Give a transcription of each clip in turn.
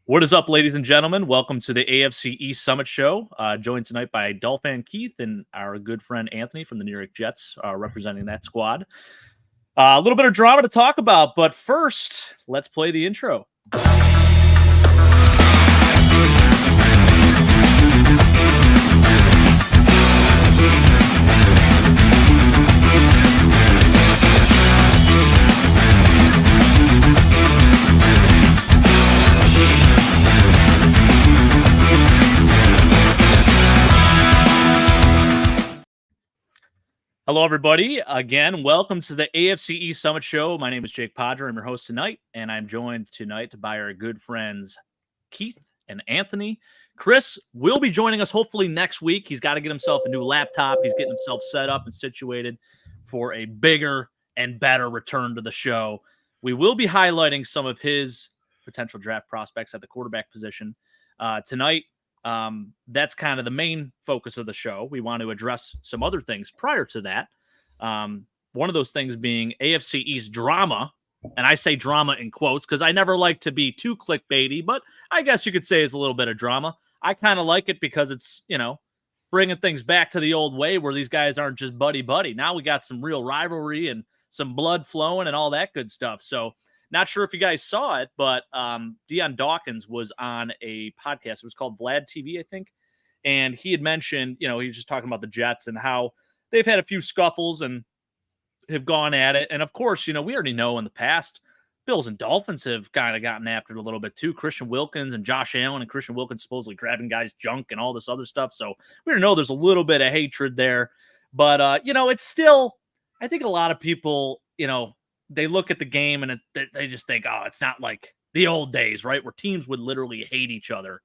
What is up, ladies and gentlemen? Welcome to the AFC East Summit show. Joined tonight by Dolphin Keith and our good friend Anthony from the New York Jets, representing that squad. A little bit of drama to talk about, but first, let's play the intro. Hello, everybody. Again, welcome to the AFC East Summit show. My name is Jake Podger. I'm your host tonight, and I'm joined tonight by our good friends Keith and Anthony. Chris will be joining us hopefully next week. He's got to get himself a new laptop. He's getting himself set up and situated for a bigger and better return to the show. We will be highlighting some of his potential draft prospects at the quarterback position tonight. That's kind of the main focus of the show. We want to address some other things prior to that. One of those things being AFC East drama. And I say drama in quotes because I never like to be too clickbaity, but I guess you could say it's a little bit of drama. I kind of like it because it's, bringing things back to the old way where these guys aren't just buddy-buddy. Now we got some real rivalry and some blood flowing and all that good stuff. So not sure if you guys saw it, but Dion Dawkins was on a podcast. It was called Vlad TV, I think. And he had mentioned, he was just talking about the Jets and how they've had a few scuffles and have gone at it. And of course, we already know in the past, Bills and Dolphins have kind of gotten after it a little bit too. Christian Wilkins and Josh Allen, and Christian Wilkins supposedly grabbing guys' junk and all this other stuff. So we already know there's a little bit of hatred there. But, it's still, I think a lot of people, they look at the game and they just think, oh, it's not like the old days, right? Where teams would literally hate each other.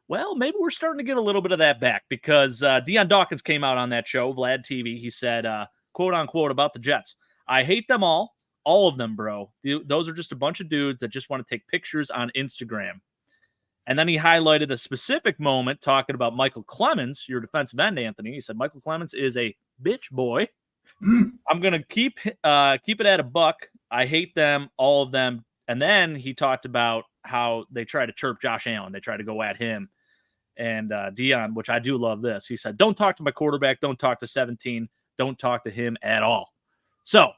Well, maybe we're starting to get a little bit of that back because Dion Dawkins came out on that show, Vlad TV. He said, quote unquote, about the Jets. I hate them all of them, bro. Those are just a bunch of dudes that just want to take pictures on Instagram. And then he highlighted a specific moment talking about Michael Clemens, your defensive end, Anthony. He said, Michael Clemens is a bitch boy. I'm going to keep it at a buck. I hate them, all of them. And then he talked about how they try to chirp Josh Allen. They try to go at him. And Dion, which I do love this, he said, don't talk to my quarterback. Don't talk to 17. Don't talk to him at all. So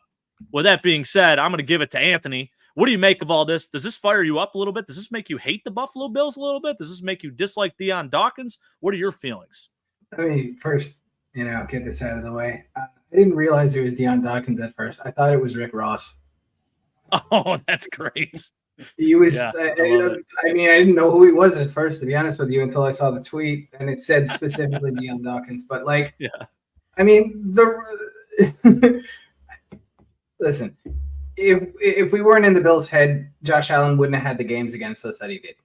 with that being said, I'm going to give it to Anthony. What do you make of all this? Does this fire you up a little bit? Does this make you hate the Buffalo Bills a little bit? Does this make you dislike Dion Dawkins? What are your feelings? Let me first, get this out of the way. I didn't realize it was Dion Dawkins at first. I thought it was Rick Ross. Oh, that's great. He was, I didn't know who he was at first, to be honest with you, until I saw the tweet and it said specifically Dion Dawkins. But listen, if we weren't in the Bills' head, Josh Allen wouldn't have had the games against us that he did.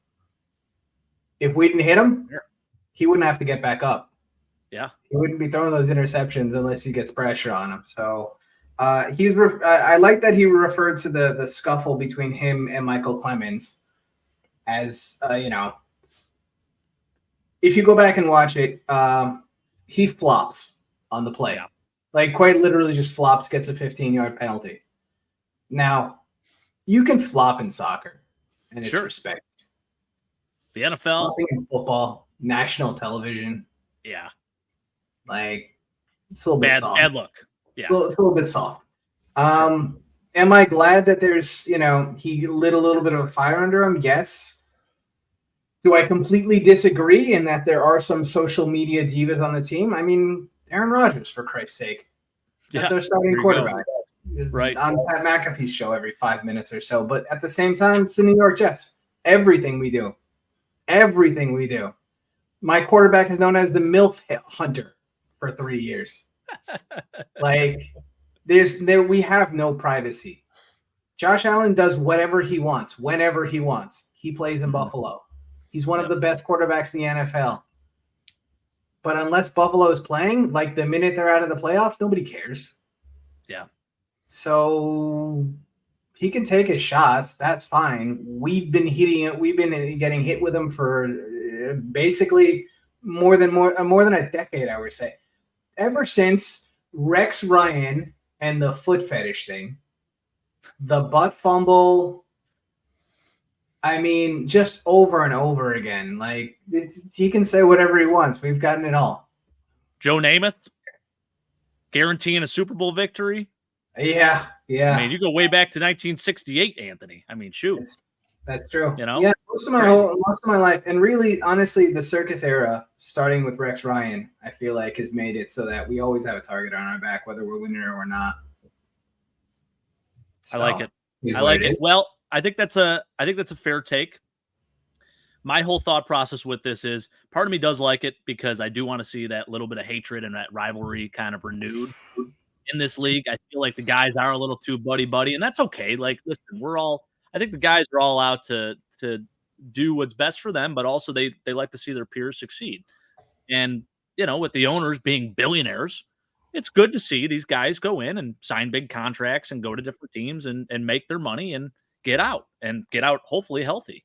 If we didn't hit him, he wouldn't have to get back up. Yeah, he wouldn't be throwing those interceptions unless he gets pressure on him. So I like that he referred to the scuffle between him and Michael Clemens as if you go back and watch it, he flops on the play. Yeah. Like quite literally just flops, gets a 15-yard penalty. Now, you can flop in soccer, and it's respect. The NFL, flopping in football, national television. Yeah. It's a little bit soft. Bad look. Yeah. It's a little bit soft. Am I glad that there's, he lit a little bit of a fire under him? Yes. Do I completely disagree in that there are some social media divas on the team? I mean, Aaron Rodgers, for Christ's sake. That's our starting quarterback. Right. On Pat McAfee's show every 5 minutes or so. But at the same time, it's the New York Jets. Everything we do. My quarterback is known as the MILF hunter for 3 years. We have no privacy. Josh Allen does whatever he wants, whenever he wants. He plays in Buffalo. He's one of the best quarterbacks in the NFL. But unless Buffalo is playing, the minute they're out of the playoffs, nobody cares. Yeah. So he can take his shots. That's fine. We've been getting hit with him for basically more than a decade, I would say. Ever since Rex Ryan and the foot fetish thing, the butt fumble, I mean, just over and over again. Like he can say whatever he wants. We've gotten it all. Joe Namath guaranteeing a Super Bowl victory. Yeah. I mean, you go way back to 1968, Anthony. I mean, shoot. That's true. You know? Yeah, most of my life, and really, honestly, the circus era, starting with Rex Ryan, I feel like has made it so that we always have a target on our back, whether we're winning or not. So, I like it. I like it. Well, I think that's a fair take. My whole thought process with this is part of me does like it because I do want to see that little bit of hatred and that rivalry kind of renewed in this league. I feel like the guys are a little too buddy, and that's okay. Like, listen, I think the guys are all out to do what's best for them, but also they like to see their peers succeed. And, with the owners being billionaires, it's good to see these guys go in and sign big contracts and go to different teams and make their money and get out hopefully healthy.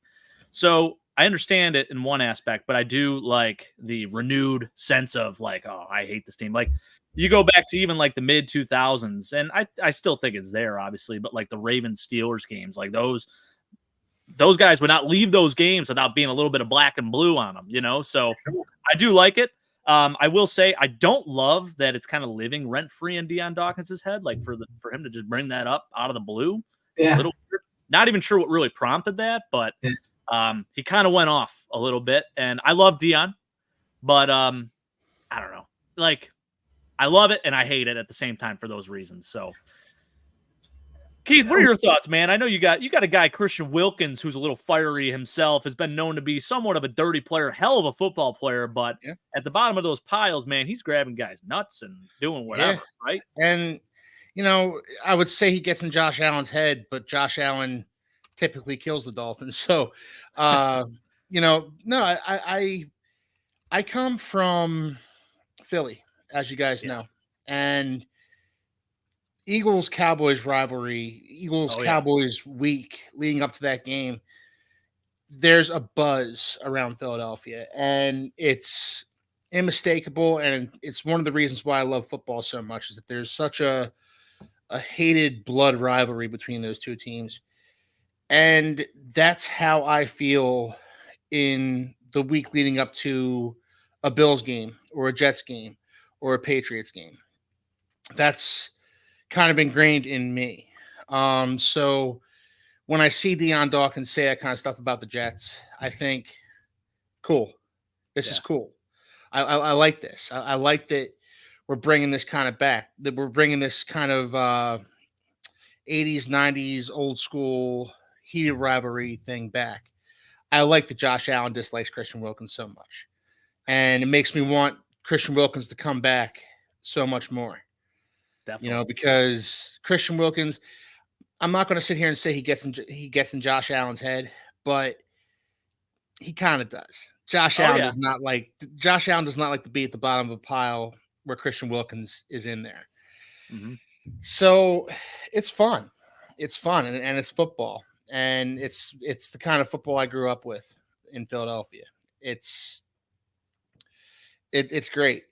So I understand it in one aspect, but I do like the renewed sense of like, oh, I hate this team. Like you go back to even like the mid 2000s, and I still think it's there, obviously, but like the Ravens Steelers games, like those guys would not leave those games without being a little bit of black and blue on them, So I do like it. I will say I don't love that it's kind of living rent free in Dion Dawkins' head, like for him to just bring that up out of the blue. Yeah. Not even sure what really prompted that, but he kind of went off a little bit. And I love Dion, but I don't know. Like I love it and I hate it at the same time for those reasons. So Keith, what are your thoughts, man? I know you got a guy, Christian Wilkins, who's a little fiery himself, has been known to be somewhat of a dirty player, hell of a football player, but at the bottom of those piles, man, he's grabbing guys nuts and doing whatever, right? And, I would say he gets in Josh Allen's head, but Josh Allen typically kills the Dolphins. So, no, I come from Philly, as you guys know, and Eagles-Cowboys rivalry, Eagles-Cowboys week leading up to that game, there's a buzz around Philadelphia, and it's unmistakable, and it's one of the reasons why I love football so much is that there's such a hated blood rivalry between those two teams. And that's how I feel in the week leading up to a Bills game or a Jets game or a Patriots game. That's kind of ingrained in me. So when I see Dion Dawkins say that kind of stuff about the Jets, I think, cool. This is cool. I like this. I like that we're bringing this kind of back, that we're bringing this kind of 80s, 90s, old school heated rivalry thing back. I like that Josh Allen dislikes Christian Wilkins so much. And it makes me want Christian Wilkins to come back so much more. Definitely. Because Christian Wilkins, I'm not going to sit here and say he gets in Josh Allen's head, but he kind of does. Josh Allen does not like to be at the bottom of a pile where Christian Wilkins is in there. Mm-hmm. So it's fun. It's fun and it's football. And it's the kind of football I grew up with in Philadelphia. It's great.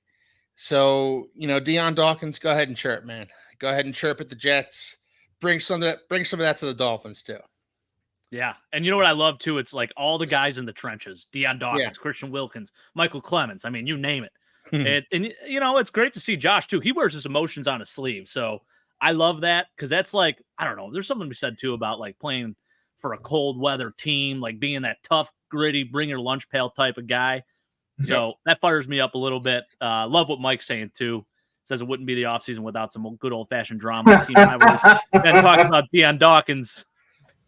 So, Dion Dawkins, go ahead and chirp, man. Go ahead and chirp at the Jets. Bring some of that to the Dolphins too. Yeah. And you know what I love too? It's like all the guys in the trenches, Dion Dawkins, Christian Wilkins, Michael Clemens. I mean, you name it. It's great to see Josh too. He wears his emotions on his sleeve. So I love that because that's like, I don't know. There's something to be said too about like playing for a cold weather team, like being that tough, gritty, bring your lunch pail type of guy. So that fires me up a little bit. Love what Mike's saying too. Says it wouldn't be the offseason without some good old fashioned drama. Team rivalries. And talks about Dion Dawkins.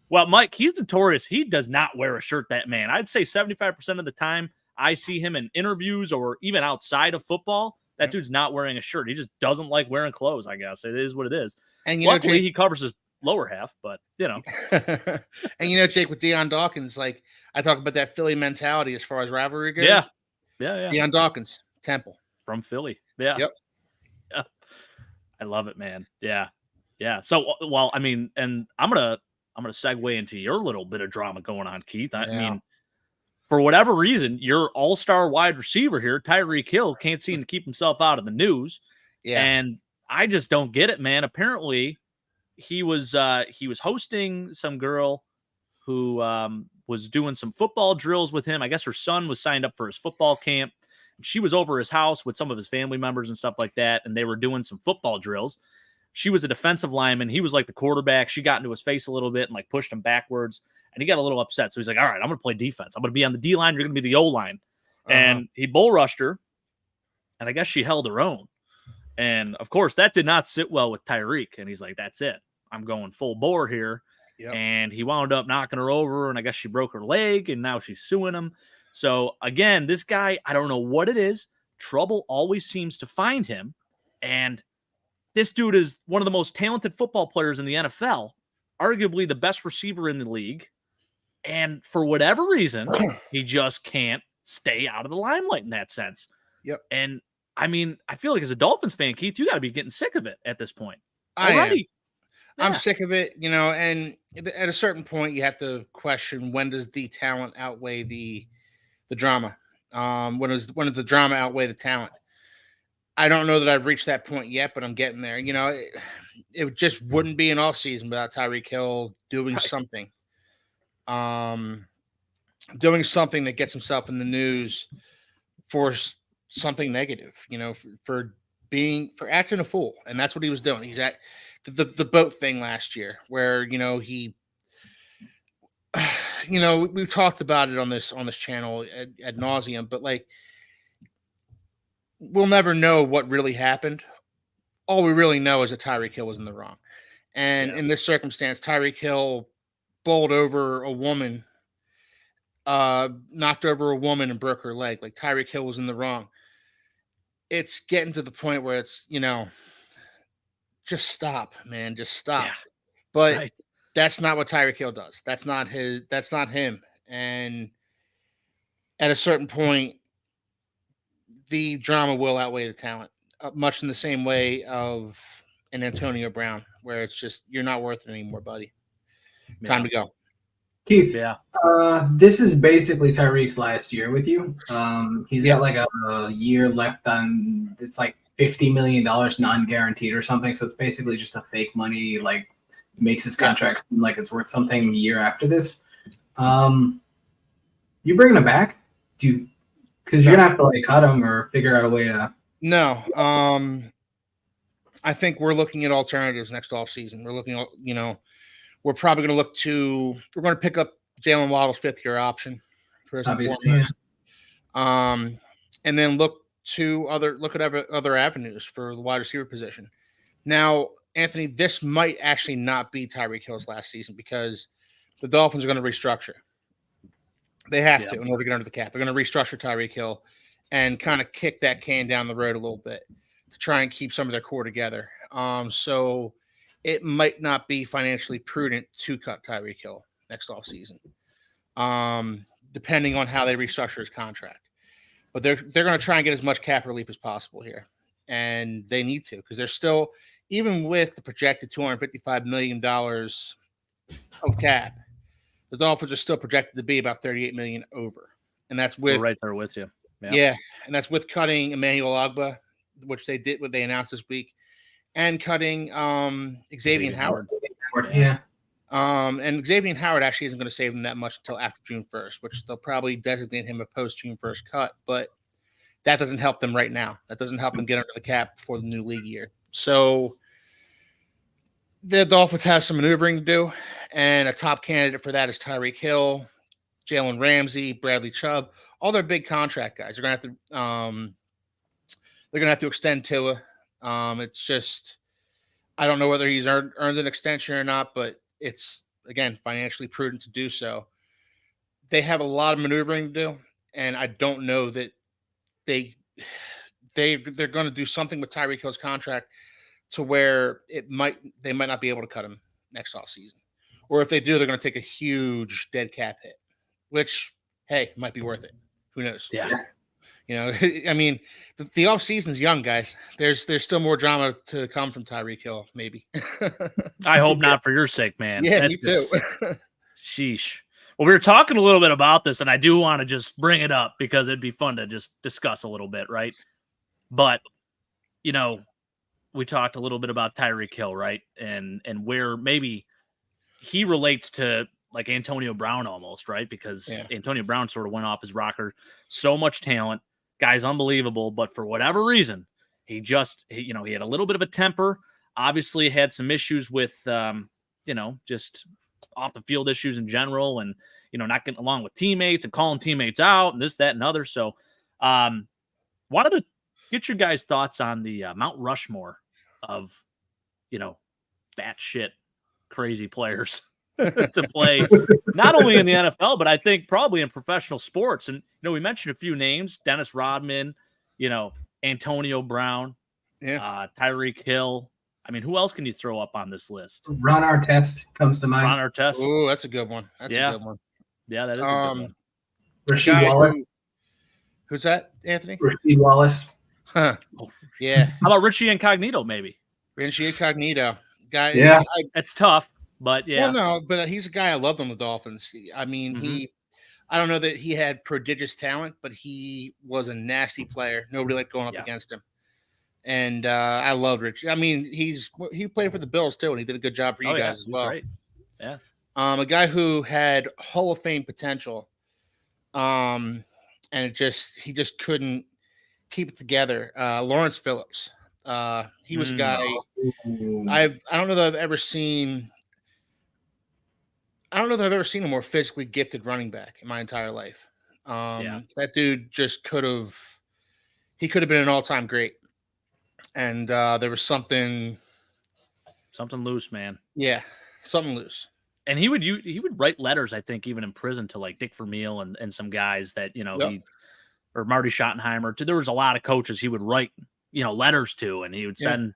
Well, Mike, he's notorious. He does not wear a shirt, that man. I'd say 75% of the time I see him in interviews or even outside of football, that dude's not wearing a shirt. He just doesn't like wearing clothes, I guess. It is what it is. And luckily, he covers his lower half, but, And, Jake, with Dion Dawkins, like, I talk about that Philly mentality as far as rivalry goes. Yeah. Dion Dawkins, Temple. From Philly. Yeah. Yep. Yeah. I love it, man. Yeah. Yeah. So, well, I mean, and I'm going to segue into your little bit of drama going on, Keith. I mean, for whatever reason, your all-star wide receiver here, Tyreek Hill, can't seem to keep himself out of the news. Yeah. And I just don't get it, man. Apparently, he was hosting some girl who was doing some football drills with him. I guess her son was signed up for his football camp. She was over his house with some of his family members and stuff like that, and they were doing some football drills. She was a defensive lineman. He was like the quarterback. She got into his face a little bit and like pushed him backwards, and he got a little upset. So he's like, all right, I'm going to play defense. I'm going to be on the D line. You're going to be the O line. And he bull rushed her, and I guess she held her own. And, of course, that did not sit well with Tyreek. And he's like, that's it. I'm going full bore here. Yep. And he wound up knocking her over, and I guess she broke her leg, and now she's suing him. So, again, this guy, I don't know what it is. Trouble always seems to find him. And this dude is one of the most talented football players in the NFL, arguably the best receiver in the league. And for whatever reason, he just can't stay out of the limelight in that sense. Yep. And, I mean, I feel like as a Dolphins fan, Keith, you got to be getting sick of it at this point. I'm sick of it, and at a certain point you have to question, when does the talent outweigh the drama? When does the drama outweigh the talent? I don't know that I've reached that point yet, but I'm getting there. It just wouldn't be an off season without Tyreek Hill doing something. Doing something that gets himself in the news for something negative, for acting a fool. And that's what he was doing. He's at the boat thing last year where, we've talked about it on this channel ad nauseum, but like, we'll never know what really happened. All we really know is that Tyreek Hill was in the wrong. And in this circumstance, Tyreek Hill bowled over a woman, knocked over a woman and broke her leg. Like, Tyreek Hill was in the wrong. It's getting to the point where it's, just stop, man. Just stop. Yeah. But that's not what Tyreek Hill does. That's not him. And at a certain point, the drama will outweigh the talent, much in the same way of an Antonio Brown, where it's just, you're not worth it anymore, buddy. Time to go. Keith, this is basically Tyreek's last year with you. He's got like a year left on, it's like $50 million non-guaranteed or something. So it's basically just a fake money, like makes his contract seem like it's worth something a year after this. You bringing him back? Because you're going to have to like cut him or figure out a way to. No. I think we're looking at alternatives next offseason. We're looking at, we're probably going to we're going to pick up Jalen Waddle's 5th-year option first and foremost. And then look at other avenues for the wide receiver position. Now, Anthony, this might actually not be Tyreek Hill's last season because the Dolphins are going to restructure. They have to in order to get under the cap. They're going to restructure Tyreek Hill and kind of kick that can down the road a little bit to try and keep some of their core together. So it might not be financially prudent to cut Tyreek Hill next offseason, depending on how they restructure his contract. But they're going to try and get as much cap relief as possible here. And they need to, because they're still, even with the projected $255 million of cap, the Dolphins are still projected to be about $38 million over. And that's with right there with you. Yeah. And that's with cutting Emmanuel Ogbah, which they announced this week, and cutting Xavier Howard. Yeah. And Xavier Howard actually isn't going to save them that much until after June 1st, which they'll probably designate him a post-June 1st cut. But that doesn't help them right now. That doesn't help them get under the cap before the new league year. So the Dolphins have some maneuvering to do, and a top candidate for that is Tyreek Hill, Jalen Ramsey, Bradley Chubb, all their big contract guys. They're going to have to extend Tua. It's just, I don't know whether he's earned an extension or not, but it's, again, financially prudent to do so. They have a lot of maneuvering to do, and I don't know that they're going to do something with Tyreek Hill's contract to where they might not be able to cut him next offseason. Or if they do, they're going to take a huge dead cap hit, which, hey, might be worth it. Who knows? Yeah. I mean, the offseason's young, guys. There's still more drama to come from Tyreek Hill, maybe. I hope not for your sake, man. Yeah, me too. Sheesh. Well, we were talking a little bit about this, and I do want to just bring it up because it'd be fun to just discuss a little bit, right? But, we talked a little bit about Tyreek Hill, right? And where maybe he relates to like Antonio Brown almost, right? Because Antonio Brown sort of went off his rocker. So much talent, guy's unbelievable, but for whatever reason, he had a little bit of a temper. Obviously, had some issues with just off the field issues in general, and not getting along with teammates and calling teammates out and this, that, and other. So, wanted to get your guys' thoughts on the Mount Rushmore of batshit crazy players to play not only in the NFL, but I think probably in professional sports. And we mentioned a few names: Dennis Rodman, Antonio Brown, Tyreek Hill. I mean, who else can you throw up on this list? Ron Artest comes to mind. Ron Artest. Oh, that's a good one. That's a good one. Yeah, that is a good one. Rasheed Wallace. Who's that, Anthony? Rasheed Wallace. Huh. Yeah. How about Richie Incognito, maybe? Richie Incognito. Guy. Yeah. It's tough, but yeah. Well, no, but he's a guy I loved on the Dolphins. I mean, I don't know that he had prodigious talent, but he was a nasty player. Nobody liked going up against him. And I loved Richie. I mean, he played for the Bills too, and he did a good job for you guys as well. Great. Yeah. A guy who had Hall of Fame potential, and he just couldn't keep it together. Lawrence Phillips. He was a guy. I don't know that I've ever seen a more physically gifted running back in my entire life. That dude just could have been an all-time great. And there was something loose, man. Yeah, something loose. And he would write letters, I think, even in prison to like Dick Vermeil and some guys that or Marty Schottenheimer. There was a lot of coaches he would write letters to, and he would send.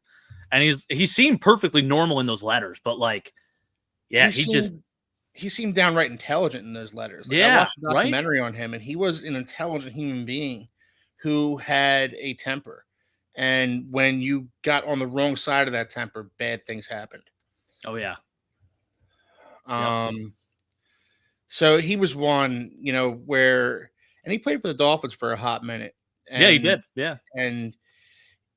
And he seemed perfectly normal in those letters, but he seemed downright intelligent in those letters. I watched a documentary on him, and he was an intelligent human being who had a temper. And when you got on the wrong side of that temper, bad things happened. Oh yeah. So he was one, and he played for the Dolphins for a hot minute. And, he did. Yeah. And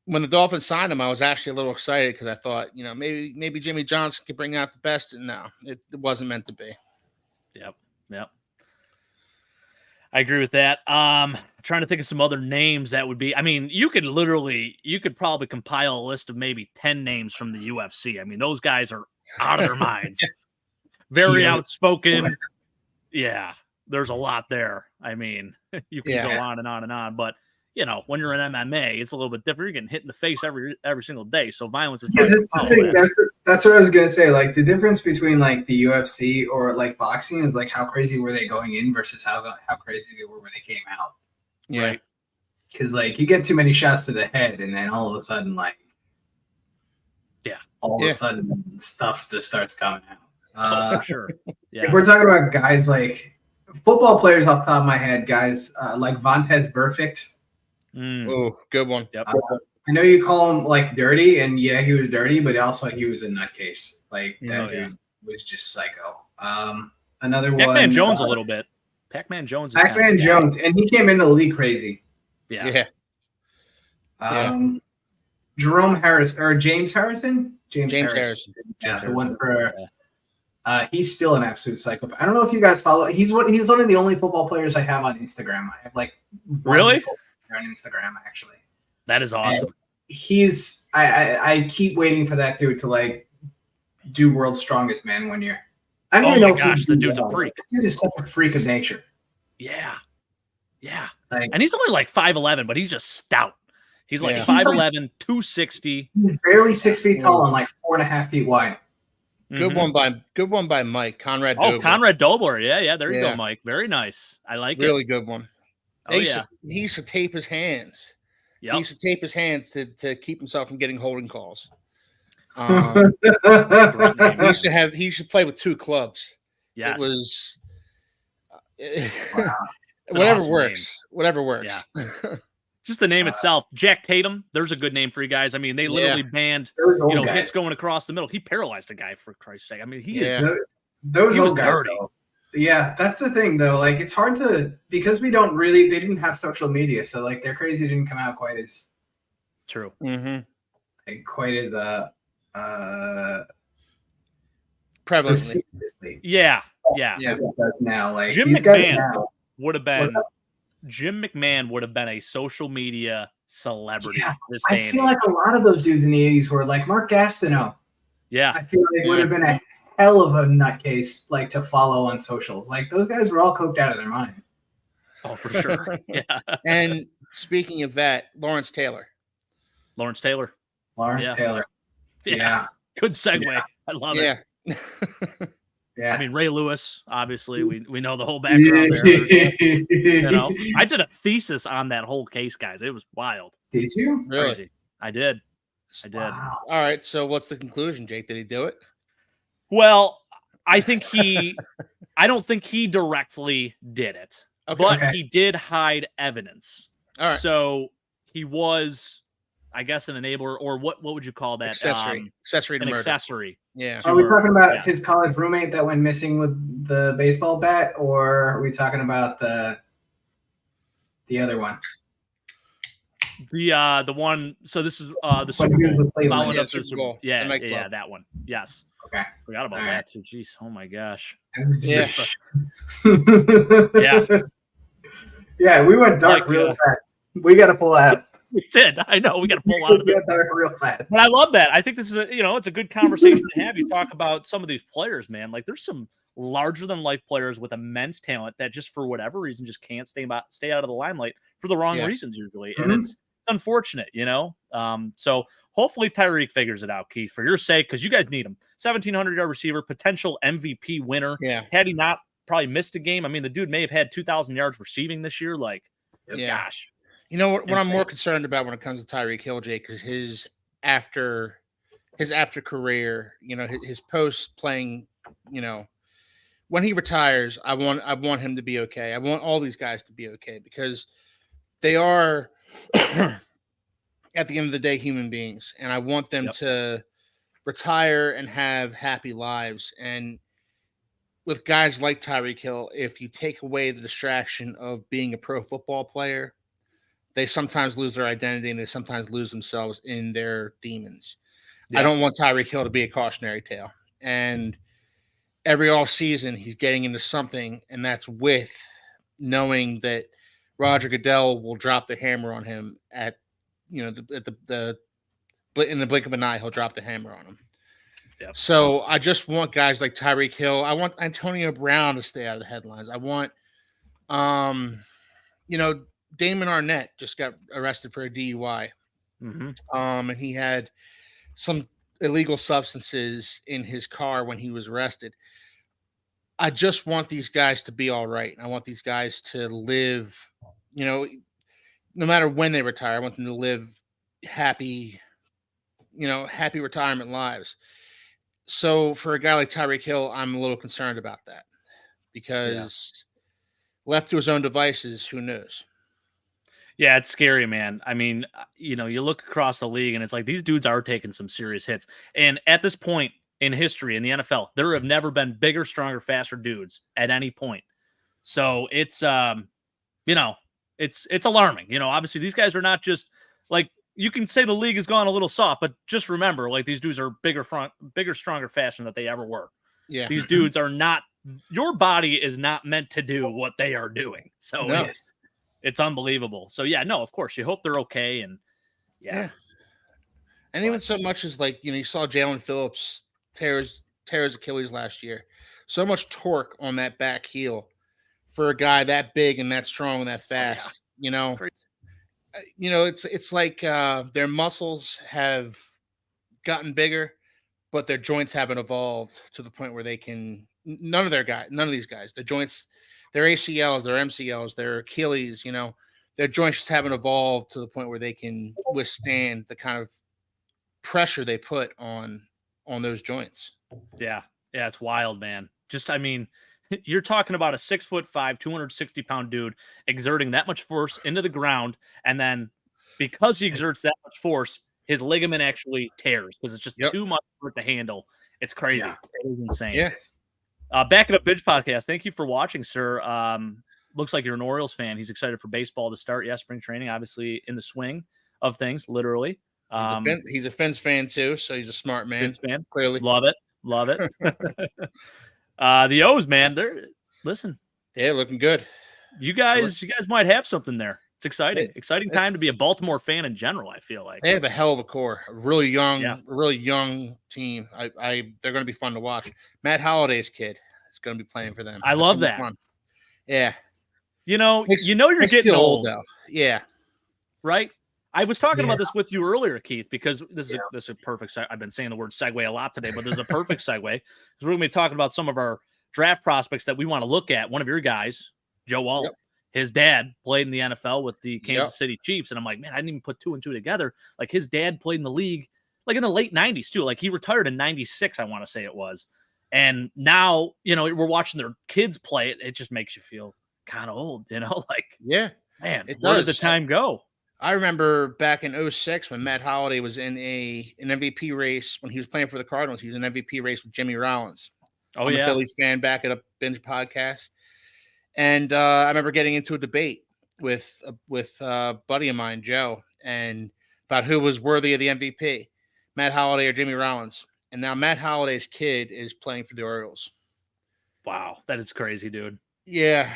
when the Dolphins signed him, I was actually a little excited because I thought, maybe Jimmy Johnson could bring out the best. And no, it wasn't meant to be. Yep. I agree with that. Trying to think of some other names that would be. I mean, you could probably compile a list of maybe 10 names from the UFC. I mean, those guys are out of their minds. Very outspoken. Yeah, there's a lot there. I mean, you can go on and on and on, but when you're in MMA, it's a little bit different. You're getting hit in the face every single day. So violence is that's the thing. That's what I was gonna say. Like the difference between like the UFC or like boxing is like how crazy were they going in versus how crazy they were when they came out. Yeah. Right. Because like you get too many shots to the head, and then all of a sudden, all of a sudden stuff just starts coming out. For sure. Yeah. If we're talking about guys like football players off the top of my head, guys like Vontaze Burfict. Oh, good one. Yep. I know you call him like dirty, and he was dirty, but also he was a nutcase. Like that dude was just psycho. Another one, Pac-Man Jones a little bit. Pac-Man Jones. Jones, and he came into the league crazy. Yeah. Jerome Harris or James Harrison. James Harrison. Yeah, the one for. He's still an absolute psychopath. I don't know if you guys follow. He's one of the only football players I have on Instagram. I have like really on Instagram actually. That is awesome. And I keep waiting for that dude to like do World's Strongest Man one year. I don't know. Gosh, the dude's a freak. Dude is such a freak of nature. Yeah. And he's only like 5'11", but he's just stout. He's like 5'11", 260. He's barely 6 feet tall and like 4.5 feet wide. Good one by Mike Conrad. Oh, Conrad Dobler. Yeah. There you go, Mike. Very nice. I like really it. Good one. Oh, he used to tape his hands. Yep. He used to tape his hands to keep himself from getting holding calls. He used to play with 2 clubs. Yes. It was whatever works. Yeah. Just the name itself, Jack Tatum. There's a good name for you guys. I mean, they literally banned hits going across the middle. He paralyzed a guy, for Christ's sake. I mean, he those guys. Dirty. Yeah, that's the thing though. Like, it's hard to because they didn't have social media, so like their crazy didn't come out quite as true. Like, quite as prevalently. Yeah. As it does now. Like Jim these guys McMahon now, would have been Jim McMahon would have been a social media celebrity. Yeah, this I day feel and like age. a lot of those dudes in the 80s were like Mark Gastineau. Yeah. I feel like would have been a hell of a nutcase like to follow on socials. Like those guys were all coked out of their mind. Oh, for sure. Yeah. And speaking of that, Lawrence Taylor. Lawrence Taylor. Yeah. Good segue. Yeah. I love it. Yeah. I mean, Ray Lewis, obviously, we know the whole background there. You know, I did a thesis on that whole case, guys. It was wild. Did you? Really? Crazy. I did. Wow. All right. So what's the conclusion, Jake? Did he do it? Well, I think I don't think he directly did it, but he did hide evidence. All right. So he was, I guess, an enabler, or what would you call that? Accessory to an murder. accessory. Yeah. Are we talking about his college roommate that went missing with the baseball bat, or are we talking about the other one? The one. So this is the Super Bowl. Following up the Super Bowl. Yeah, that one. Yes. Okay. Forgot about that too. Jeez. Oh my gosh. Yeah. Yeah. Yeah, we went dark real fast. We got to pull out. We did. I know. We got to pull out of this. Dark real fast. But I love that. I think this is it's a good conversation to have. You talk about some of these players, man. Like there's some larger than life players with immense talent that just for whatever reason just can't stay out of the limelight for the wrong reasons usually. And it's unfortunate, So hopefully Tyreek figures it out, Keith, for your sake, because you guys need him. 1,700-yard receiver, potential MVP winner. Yeah. Had he not probably missed a game, I mean, the dude may have had 2,000 yards receiving this year. Like, gosh. You know what I'm more concerned about when it comes to Tyreek Hill, Jake, is his after career, his post playing, when he retires, I want him to be okay. I want all these guys to be okay because they are at the end of the day human beings, and I want them to retire and have happy lives. And with guys like Tyreek Hill, if you take away the distraction of being a pro football player, they sometimes lose their identity and they sometimes lose themselves in their demons. I don't want Tyreek Hill to be a cautionary tale. And every off season he's getting into something, and that's with knowing that Roger Goodell will drop the hammer on him in the blink of an eye. He'll drop the hammer on him. Yep. So I just want guys like Tyreek Hill. I want Antonio Brown to stay out of the headlines. I want, Damon Arnett just got arrested for a DUI. Mm-hmm. And he had some illegal substances in his car when he was arrested. I just want these guys to be all right. I want these guys to live, no matter when they retire, I want them to live happy retirement lives. So for a guy like Tyreek Hill, I'm a little concerned about that because left to his own devices, who knows? Yeah, it's scary, man. I mean, you look across the league and it's like these dudes are taking some serious hits. And at this point in history in the NFL, there have never been bigger, stronger, faster dudes at any point. So it's, it's alarming. Obviously these guys are not just like, you can say the league has gone a little soft, but just remember, like these dudes are bigger, stronger, faster than they ever were. Yeah. These dudes are not, your body is not meant to do what they are doing. So it's unbelievable. So of course you hope they're okay. And and even so much as like, you saw Jalen Phillips tear his Achilles last year. So much torque on that back heel for a guy that big and that strong and that fast, it's like their muscles have gotten bigger, but their joints haven't evolved to the point where they can. None of these guys, their joints, their ACLs, their MCLs, their Achilles, their joints just haven't evolved to the point where they can withstand the kind of pressure they put on those joints. Yeah, it's wild, man. You're talking about a 6'5", 260-pound dude exerting that much force into the ground, and then because he exerts that much force, his ligament actually tears because it's just too much for it to handle. It's crazy. Yeah. It is insane. Yes. Back It Up Binge Podcast. Thank you for watching, sir. Looks like you're an Orioles fan. He's excited for baseball to start. Yeah, spring training, obviously in the swing of things, literally. He's a Fins fan too, so he's a smart man. Fins fan. Clearly. Love it. Love it. The O's, man, listen. Yeah, looking good. You guys might have something there. It's exciting. Exciting time to be a Baltimore fan in general, I feel like. They have a hell of a core. A really young team. They're going to be fun to watch. Matt Holiday's kid is going to be playing for them. I love that. Yeah. You're getting old though. Yeah. Right? I was talking about this with you earlier, Keith, because this is a perfect I've been saying the word segue a lot today, but there's a perfect segue because we're going to be talking about some of our draft prospects that we want to look at. One of your guys, Joe Wall, his dad played in the NFL with the Kansas City Chiefs. And I'm like, man, I didn't even put two and two together. Like his dad played in the league, like in the late 90s too. Like he retired in 96, I want to say it was. And now, we're watching their kids play it. It just makes you feel kind of old, like, man, where did the time go? I remember back in 2006 when Matt Holliday was in an MVP race when he was playing for the Cardinals. He was in an MVP race with Jimmy Rollins. I'm a Phillies fan back at a Binge podcast. And I remember getting into a debate with a buddy of mine, Joe, and about who was worthy of the MVP, Matt Holliday or Jimmy Rollins. And now Matt Holliday's kid is playing for the Orioles. Wow, that is crazy, dude. Yeah.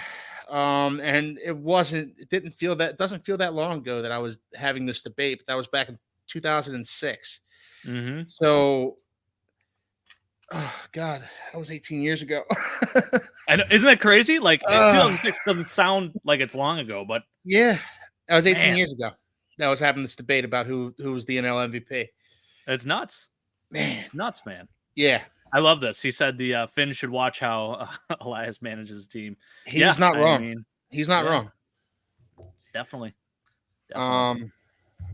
And it doesn't feel that long ago that I was having this debate, but that was back in 2006. Mm-hmm. So, oh God, that was 18 years ago. I know, isn't that crazy? Like 2006 doesn't sound like it's long ago, but yeah, that was 18 years ago. That was having this debate about who was the NL MVP. It's nuts, man. Nuts, man. Yeah. I love this. He said the Finns should watch how Elias manages his team. He's not wrong. He's not wrong. Definitely.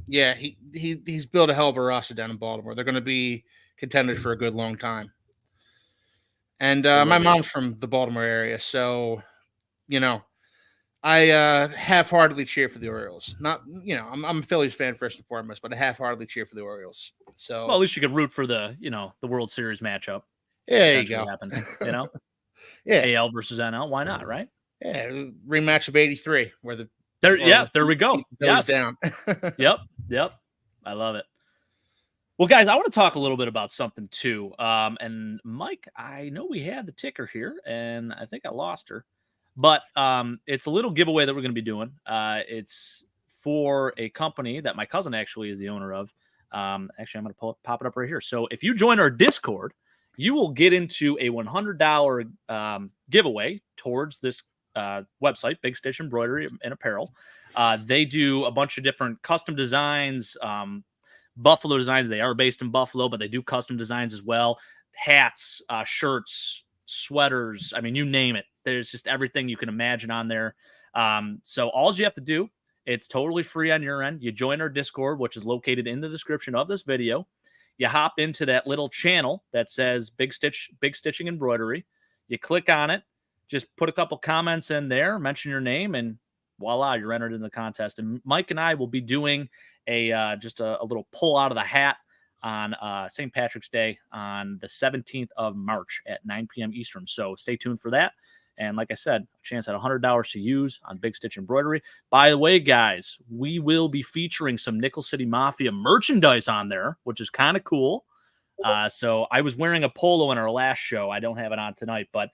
Yeah, he's built a hell of a roster down in Baltimore. They're going to be contenders for a good long time. And my mom's from the Baltimore area, so I half-heartedly cheer for the Orioles. Not, I'm a Phillies fan first and foremost, but I half-heartedly cheer for the Orioles. So, well, at least you could root for the World Series matchup. Yeah, there you go. Happened, yeah, AL versus NL. Why not, right? Yeah, rematch of '83, where there we go. Yes. Down. Yep. I love it. Well, guys, I want to talk a little bit about something too. And Mike, I know we had the ticker here, and I think I lost her. But it's a little giveaway that we're going to be doing. It's for a company that my cousin actually is the owner of. Actually, I'm going to pop it up right here. So if you join our Discord, you will get into a $100 giveaway towards this website, Big Stitch Embroidery and Apparel. They do a bunch of different custom designs, Buffalo designs. They are based in Buffalo, but they do custom designs as well. Hats, shirts, sweaters. I mean, you name it. There's just everything you can imagine on there. So all you have to do, it's totally free on your end. You join our Discord, which is located in the description of this video. You hop into that little channel that says Big Stitching Embroidery. You click on it, just put a couple comments in there, mention your name, and voila, you're entered in the contest. And Mike and I will be doing just a little pull out of the hat on St. Patrick's Day on the 17th of March at 9 p.m. Eastern. So stay tuned for that. And like I said, a chance at $100 to use on Big Stitch Embroidery. By the way, guys, we will be featuring some Nickel City Mafia merchandise on there, which is kind of cool. So I was wearing a polo in our last show. I don't have it on tonight, but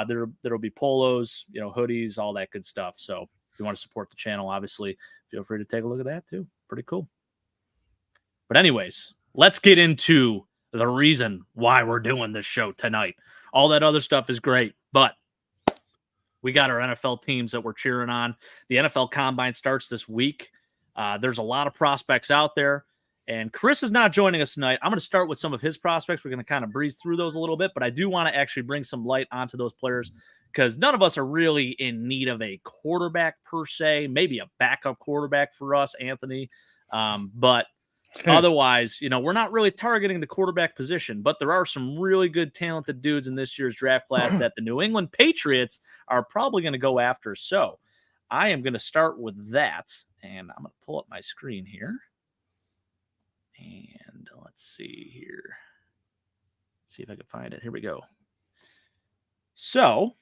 there'll be polos, hoodies, all that good stuff. So if you want to support the channel, obviously, feel free to take a look at that too. Pretty cool. But anyways, let's get into the reason why we're doing this show tonight. All that other stuff is great, but we got our NFL teams that we're cheering on. The NFL Combine starts this week. There's a lot of prospects out there, and Chris is not joining us tonight. I'm going to start with some of his prospects. We're going to kind of breeze through those a little bit, but I do want to actually bring some light onto those players because none of us are really in need of a quarterback per se, maybe a backup quarterback for us, Anthony. But otherwise, we're not really targeting the quarterback position, but there are some really good, talented dudes in this year's draft class that the New England Patriots are probably going to go after. So I am going to start with that, and I'm going to pull up my screen here. And let's see here. See if I can find it. Here we go. So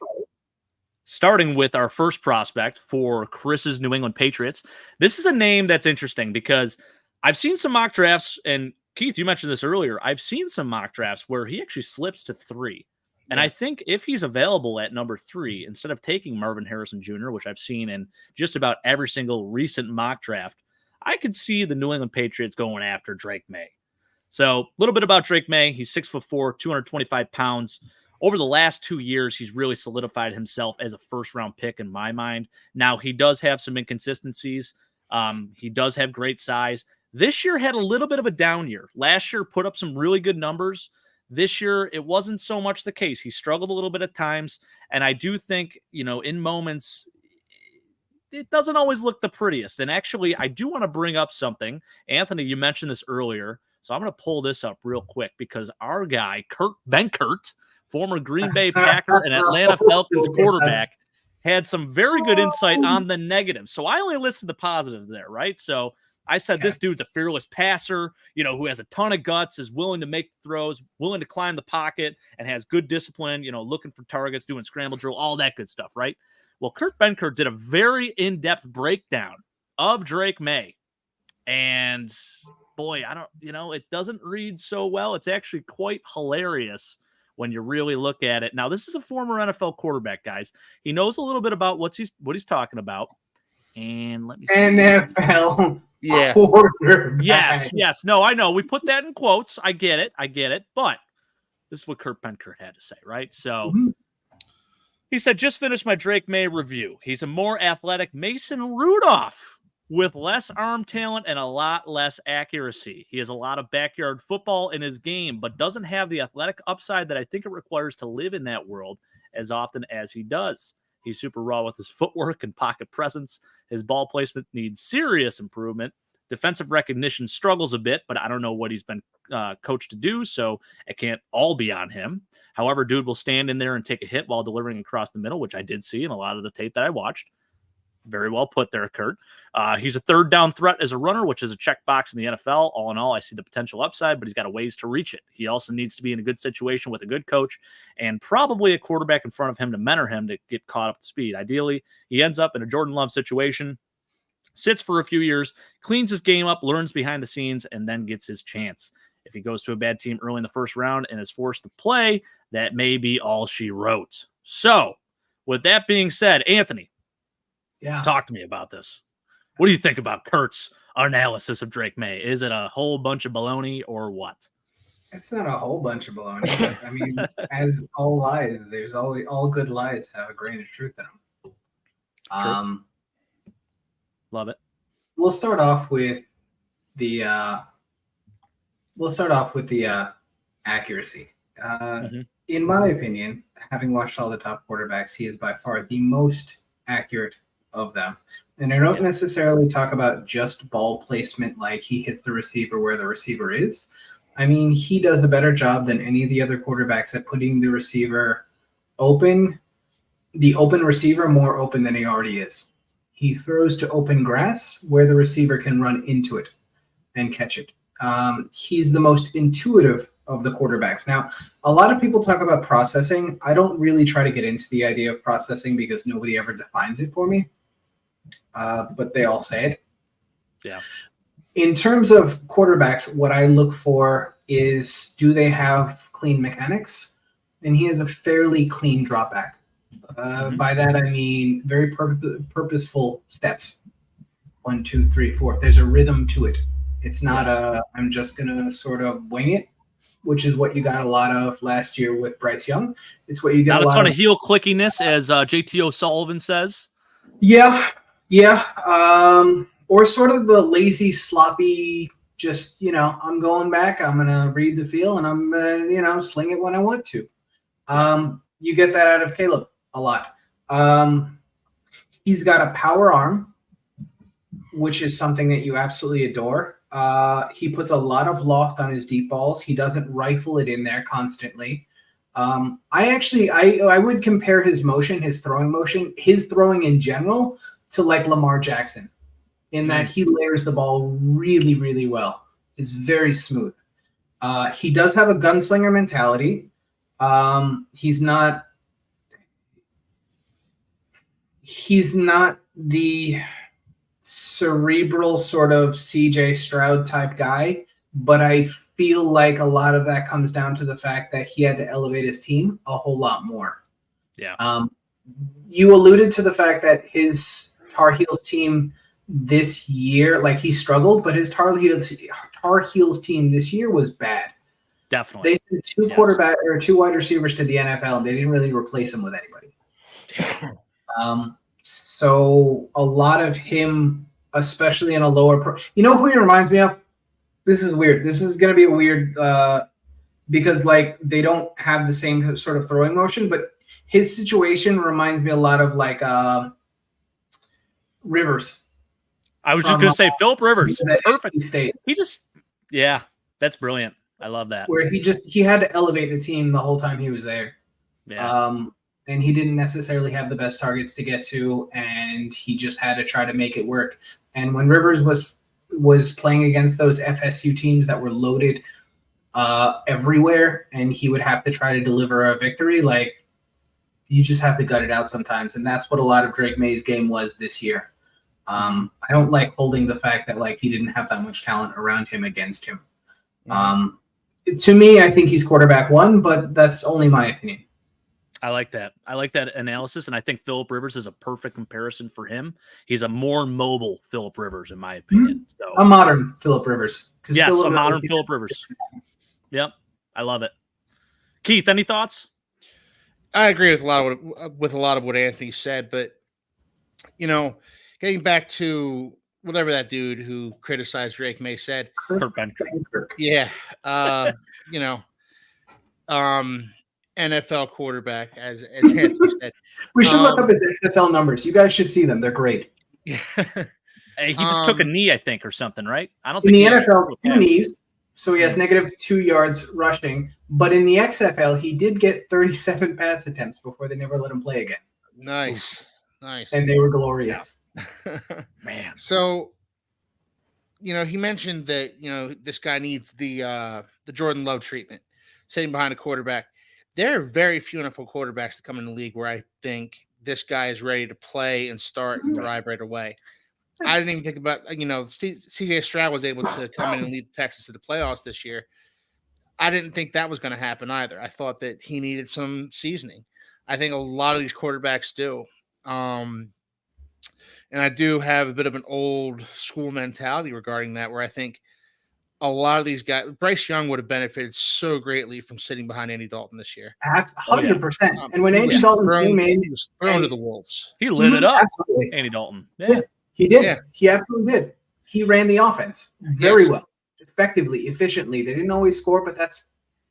starting with our first prospect for Chris's New England Patriots, this is a name that's interesting because I've seen some mock drafts, and Keith, you mentioned this earlier. I've seen some mock drafts where he actually slips to 3. And I think if he's available at number 3, instead of taking Marvin Harrison Jr., which I've seen in just about every single recent mock draft, I could see the New England Patriots going after Drake May. So a little bit about Drake May. He's 6'4", 225 pounds. Over the last 2 years, he's really solidified himself as a first-round pick in my mind. Now, he does have some inconsistencies. He does have great size. This year had a little bit of a down year. Last year put up some really good numbers. This year, it wasn't so much the case. He struggled a little bit at times, and I do think, in moments, it doesn't always look the prettiest. And actually, I do want to bring up something. Anthony, you mentioned this earlier, so I'm going to pull this up real quick because our guy, Kurt Benkert, former Green Bay Packer and Atlanta Falcons quarterback, had some very good insight on the negative. So I only listed the positives there, right? So I said this dude's a fearless passer, who has a ton of guts, is willing to make throws, willing to climb the pocket, and has good discipline, looking for targets, doing scramble drill, all that good stuff, right? Well, Kurt Benkert did a very in-depth breakdown of Drake May. And boy, it doesn't read so well. It's actually quite hilarious when you really look at it. Now, this is a former NFL quarterback, guys. He knows a little bit about what he's talking about. And let me see. NFL quarterback. Yes. No, I know. We put that in quotes. I get it. But this is what Kurt Benkert had to say, right? So he said, just finished my Drake May review. He's a more athletic Mason Rudolph with less arm talent and a lot less accuracy. He has a lot of backyard football in his game, but doesn't have the athletic upside that I think it requires to live in that world as often as he does. He's super raw with his footwork and pocket presence. His ball placement needs serious improvement. Defensive recognition struggles a bit, but I don't know what he's been coached to do, so it can't all be on him. However, dude will stand in there and take a hit while delivering across the middle, which I did see in a lot of the tape that I watched. Very well put there, Kurt. He's a third down threat as a runner, which is a checkbox in the NFL. All in all, I see the potential upside, but he's got a ways to reach it. He also needs to be in a good situation with a good coach and probably a quarterback in front of him to mentor him to get caught up to speed. Ideally, he ends up in a Jordan Love situation, sits for a few years, cleans his game up, learns behind the scenes, and then gets his chance. If he goes to a bad team early in the first round and is forced to play, that may be all she wrote. So, with that being said, Anthony, talk to me about this. What do you think about Kurt's analysis of Drake May? Is it a whole bunch of baloney or what? It's not a whole bunch of baloney. But, I mean, as all lies, there's always all good lies have a grain of truth in them. Love it. We'll start off with the accuracy. In my opinion, having watched all the top quarterbacks, he is by far the most accurate of them. And I don't necessarily talk about just ball placement, like he hits the receiver where the receiver is. I mean, he does a better job than any of the other quarterbacks at putting the receiver open, the open receiver more open than he already is. He throws to open grass where the receiver can run into it and catch it. He's the most intuitive of the quarterbacks. Now, a lot of people talk about processing. I don't really try to get into the idea of processing because nobody ever defines it for me. But they all say it. Yeah. In terms of quarterbacks, what I look for is, do they have clean mechanics? And he has a fairly clean drop back. By that, I mean very purposeful steps. 1, 2, 3, 4. There's a rhythm to it. It's not I'm just going to sort of wing it, which is what you got a lot of last year with Bryce Young. It's what you got not a ton of heel clickiness, as JT O'Sullivan says. Yeah. Or sort of the lazy, sloppy, just, I'm going back, I'm going to read the feel, and I'm going to, sling it when I want to. You get that out of Caleb a lot. He's got a power arm, which is something that you absolutely adore. He puts a lot of loft on his deep balls. He doesn't rifle it in there constantly. I would compare his motion, his throwing in general to like Lamar Jackson, in that he layers the ball really, really well. It's very smooth. He does have a gunslinger mentality. He's not the cerebral sort of CJ Stroud type guy but I feel like a lot of that comes down to the fact that he had to elevate his team a whole lot more. Yeah. You alluded to the fact that his Tar Heels team this year, like he struggled, but his Tar Heels team this year was bad. Definitely. They sent two wide receivers to the NFL, and they didn't really replace them with anybody. So a lot of him, especially in a lower you know who he reminds me of? This is weird. This is going to be a weird because like they don't have the same sort of throwing motion, but his situation reminds me a lot of like Rivers. I was just going to say Philip Rivers. Perfect. State. That's brilliant. I love that. Where he had to elevate the team the whole time he was there. Yeah. And he didn't necessarily have the best targets to get to, and he just had to try to make it work. And when Rivers was playing against those FSU teams that were loaded everywhere, and he would have to try to deliver a victory, like you just have to gut it out sometimes. And that's what a lot of Drake May's game was this year. I don't like holding the fact that like he didn't have that much talent around him against him. To me, I think he's quarterback one, but that's only my opinion. I like that. I like that analysis, and I think Philip Rivers is a perfect comparison for him. He's a more mobile Philip Rivers, in my opinion. So a modern Philip Rivers. Yes, a modern Philip Rivers. Yep, I love it. Keith, any thoughts? I agree with a lot of what Anthony said, but you know, getting back to whatever that dude who criticized Drake May said. Yeah. You know, NFL quarterback, as Anthony said. We should look up his XFL numbers. You guys should see them. They're great. Yeah. Hey, he just took a knee, I think, or something, right? I don't think in the NFL, 2 knees, so he has -2 yards rushing. But in the XFL, he did get 37 pass attempts before they never let him play again. Nice. And they were glorious. Yeah. Man. So, you know, he mentioned that, you know, this guy needs the Jordan Love treatment, sitting behind a quarterback. There are very few NFL quarterbacks that come in the league where I think this guy is ready to play and start and thrive right away. I didn't even think about, you know, C.J. Stroud was able to come in and lead Texas to the playoffs this year. I didn't think that was going to happen either. I thought that he needed some seasoning. I think a lot of these quarterbacks do. And I do have a bit of an old school mentality regarding that, where I think a lot of these guys, Bryce Young would have benefited so greatly from sitting behind Andy Dalton this year. 100%. And when Andy Dalton came in, he was thrown to the wolves. He lit it up. Absolutely. Andy Dalton. Yeah. He did. Yeah. He absolutely did. He ran the offense very well, effectively, efficiently. They didn't always score, but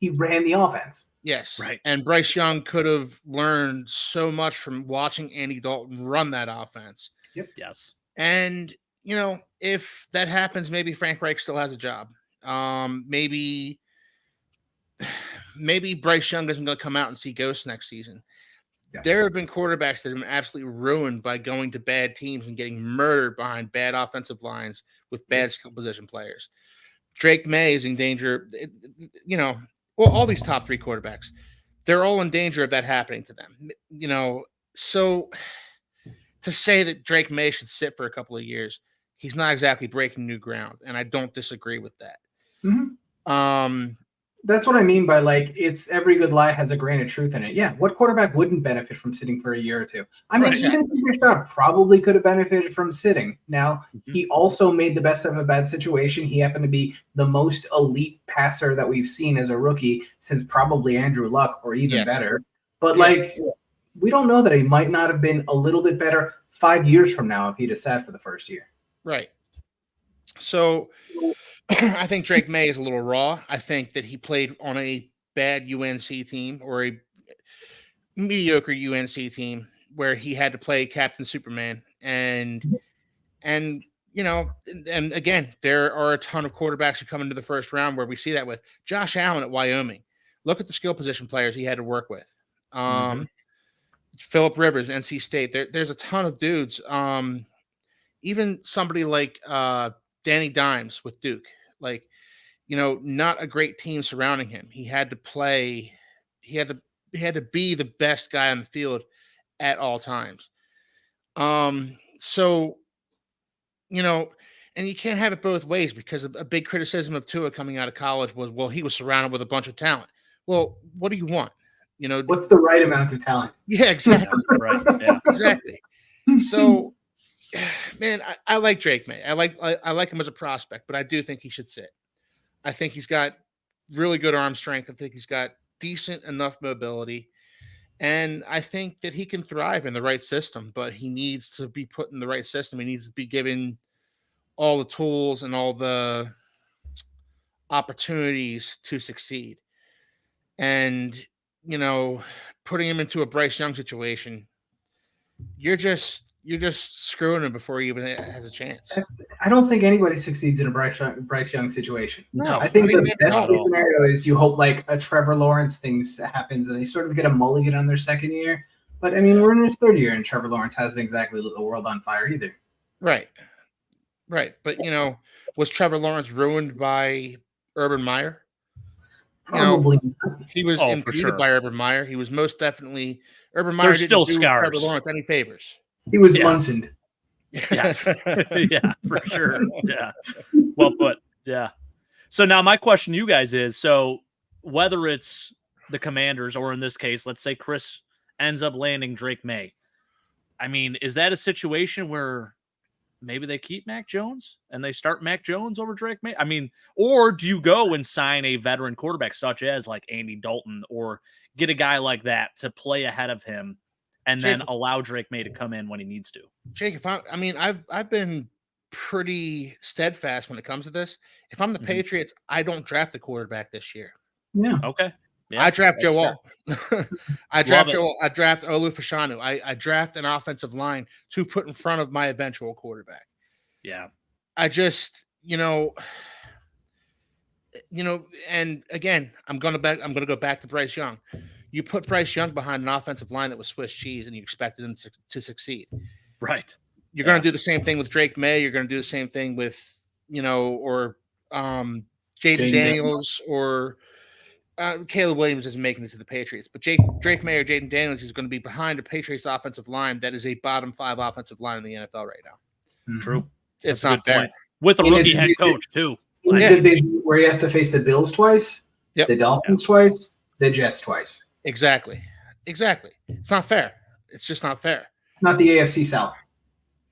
he ran the offense. Yes. Right. And Bryce Young could have learned so much from watching Andy Dalton run that offense. Yep. Yes. And, you know, if that happens, maybe Frank Reich still has a job. Maybe Bryce Young isn't going to come out and see ghosts next season. Yeah. There have been quarterbacks that have been absolutely ruined by going to bad teams and getting murdered behind bad offensive lines with bad skill position players. Drake May is in danger. You know, well, all these top 3 quarterbacks, they're all in danger of that happening to them. You know, so to say that Drake May should sit for a couple of years, he's not exactly breaking new ground, and I don't disagree with that. That's what I mean by like, it's every good lie has a grain of truth in it. Yeah, what quarterback wouldn't benefit from sitting for a year or two? I mean, even C.J. Stroud probably could have benefited from sitting. Now, he also made the best of a bad situation. He happened to be the most elite passer that we've seen as a rookie since probably Andrew Luck, or even better. But like, we don't know that he might not have been a little bit better 5 years from now if he'd have sat for the first year. Right. So I think Drake May is a little raw. I think that he played on a bad UNC team, or a mediocre UNC team, where he had to play Captain Superman. And you know, and again, there are a ton of quarterbacks who come into the first round where we see that with Josh Allen at Wyoming. Look at the skill position players he had to work with. Philip Rivers, NC State. There's a ton of dudes. Even somebody like Danny Dimes with Duke, like, you know, not a great team surrounding him. He had to play. He had to be the best guy on the field at all times. So, you know, And you can't have it both ways, because a big criticism of Tua coming out of college was, well, he was surrounded with a bunch of talent. Well, what do you want? What's the right amount of talent? Yeah, exactly. Right. Yeah. Exactly. So, man, I like Drake May. I like him as a prospect, but I do think he should sit. I think he's got really good arm strength. I think he's got decent enough mobility. And I think that he can thrive in the right system, but he needs to be put in the right system. He needs to be given all the tools and all the opportunities to succeed. And, putting him into a Bryce Young situation, you're just screwing him before he even has a chance. I don't think anybody succeeds in a Bryce Young situation. No, I think the best case scenario is you hope like a Trevor Lawrence thing happens and they sort of get a mulligan on their second year. But I mean, we're in his third year and Trevor Lawrence hasn't exactly lit the world on fire either. Right. But, was Trevor Lawrence ruined by Urban Meyer? Probably. He was impeded by Urban Meyer. He was most definitely Urban Meyer. There's still didn't do scars. Trevor Lawrence any favors. He was Munson. Yes. Yeah, for sure. Yeah. Well put. Yeah. So now my question to you guys is, so whether it's the Commanders or in this case, let's say Chris ends up landing Drake May. I mean, is that a situation where maybe they keep Mac Jones and they start Mac Jones over Drake May? I mean, or do you go and sign a veteran quarterback such as like Andy Dalton or get a guy like that to play ahead of him and then allow Drake May to come in when he needs to? Jake, I've been pretty steadfast when it comes to this. If I'm the Patriots, I don't draft a quarterback this year. Yeah. Okay. Yeah, I draft Joe Alt. I draft Love it. Joe. I draft Olu Fashanu. I draft an offensive line to put in front of my eventual quarterback. Yeah. I just, and again, I'm gonna go back to Bryce Young. You put Bryce Young behind an offensive line that was Swiss cheese, and you expected him to succeed. Right. You're going to do the same thing with Drake May. You're going to do the same thing with, or Jaden Daniels or Caleb Williams isn't making it to the Patriots. But Drake May or Jaden Daniels is going to be behind a Patriots offensive line that is a bottom 5 offensive line in the NFL right now. True. It's not fair. Point. With a rookie head coach, too. In the division where he has to face the Bills twice, the Dolphins twice, the Jets twice. Exactly. It's not fair. It's just not fair. Not the AFC South.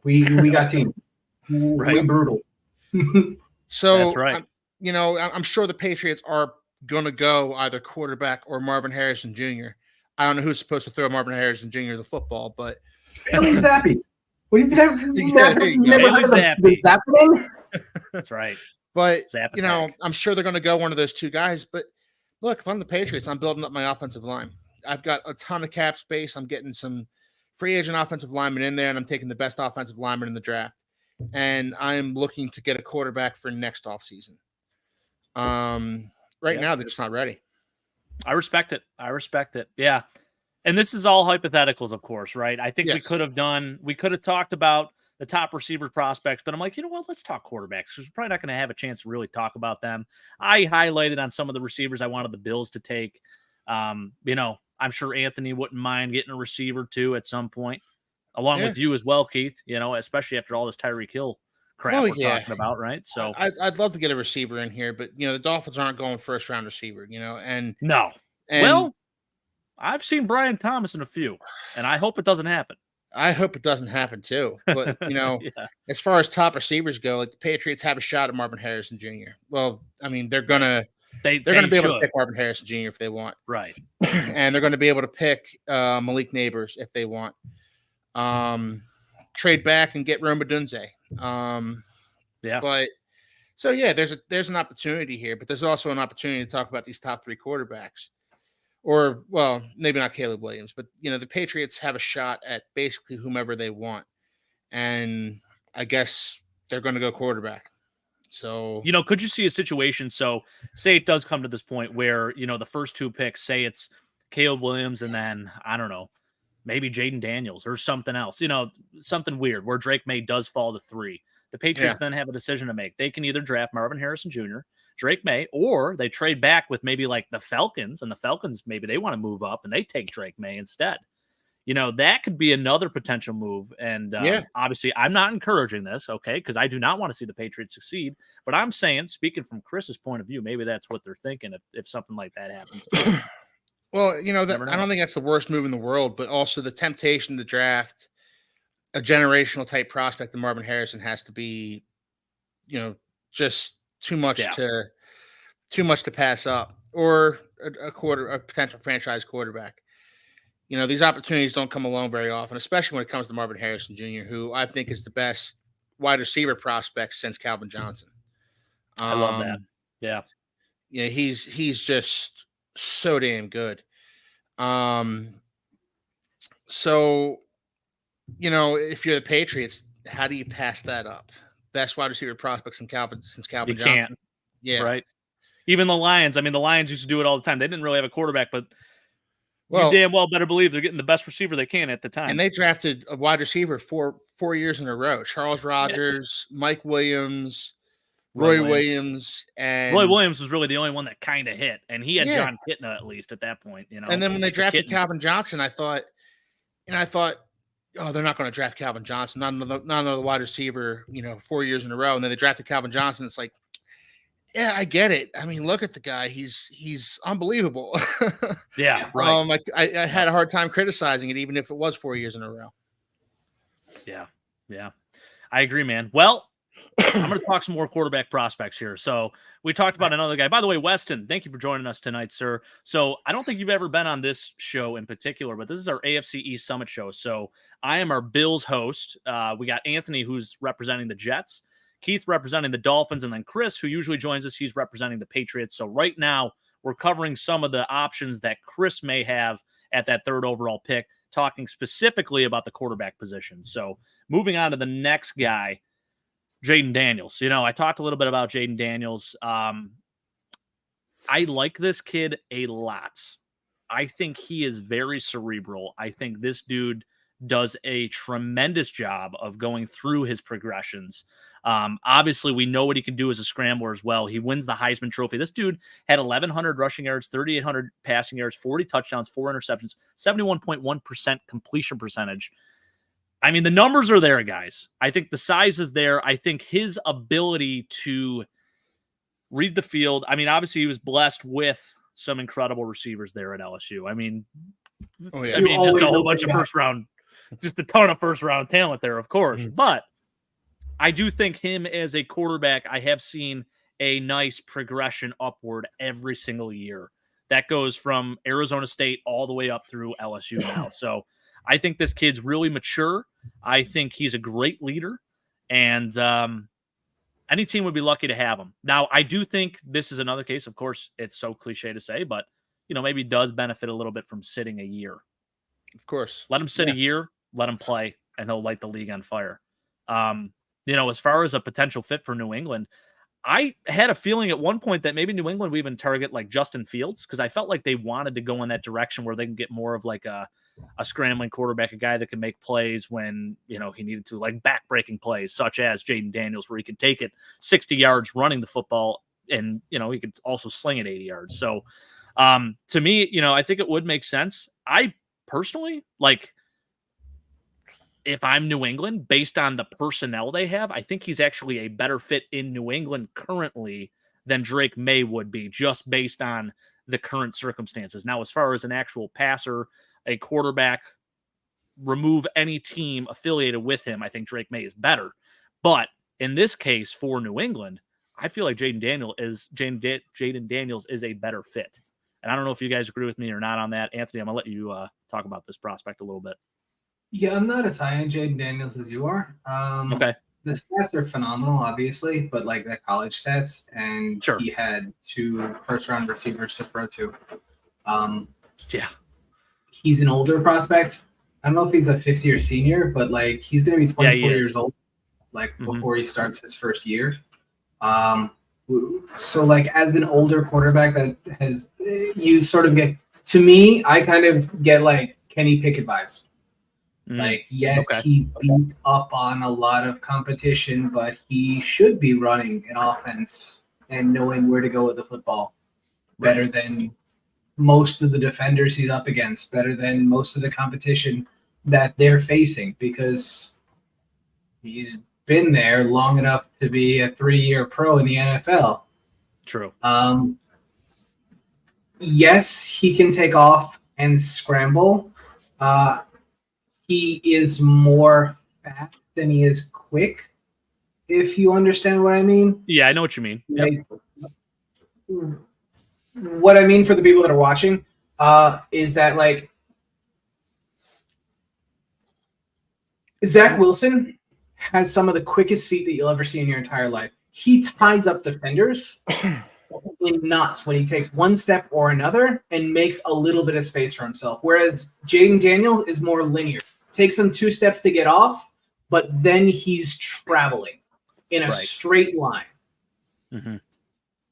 We got teams. Right. Way brutal. So that's right. I'm sure the Patriots are going to go either quarterback or Marvin Harrison Jr. I don't know who's supposed to throw Marvin Harrison Jr. the football, but Bailey Zappi. What do you Bailey Zappi? That's right. But I'm sure they're going to go one of those two guys. But look, if I'm the Patriots, I'm building up my offensive line. I've got a ton of cap space. I'm getting some free agent offensive linemen in there, and I'm taking the best offensive lineman in the draft. And I'm looking to get a quarterback for next offseason. Right now, they're just not ready. I respect it. Yeah. And this is all hypotheticals, of course, right? I think we could have talked about the top receiver prospects, but I'm like, you know what? Let's talk quarterbacks because we're probably not going to have a chance to really talk about them. I highlighted on some of the receivers I wanted the Bills to take. I'm sure Anthony wouldn't mind getting a receiver too at some point, along with you as well, Keith, especially after all this Tyreek Hill crap we're talking about, right? So I'd love to get a receiver in here, but the Dolphins aren't going first round receiver, and no. Well, I've seen Brian Thomas in a few, and I hope it doesn't happen. I hope it doesn't happen too. But as far as top receivers go, like the Patriots have a shot at Marvin Harrison Jr. Well, I mean, they're gonna be able to pick Marvin Harrison Jr. if they want, right? And they're going to be able to pick Malik Neighbors if they want. Trade back and get Rome Odunze. But so there's an opportunity here, but there's also an opportunity to talk about these top 3 quarterbacks. Or, well, maybe not Caleb Williams, but, the Patriots have a shot at basically whomever they want. And I guess they're going to go quarterback. So, could you see a situation? So, say it does come to this point where, the first 2 picks, say it's Caleb Williams and then, I don't know, maybe Jaden Daniels or something else, something weird where Drake May does fall to 3. The Patriots then have a decision to make. They can either draft Marvin Harrison Jr., Drake May, or they trade back with maybe like the Falcons, and the Falcons, maybe they want to move up and they take Drake May instead. that could be another potential move. And obviously, I'm not encouraging this, okay, because I do not want to see the Patriots succeed. But I'm saying, speaking from Chris's point of view, maybe that's what they're thinking if something like that happens. Well, I don't think that's the worst move in the world, but also the temptation to draft a generational type prospect of Marvin Harrison has to be, just too much to pass up, or a potential franchise quarterback. These opportunities don't come along very often, especially when it comes to Marvin Harrison Jr., who I think is the best wide receiver prospect since Calvin Johnson. I love that. Yeah. He's just so damn good. So, if you're the Patriots, how do you pass that up? Best wide receiver prospects since Calvin you Johnson. Can't. Yeah. Right. Even the Lions. I mean, the Lions used to do it all the time. They didn't really have a quarterback, but you damn well better believe they're getting the best receiver they can at the time. And they drafted a wide receiver 4 years in a row. Charles Rogers, Mike Williams, Roy Williams, and Roy Williams was really the only one that kind of hit, and he had John Kitna at least at that point. And then when they drafted Calvin Johnson, I thought, oh, they're not going to draft Calvin Johnson, not another wide receiver, 4 years in a row. And then they drafted Calvin Johnson. It's like, yeah, I get it. I mean, look at the guy; he's unbelievable. Yeah, right. I had a hard time criticizing it, even if it was 4 years in a row. Yeah, I agree, man. Well, I'm going to talk some more quarterback prospects here. So we talked about another guy. By the way, Weston, thank you for joining us tonight, sir. So I don't think you've ever been on this show in particular, but this is our AFC East Summit show. So I am our Bills host. We got Anthony, who's representing the Jets, Keith representing the Dolphins, and then Chris, who usually joins us, he's representing the Patriots. So right now we're covering some of the options that Chris may have at that third overall pick, talking specifically about the quarterback position. So moving on to the next guy, Jaden Daniels. I talked a little bit about Jaden Daniels. I like this kid a lot. I think he is very cerebral. I think this dude does a tremendous job of going through his progressions. Obviously, we know what he can do as a scrambler as well. He wins the Heisman Trophy. This dude had 1,100 rushing yards, 3,800 passing yards, 40 touchdowns, 4 interceptions, 71.1% completion percentage. I mean, the numbers are there, guys. I think the size is there. I think his ability to read the field. I mean, obviously, he was blessed with some incredible receivers there at LSU. I mean, just a whole bunch of just a ton of first-round talent there, of course. Mm-hmm. But I do think him as a quarterback, I have seen a nice progression upward every single year. That goes from Arizona State all the way up through LSU now. So I think this kid's really mature. I think he's a great leader, and any team would be lucky to have him. Now, I do think this is another case. Of course, it's so cliche to say, but maybe does benefit a little bit from sitting a year. Of course, let him sit a year, let him play, and he'll light the league on fire. As far as a potential fit for New England, I had a feeling at one point that maybe New England would even target like Justin Fields, because I felt like they wanted to go in that direction where they can get more of like a scrambling quarterback, a guy that can make plays when, he needed to, like back-breaking plays, such as Jaden Daniels, where he can take it 60 yards running the football and, he could also sling it 80 yards. So to me, I think it would make sense. I personally, if I'm New England, based on the personnel they have, I think he's actually a better fit in New England currently than Drake May would be, just based on the current circumstances. Now, as far as an actual passer, a quarterback, remove any team affiliated with him, I think Drake May is better. But in this case, for New England, I feel like Jaden Daniels is a better fit. And I don't know if you guys agree with me or not on that. Anthony, I'm going to let you talk about this prospect a little bit. Yeah, I'm not as high on Jaden Daniels as you are. Okay. The stats are phenomenal, obviously, but like the college stats, and sure, he had 2 first-round receivers to throw to. Yeah. He's an older prospect. I don't know if he's a fifth-year senior, but like he's going to be 24 years old, before he starts his first year. So like as an older quarterback that has, you sort of get, to me, I kind of get like Kenny Pickett vibes. Like, yes, he beat up on a lot of competition, but he should be running an offense and knowing where to go with the football better than most of the defenders he's up against, better than most of the competition that they're facing, because he's been there long enough to be a 3-year pro in the NFL. True. Yes, he can take off and scramble. He is more fast than he is quick, if you understand what I mean. Yeah, I know what you mean. Like, what I mean for the people that are watching is that, like, Zach Wilson has some of the quickest feet that you'll ever see in your entire life. He ties up defenders in knots when he takes one step or another and makes a little bit of space for himself. Whereas Jaden Daniels is more linear. Takes him 2 steps to get off, but then he's traveling in a straight line,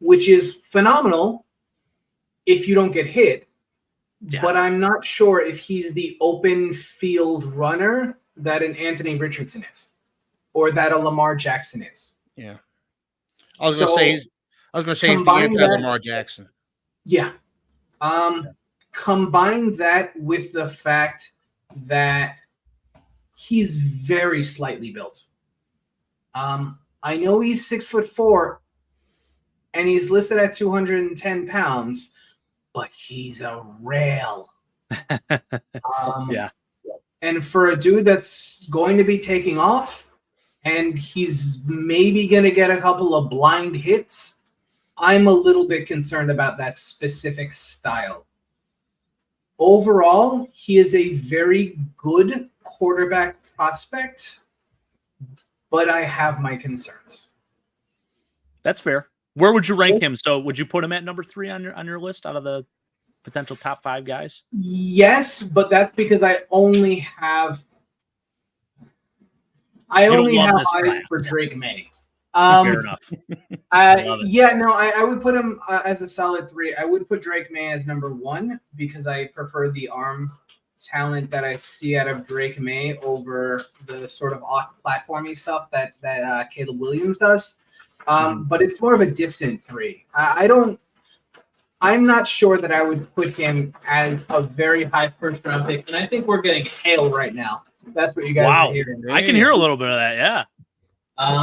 which is phenomenal if you don't get hit. Yeah. But I'm not sure if he's the open field runner that an Anthony Richardson is, or that a Lamar Jackson is. Yeah, I was gonna say he's the anti-Lamar Jackson. Yeah. Combine that with the fact that he's very slightly built. I know he's 6'4", and he's listed at 210 pounds, but he's a rail. Yeah. And for a dude that's going to be taking off, and he's maybe going to get a couple of blind hits, I'm a little bit concerned about that specific style. Overall, he is a very good quarterback prospect, but I have my concerns. That's fair. Where would you rank him? So would you put him at number 3 on your list out of the potential top 5 guys? Yes, but that's because I only have eyes for Drake May. Fair enough. I would put him as a solid 3. I would put Drake May as number 1 because I prefer the arm talent that I see out of Drake May over the sort of off-platformy stuff that Caleb Williams does. But it's more of a distant 3. I'm not sure that I would put him as a very high first-round pick, and I think we're getting hail right now. That's what you guys are hearing. I can hear a little bit of that, yeah.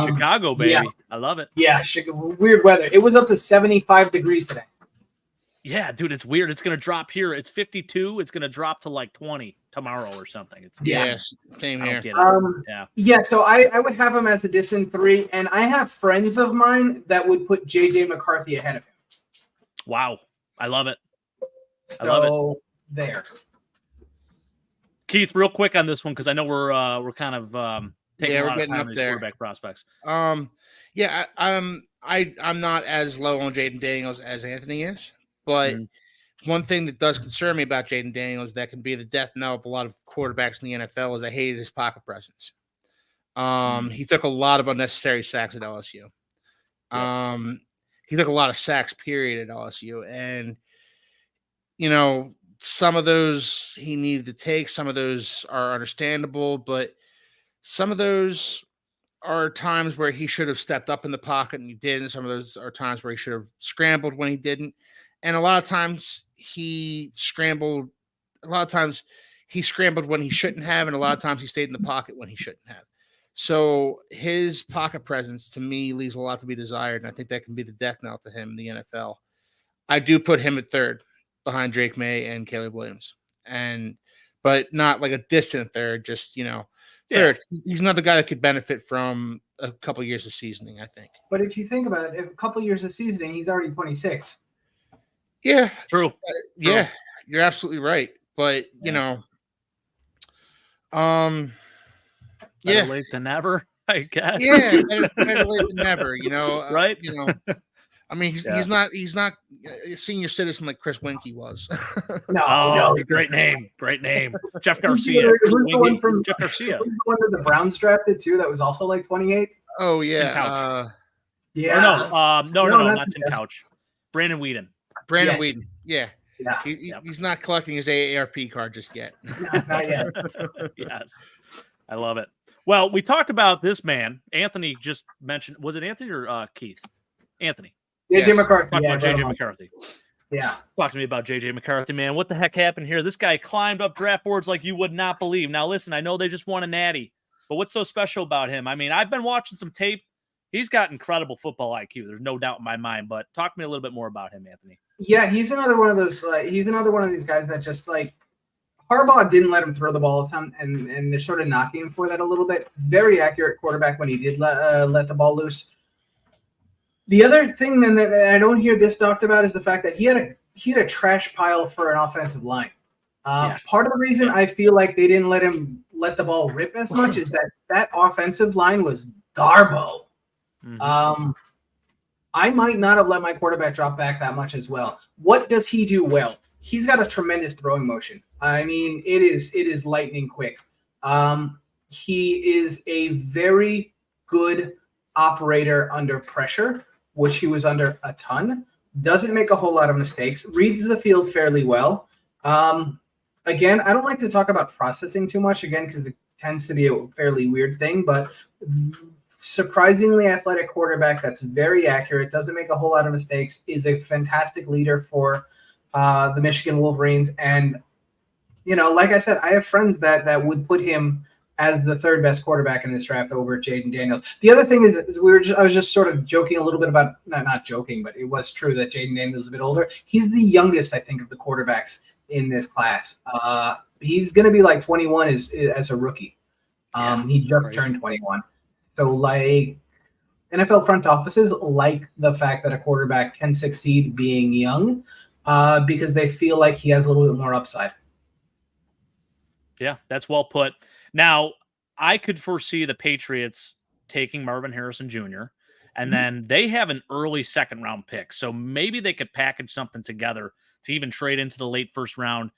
Chicago, baby. Yeah. I love it. Yeah, weird weather. It was up to 75 degrees today. Yeah, dude, it's weird. It's going to drop here. It's 52. It's going to drop to like 20 tomorrow or something. Same here. Yeah, so I would have him as a distant 3, and I have friends of mine that would put J.J. McCarthy ahead of him. Wow. I love it. So there. Keith, real quick on this one, because I know we're kind of taking a lot of time on these quarterback prospects. I'm not as low on Jaden Daniels as Anthony is, but one thing that does concern me about Jaden Daniels that can be the death knell of a lot of quarterbacks in the NFL is I hated his pocket presence. He took a lot of unnecessary sacks at LSU. He took a lot of sacks, period, at LSU. And, some of those he needed to take. Some of those are understandable, but some of those are times where he should have stepped up in the pocket and he didn't. Some of those are times where he should have scrambled when he didn't. And a lot of times he scrambled. A lot of times he scrambled when he shouldn't have, and a lot of times he stayed in the pocket when he shouldn't have. So his pocket presence, to me, leaves a lot to be desired, and I think that can be the death knell to him in the NFL. I do put him at 3rd behind Drake May and Caleb Williams, but not like a distant 3rd, just, 3rd. He's not the guy that could benefit from a couple of years of seasoning, I think. But if you think about it, if a couple of years of seasoning, he's already 26. Yeah. True. Yeah, you're absolutely right. But, better late than never, I guess. Yeah, better late than never, right? I mean, he's not a senior citizen like Chris Winkie was. No. Great name. Jeff Garcia. Jeff Garcia. Who's the one that the Browns drafted too that was also like 28? Oh, yeah. No, not Tim Couch. Brandon Weeden. Weeden. Yeah. He's not collecting his AARP card just yet. Not yet. Yes. I love it. Well, we talked about this man. Anthony just mentioned, was it Anthony or Keith? Anthony. JJ McCarthy. JJ McCarthy. Yeah. Talk to me about JJ McCarthy, man. What the heck happened here? This guy climbed up draft boards like you would not believe. Now, listen, I know they just won a natty, but what's so special about him? I mean, I've been watching some tape. He's got incredible football IQ. There's no doubt in my mind, but talk to me a little bit more about him, Anthony. Yeah, he's another one of those. He's another one of these guys that just Harbaugh didn't let him throw the ball a ton, and they're sort of knocking him for that a little bit. Very accurate quarterback when he did let the ball loose. The other thing then that I don't hear this talked about is the fact that he had a trash pile for an offensive line. Part of the reason I feel like they didn't let him let the ball rip as much is that offensive line was garbo. Mm-hmm. I might not have let my quarterback drop back that much as well. What does he do well? He's got a tremendous throwing motion. I mean, it is lightning quick. He is a very good operator under pressure, which he was under a ton. Doesn't make a whole lot of mistakes. Reads the field fairly well. Again, I don't like to talk about processing too much, again, because it tends to be a fairly weird thing, but surprisingly athletic quarterback that's very accurate, doesn't make a whole lot of mistakes, is a fantastic leader for the Michigan Wolverines. And, like I said, I have friends that would put him as the third best quarterback in this draft over Jaden Daniels. The other thing is I was just sort of joking a little bit about, not joking, but it was true that Jaden Daniels is a bit older. He's the youngest, I think, of the quarterbacks in this class. He's going to be like 21 as a rookie. He just turned 21. So NFL front offices like the fact that a quarterback can succeed being young because they feel like he has a little bit more upside. Yeah, that's well put. Now, I could foresee the Patriots taking Marvin Harrison Jr., and then they have an early second-round pick. So maybe they could package something together to even trade into the late first round.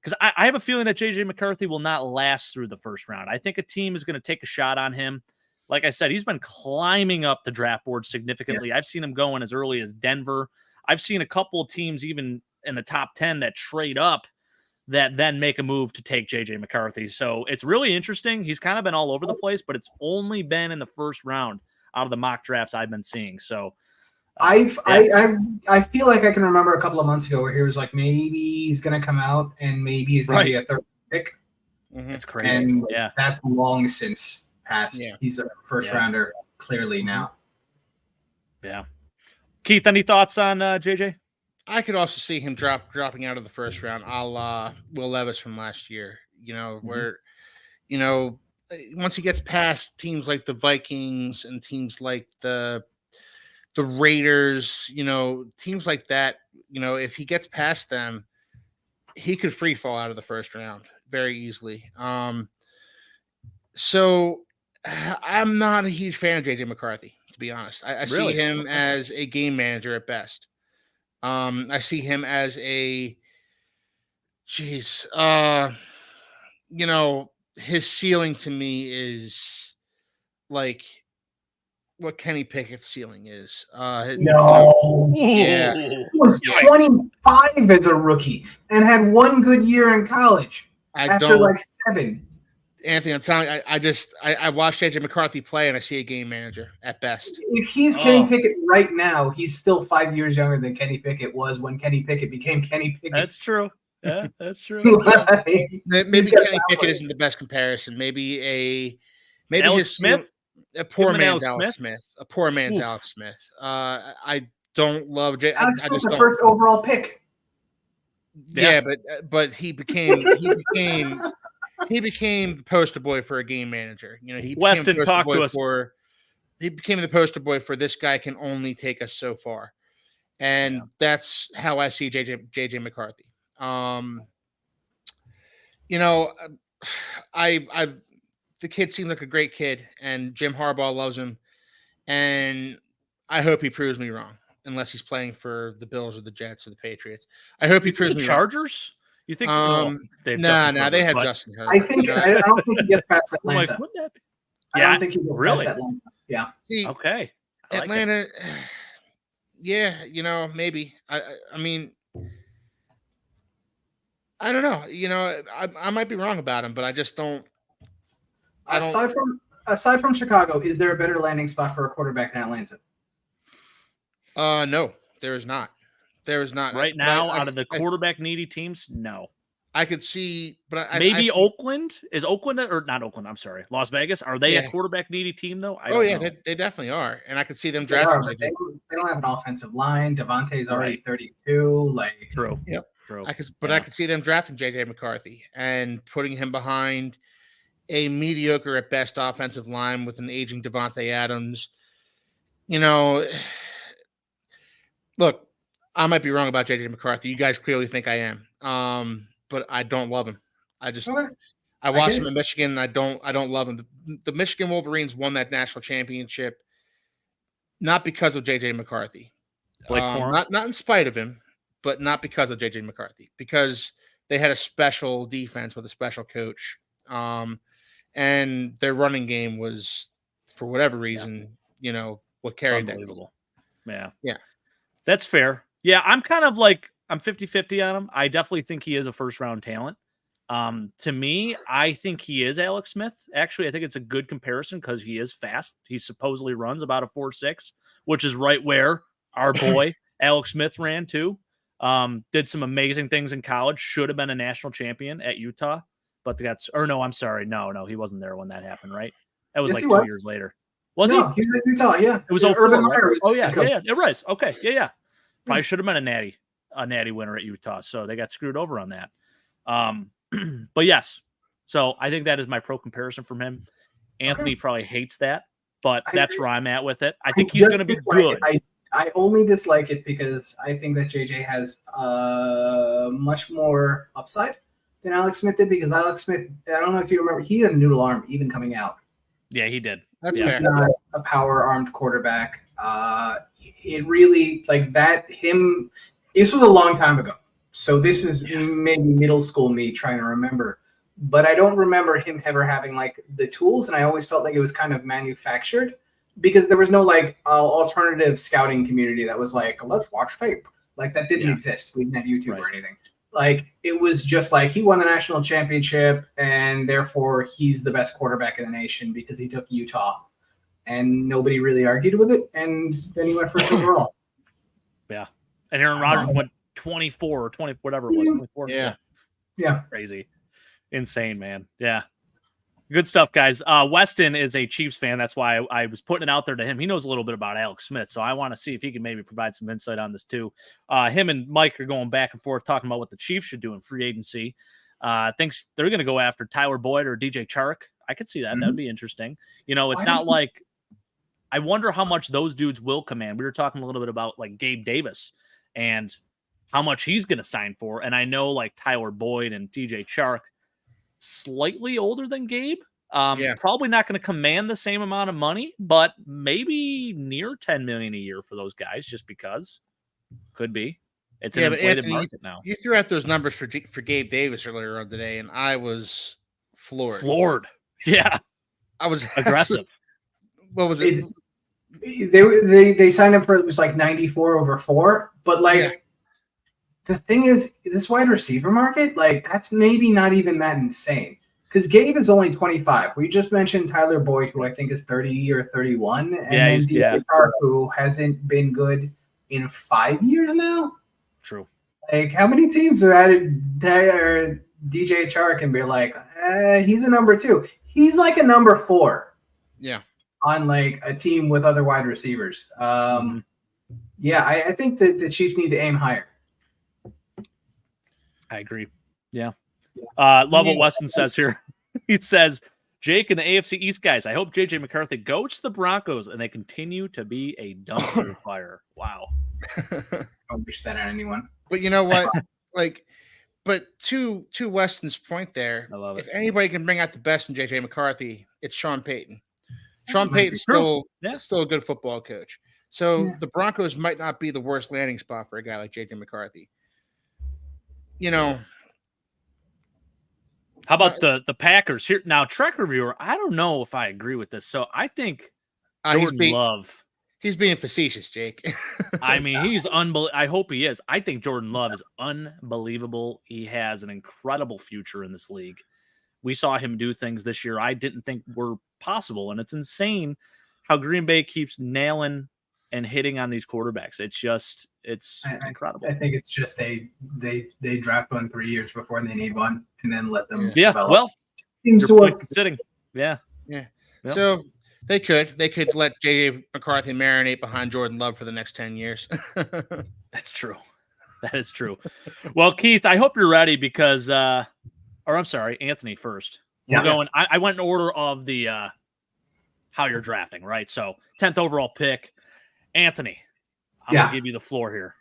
Because I have a feeling that J.J. McCarthy will not last through the first round. I think a team is going to take a shot on him. Like I said, he's been climbing up the draft board significantly. Yeah. I've seen him going as early as Denver. I've seen a couple of teams even in the top 10 that trade up that then make a move to take J.J. McCarthy. So it's really interesting. He's kind of been all over the place, but it's only been in the first round out of the mock drafts I've been seeing. So I feel like I can remember a couple of months ago where he was like, maybe he's going to come out and maybe he's going to be a third pick. That's crazy. And that's long since passed. Yeah. He's a first rounder clearly now. Yeah. Keith, any thoughts on JJ? I could also see him dropping out of the first round, a la Will Levis from last year. Where once he gets past teams like the Vikings and teams like the Raiders, teams like that, if he gets past them, he could free fall out of the first round very easily. So I'm not a huge fan of JJ McCarthy, to be honest. I see him as a game manager at best. I see him as his ceiling to me is like what Kenny Pickett's ceiling is. No. Yeah. He was 25 as a rookie and had one good year in college after 7. Anthony, I'm telling you, I watched JJ McCarthy play and I see a game manager at best. If he's Kenny Pickett right now, he's still 5 years younger than Kenny Pickett was when Kenny Pickett became Kenny Pickett. That's true. Yeah, that's true. Maybe Kenny Pickett isn't the best comparison. Maybe Alex Smith. A poor man's Alex Smith. A poor man's Alex Smith. I don't love Jay. Alex Smith, the first overall pick. Yeah, but he became the poster boy for a game manager. Weston, talk to us. He became the poster boy for this guy can only take us so far, and that's how I see JJ McCarthy. The kid seems like a great kid, and Jim Harbaugh loves him, and I hope he proves me wrong. Unless he's playing for the Bills or the Jets or the Patriots, I hope he proves me Chargers. Wrong. You think? They have Justin Herbert. I don't think he gets past Atlanta. I don't think he gets past Atlanta. Yeah. Okay. Atlanta. Maybe. I mean, I don't know. I might be wrong about him, but I just don't. Aside from Chicago, is there a better landing spot for a quarterback than Atlanta? No, there is not. There is not right now out of the quarterback needy teams. No, I could see, but maybe Oakland is Oakland or not Oakland. I'm sorry, Las Vegas. Are they a quarterback needy team though? I don't know. They definitely are, and I could see them drafting. They don't have an offensive line. Devontae's already 32. Like true. Yep. True. I could see them drafting JJ McCarthy and putting him behind a mediocre at best offensive line with an aging Devontae Adams. You know, look, I might be wrong about JJ McCarthy. You guys clearly think I am. But I don't love him. I watched him in Michigan, and I don't love him. The Michigan Wolverines won that national championship not because of JJ McCarthy. Not in spite of him, but not because of JJ McCarthy, because they had a special defense with a special coach. And their running game was, for whatever reason, what carried that team. Yeah. That's fair. Yeah, I'm kind of like, I'm 50-50 on him. I definitely think he is a first-round talent. To me, I think he is Alex Smith. Actually, I think it's a good comparison because he is fast. He supposedly runs about a 4.6, which is right where our boy Alex Smith ran too. Did some amazing things in college. Should have been a national champion at Utah, but I'm sorry. No, he wasn't there when that happened, right? That was 2 years later. Was he? No, he was at Utah, yeah. It was 04, right? Oh, yeah. It was. Okay, yeah. Probably should have been a natty winner at Utah, so they got screwed over on that. But yes, so I think that is my pro comparison from him. Anthony probably hates that, but that's where I'm at with it. I think he's going to be good. I only dislike it because I think that JJ has much more upside than Alex Smith did, because Alex Smith, I don't know if you remember, he had a noodle arm even coming out. Yeah, he did. He's not a power-armed quarterback. It really, like that, this was a long time ago. So this is maybe middle school me trying to remember. But I don't remember him ever having like the tools, and I always felt like it was kind of manufactured because there was no like alternative scouting community that was like, let's watch tape. Like that didn't exist. We didn't have YouTube or anything. Like it was just like he won the national championship and therefore he's the best quarterback in the nation because he took Utah, and nobody really argued with it. And then he went first overall. Yeah. And Aaron Rodgers went 24 or 20, whatever it was. 24. Yeah. Crazy. Insane, man. Yeah. Good stuff, guys. Weston is a Chiefs fan. That's why I was putting it out there to him. He knows a little bit about Alex Smith, so I want to see if he can maybe provide some insight on this too. Him and Mike are going back and forth talking about what the Chiefs should do in free agency. Thinks they're going to go after Tyler Boyd or DJ Chark. I could see that. That'd be interesting. It's not like I wonder how much those dudes will command. We were talking a little bit about like Gabe Davis and how much he's going to sign for. And I know like Tyler Boyd and DJ Chark, slightly older than Gabe. Probably not going to command the same amount of money, but maybe near $10 million a year for those guys, just because. Could be. It's an inflated market now. You threw out those numbers for Gabe Davis earlier on today, and I was floored. Yeah. I was aggressive. What was it? They signed up for, it was like 94 over 4, but like the thing is, this wide receiver market, like that's maybe not even that insane. Because Gabe is only 25. We just mentioned Tyler Boyd, who I think is 30 or 31. And then DJ Chark, who hasn't been good in 5 years now. True. Like, how many teams have added DJ Chark and be like, he's a number 2? He's like a number 4. Yeah. On like a team with other wide receivers. Yeah, I think that the Chiefs need to aim higher. I agree. Yeah. Love what Weston says here. He says, Jake and the AFC East guys, I hope JJ McCarthy goes to the Broncos and they continue to be a dumpster fire. Wow. I don't wish that on anyone. But you know what? But to Weston's point there, I love it. If anybody can bring out the best in JJ McCarthy, it's Sean Payton. Sean Payton's still a good football coach. So the Broncos might not be the worst landing spot for a guy like JJ McCarthy. How about the Packers here now? Trek reviewer, I don't know if I agree with this. So I think Jordan Love. He's being facetious, Jake. I mean, he's unbelievable. I hope he is. I think Jordan Love is unbelievable. He has an incredible future in this league. We saw him do things this year I didn't think were possible, and it's insane how Green Bay keeps nailing and hitting on these quarterbacks. It's just It's incredible. I think it's just they draft one 3 years before they need one, and then let them Yeah. develop. Well, seems to work. Sitting. Yeah. Yeah. Yep. So they could let J.J. McCarthy marinate behind Jordan Love for the next 10 years. That's true. That is true. Well, Keith, I hope you're ready because, or I'm sorry, Anthony first. We're going. I went in order of the how you're drafting, right? So 10th overall pick, Anthony. I'm gonna give you the floor here.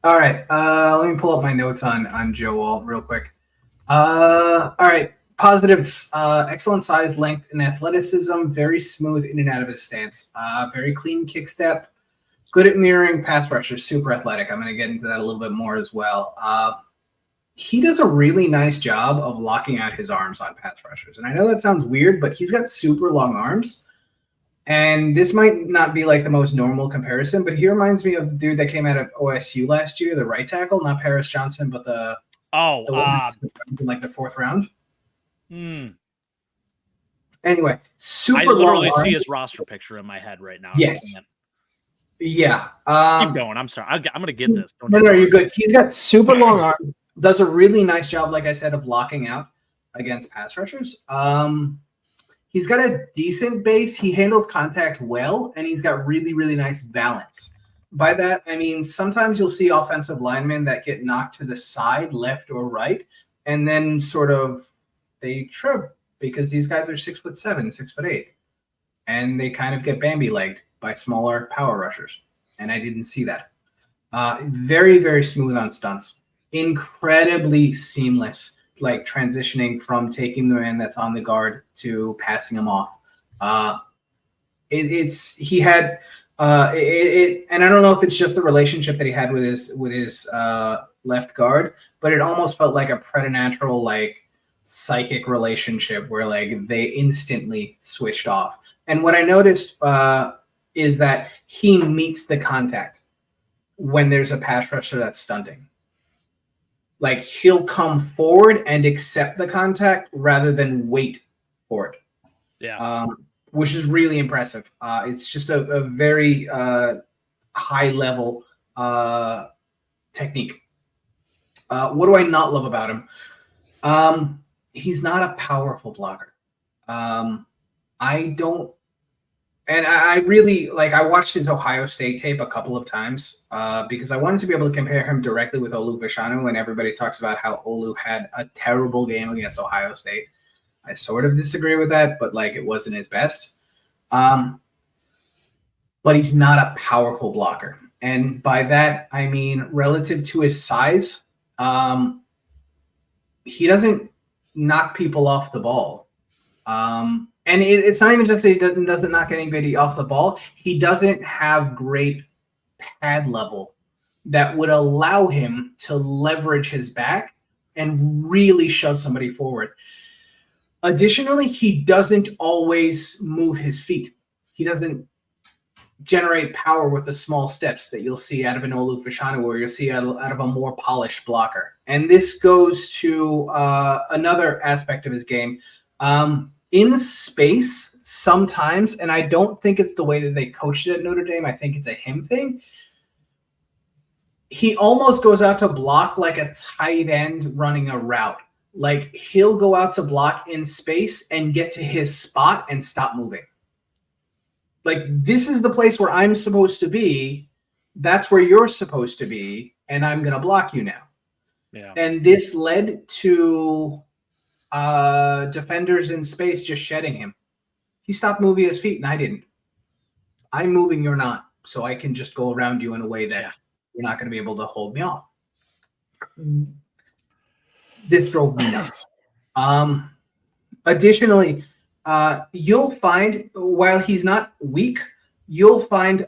All right. Let me pull up my notes on Joe Alt real quick. All right. Positives: excellent size, length, and athleticism. Very smooth in and out of his stance. Very clean kick step. Good at mirroring pass rushers. Super athletic. I'm going to get into that a little bit more as well. He does a really nice job of locking out his arms on pass rushers. And I know that sounds weird, but he's got super long arms. And this might not be like the most normal comparison, but he reminds me of the dude that came out of OSU last year, the right tackle, not Paris Johnson, but the in like the 4th round. Anyway, super long. I literally see his roster picture in my head right now. Yes. Yeah. Keep going. I'm sorry. I'm going to get this. No, you're good. He's got super long arms. Does a really nice job, like I said, of locking out against pass rushers. He's got a decent base. He handles contact well, and he's got really, really nice balance. By that, I mean sometimes you'll see offensive linemen that get knocked to the side, left or right, and then sort of they trip because these guys are 6'7", 6'8", and they kind of get Bambi-legged by smaller power rushers. And I didn't see that. Very, very smooth on stunts. Incredibly seamless, like transitioning from taking the man that's on the guard to passing him off. And I don't know if it's just the relationship that he had with his left guard, but it almost felt like a preternatural, like psychic relationship where like they instantly switched off. And what I noticed is that he meets the contact when there's a pass rusher that's stunting. Like he'll come forward and accept the contact rather than wait for it. Yeah. Which is really impressive. It's just a very high level technique. What do I not love about him? He's not a powerful blocker. I really I watched his Ohio State tape a couple of times because I wanted to be able to compare him directly with Olu Fashanu, and everybody talks about how Olu had a terrible game against Ohio State. I sort of disagree with that, but it wasn't his best. But he's not a powerful blocker. And by that, I mean, relative to his size, he doesn't knock people off the ball. And it's not even just that he doesn't knock anybody off the ball. He doesn't have great pad level that would allow him to leverage his back and really shove somebody forward. Additionally, he doesn't always move his feet. He doesn't generate power with the small steps that you'll see out of an Olu Fashanu or you'll see out of a more polished blocker. And this goes to another aspect of his game. In space, sometimes, and I don't think it's the way that they coached it at Notre Dame. I think it's a him thing. He almost goes out to block like a tight end running a route. Like he'll go out to block in space and get to his spot and stop moving. Like this is the place where I'm supposed to be. That's where you're supposed to be. And I'm going to block you now. Yeah. And this led to defenders in space just shedding him. He stopped moving his feet and I didn't. I'm moving, you're not. So I can just go around you in a way that you're not going to be able to hold me off. This drove me nuts. Additionally, you'll find while he's not weak, you'll find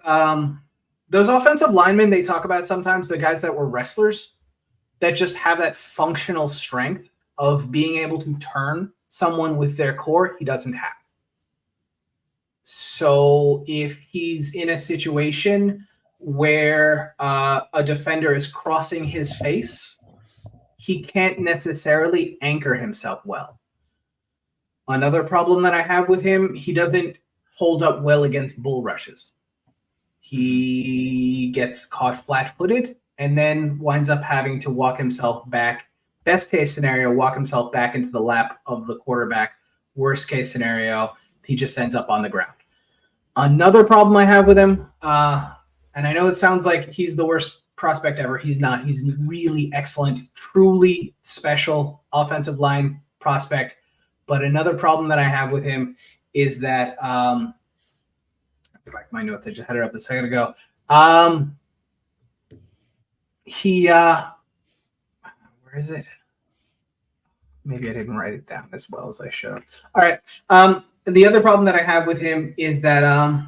those offensive linemen they talk about sometimes, the guys that were wrestlers that just have that functional strength of being able to turn someone with their core, he doesn't have. So if he's in a situation where a defender is crossing his face, he can't necessarily anchor himself well. Another problem that I have with him, he doesn't hold up well against bull rushes. He gets caught flat-footed and then winds up having to walk himself back. Best case scenario, walk himself back into the lap of the quarterback. Worst case scenario, he just ends up on the ground. Another problem I have with him, and I know it sounds like he's the worst prospect ever. He's not. He's really excellent, truly special offensive line prospect. But another problem that I have with him is that go back to my notes. I just had it up a second ago. Where is it? Maybe I didn't write it down as well as I should have. All right. The other problem that I have with him is that I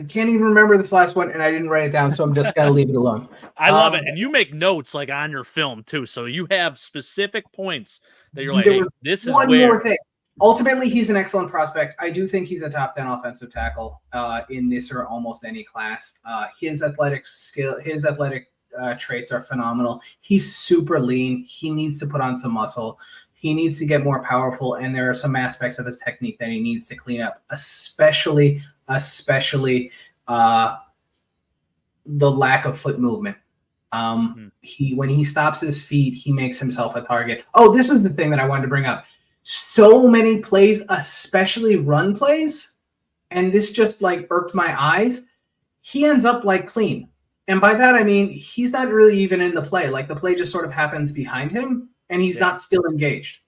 can't even remember this last one, and I didn't write it down, so I'm just gonna leave it alone. I love it, and you make notes like on your film too, so you have specific points that you're like, hey, this is one where. More thing. Ultimately, he's an excellent prospect. I do think he's a top 10 offensive tackle in this or almost any class. His athletic skill, his athletic traits are phenomenal. He's super lean. He needs to put on some muscle. He needs to get more powerful, and there are some aspects of his technique that he needs to clean up, especially the lack of foot movement. When he stops his feet, he makes himself a target. Oh, this was the thing that I wanted to bring up. So many plays, especially run plays, and this just like irked my eyes. He ends up like clean. And by that, I mean, he's not really even in the play. Like the play just sort of happens behind him and he's not still engaged.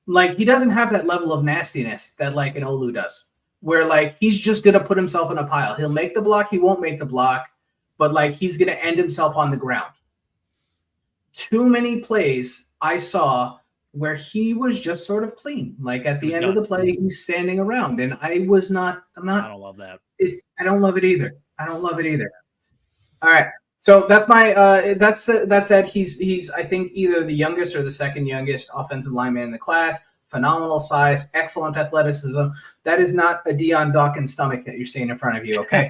Like he doesn't have that level of nastiness that like an Olu does, where like he's just going to put himself in a pile. He'll make the block. He won't make the block, but like he's going to end himself on the ground. Too many plays I saw where he was just sort of clean. Like at the end of the play, he's standing around, and I don't love that. I don't love it either. All right. So that's my that said, he's I think either the youngest or the second youngest offensive lineman in the class. Phenomenal size, excellent athleticism. That is not a Dion Dawkins stomach that you're seeing in front of you, okay?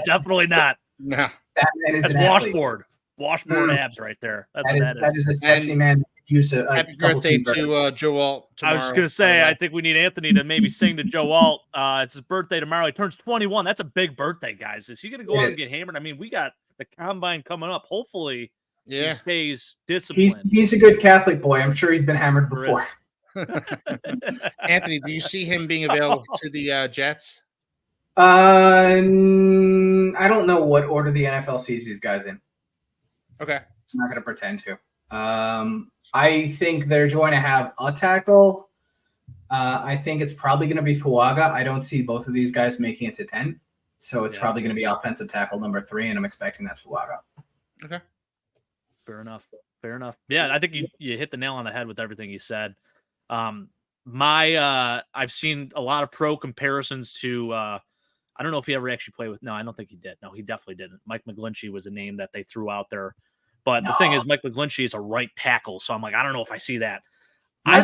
Definitely not. No. That man is That's an washboard. Washboard abs right there. That's what that is. That is a sexy man. Happy birthday to Joe Alt tomorrow. I was just going to say, I think we need Anthony to maybe sing to Joe Alt. It's his birthday tomorrow. He turns 21. That's a big birthday, guys. Is he going to go out and get hammered? I mean, we got the combine coming up. Hopefully he stays disciplined. He's a good Catholic boy. I'm sure he's been hammered before. Anthony, do you see him being available to the Jets? I don't know what order the NFL sees these guys in. Okay. I'm not going to pretend to. I think they're going to have a tackle. I think it's probably going to be Fuaga. I don't see both of these guys making it to 10. So it's probably going to be offensive tackle number 3, and I'm expecting that's Fuaga. Okay. Fair enough. Yeah, I think you hit the nail on the head with everything you said. I've seen a lot of pro comparisons to I don't know if he ever actually played with. No, I don't think he did. No, he definitely didn't. Mike McGlinchey was a name that they threw out there. But the thing is, Mike McGlinchey is a right tackle, so I'm like, I don't know if I see that. Mike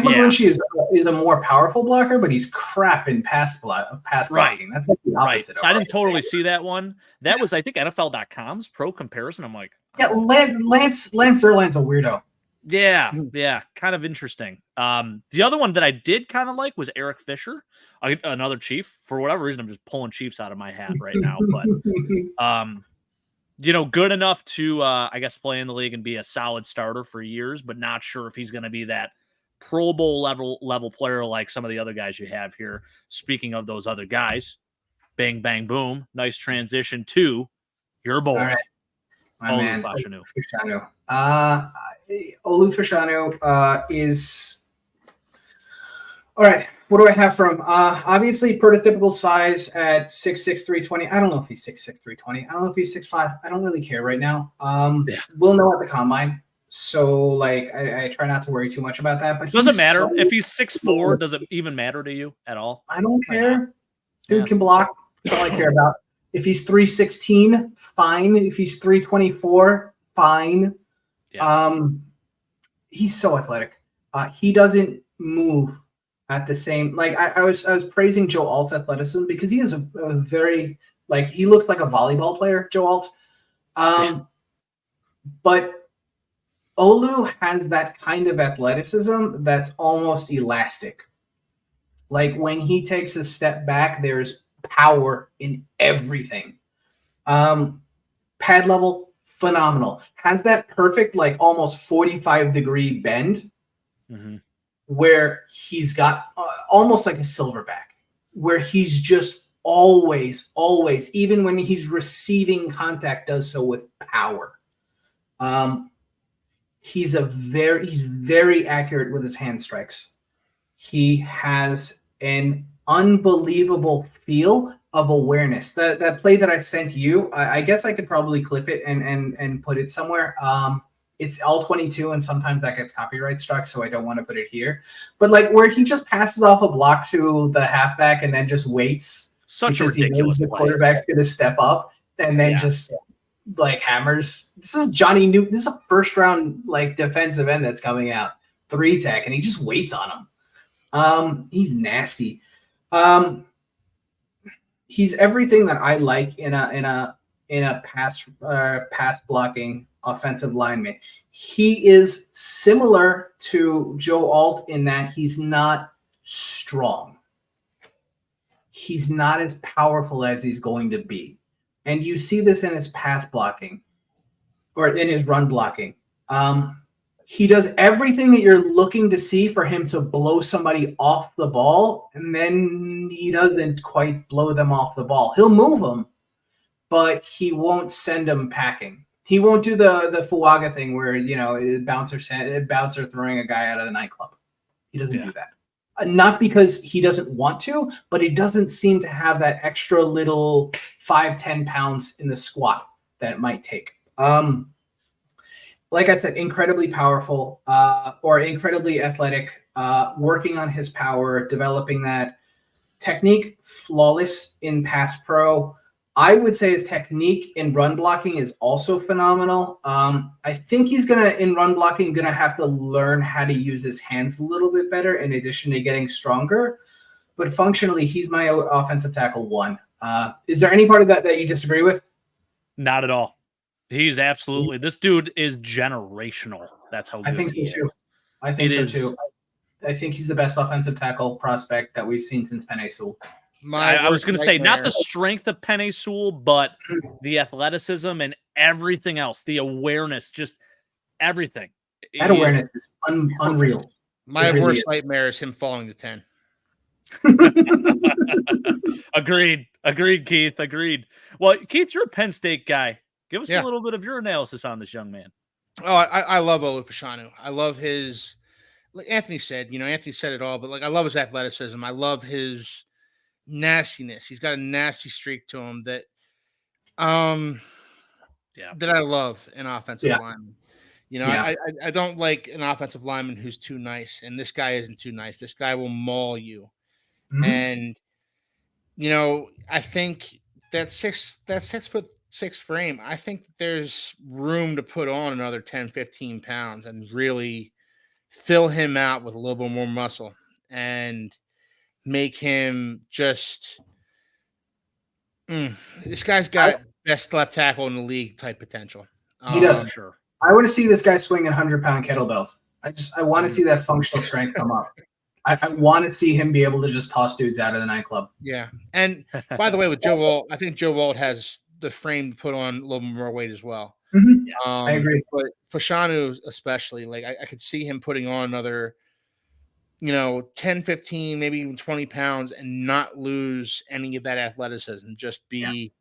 McGlinchey is a more powerful blocker, but he's crap in pass blocking. That's like the opposite. So I didn't totally see that one. That was, I think, NFL.com's pro comparison. I'm like, Lance Zierlein's a weirdo. Yeah, kind of interesting. The other one that I did kind of like was Eric Fisher, another Chief. For whatever reason, I'm just pulling Chiefs out of my hat right now, but good enough to, I guess, play in the league and be a solid starter for years, but not sure if he's going to be that Pro Bowl level player like some of the other guys you have here. Speaking of those other guys, bang, bang, boom. Nice transition to your boy, right. Olu Fashanu. Olu Fashanu is... All right, what do I have from? Obviously, prototypical size at 6'6", 320. I don't know if he's 6'6", 320. I don't know if he's 6'5". I don't really care right now. We'll know at the combine. So, like, I try not to worry too much about that. But doesn't matter. If he's 6'4", does it even matter to you at all? I don't care. Dude can block. That's all I care about. If he's 316, fine. If he's 324, fine. Yeah. He's so athletic. He doesn't move at the same, like I was praising Joe Alt's athleticism because he is a very, like, he looks like a volleyball player, Joe Alt. But Olu has that kind of athleticism that's almost elastic. Like when he takes a step back, there's power in everything. Pad level, phenomenal. Has that perfect, like almost 45-degree bend where he's got almost like a silverback, where he's just always, even when he's receiving contact, does so with power. He's very accurate with his hand strikes. He has an unbelievable feel of awareness. That play that I sent you, I guess I could probably clip it and put it somewhere. It's all 22, and sometimes that gets copyright struck, so I don't want to put it here. But like where he just passes off a block to the halfback and then just waits. Such a ridiculous the play. Quarterback's going to step up and then just like hammers. This is Johnny Newton. This is a first round like defensive end that's coming out, 3-tech, and he just waits on him. He's nasty. He's everything that I like in a pass blocking offensive lineman. He is similar to Joe Alt in that he's not strong. He's not as powerful as he's going to be. And you see this in his pass blocking or in his run blocking. He does everything that you're looking to see for him to blow somebody off the ball, and then he doesn't quite blow them off the ball. He'll move them, but he won't send them packing. He won't do the Fuaga thing where, bouncer throwing a guy out of the nightclub. He doesn't do that. Not because he doesn't want to, but he doesn't seem to have that extra little 5-10 pounds in the squat that it might take. Like I said, incredibly powerful or incredibly athletic, working on his power, developing that technique, flawless in pass pro. I would say his technique in run blocking is also phenomenal. I think he's in run blocking, going to have to learn how to use his hands a little bit better in addition to getting stronger. But functionally, he's my offensive tackle 1. Is there any part of that you disagree with? Not at all. He's absolutely, this dude is generational. That's how good I think so too. I think so too. I think he's the best offensive tackle prospect that we've seen since Penei Sewell. I was going to say, not the strength of Penei Sewell, but the athleticism and everything else, the awareness, just everything. That awareness is unreal. My worst nightmare is him falling to 10. Agreed, Keith. Agreed. Well, Keith, you're a Penn State guy. Give us a little bit of your analysis on this young man. Oh, I love Olu Fashanu. I love his, like Anthony said, Anthony said it all, but like I love his athleticism. I love his nastiness. He's got a nasty streak to him that that I love in offensive lineman. I don't like an offensive lineman who's too nice, and this guy isn't too nice. This guy will maul you. And I think that 6'6" frame, I think that there's room to put on another 10, 15 pounds and really fill him out with a little bit more muscle and make him just this guy's got best left tackle in the league type potential. He does. Sure. I want to see this guy swinging 100-pound kettlebells. I want to see that functional strength come up. I want to see him be able to just toss dudes out of the nightclub. Yeah. And by the way, with Joe Walt, I think Joe Walt has the frame to put on a little more weight as well. I agree. But Fashanu especially, like I could see him putting on another 10, 15, maybe even 20 pounds and not lose any of that athleticism, just be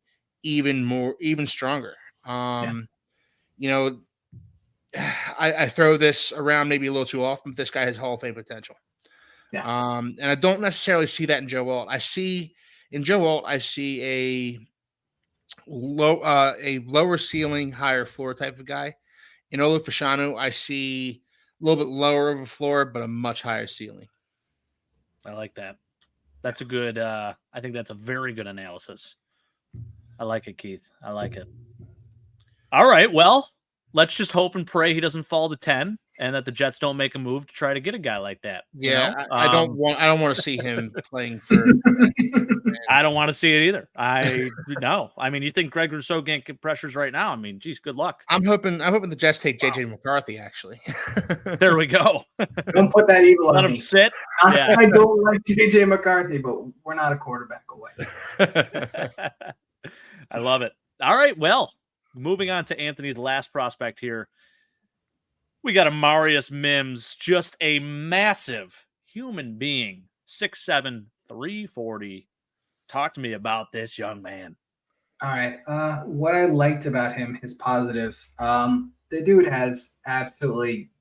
even stronger. I throw this around maybe a little too often, but this guy has Hall of Fame potential. Yeah. And I don't necessarily see that in Joe Alt. In Joe Alt, I see a lower ceiling, higher floor type of guy. In Olu Fashanu, I see a little bit lower of a floor, but a much higher ceiling. I like that. That's a good, I think that's a very good analysis. I like it, Keith. I like it. All right. Well, let's just hope and pray he doesn't fall to 10 and that the Jets don't make a move to try to get a guy like that. Yeah, you know? I don't want to see him playing for. I don't want to see it either. No. I mean, you think Greg Rousseau can't get pressures right now? I mean, geez, good luck. I'm hoping the Jets take JJ McCarthy. Actually, there we go. Don't put that evil on Let me. him sit. Yeah. I don't like JJ McCarthy, but we're not a quarterback away. I love it. All right. Well, moving on to Anthony's last prospect here. We got Amarius Mims, just a massive human being, 6'7", 340. Talk to me about this young man. All right. What I liked about him, his positives. The dude has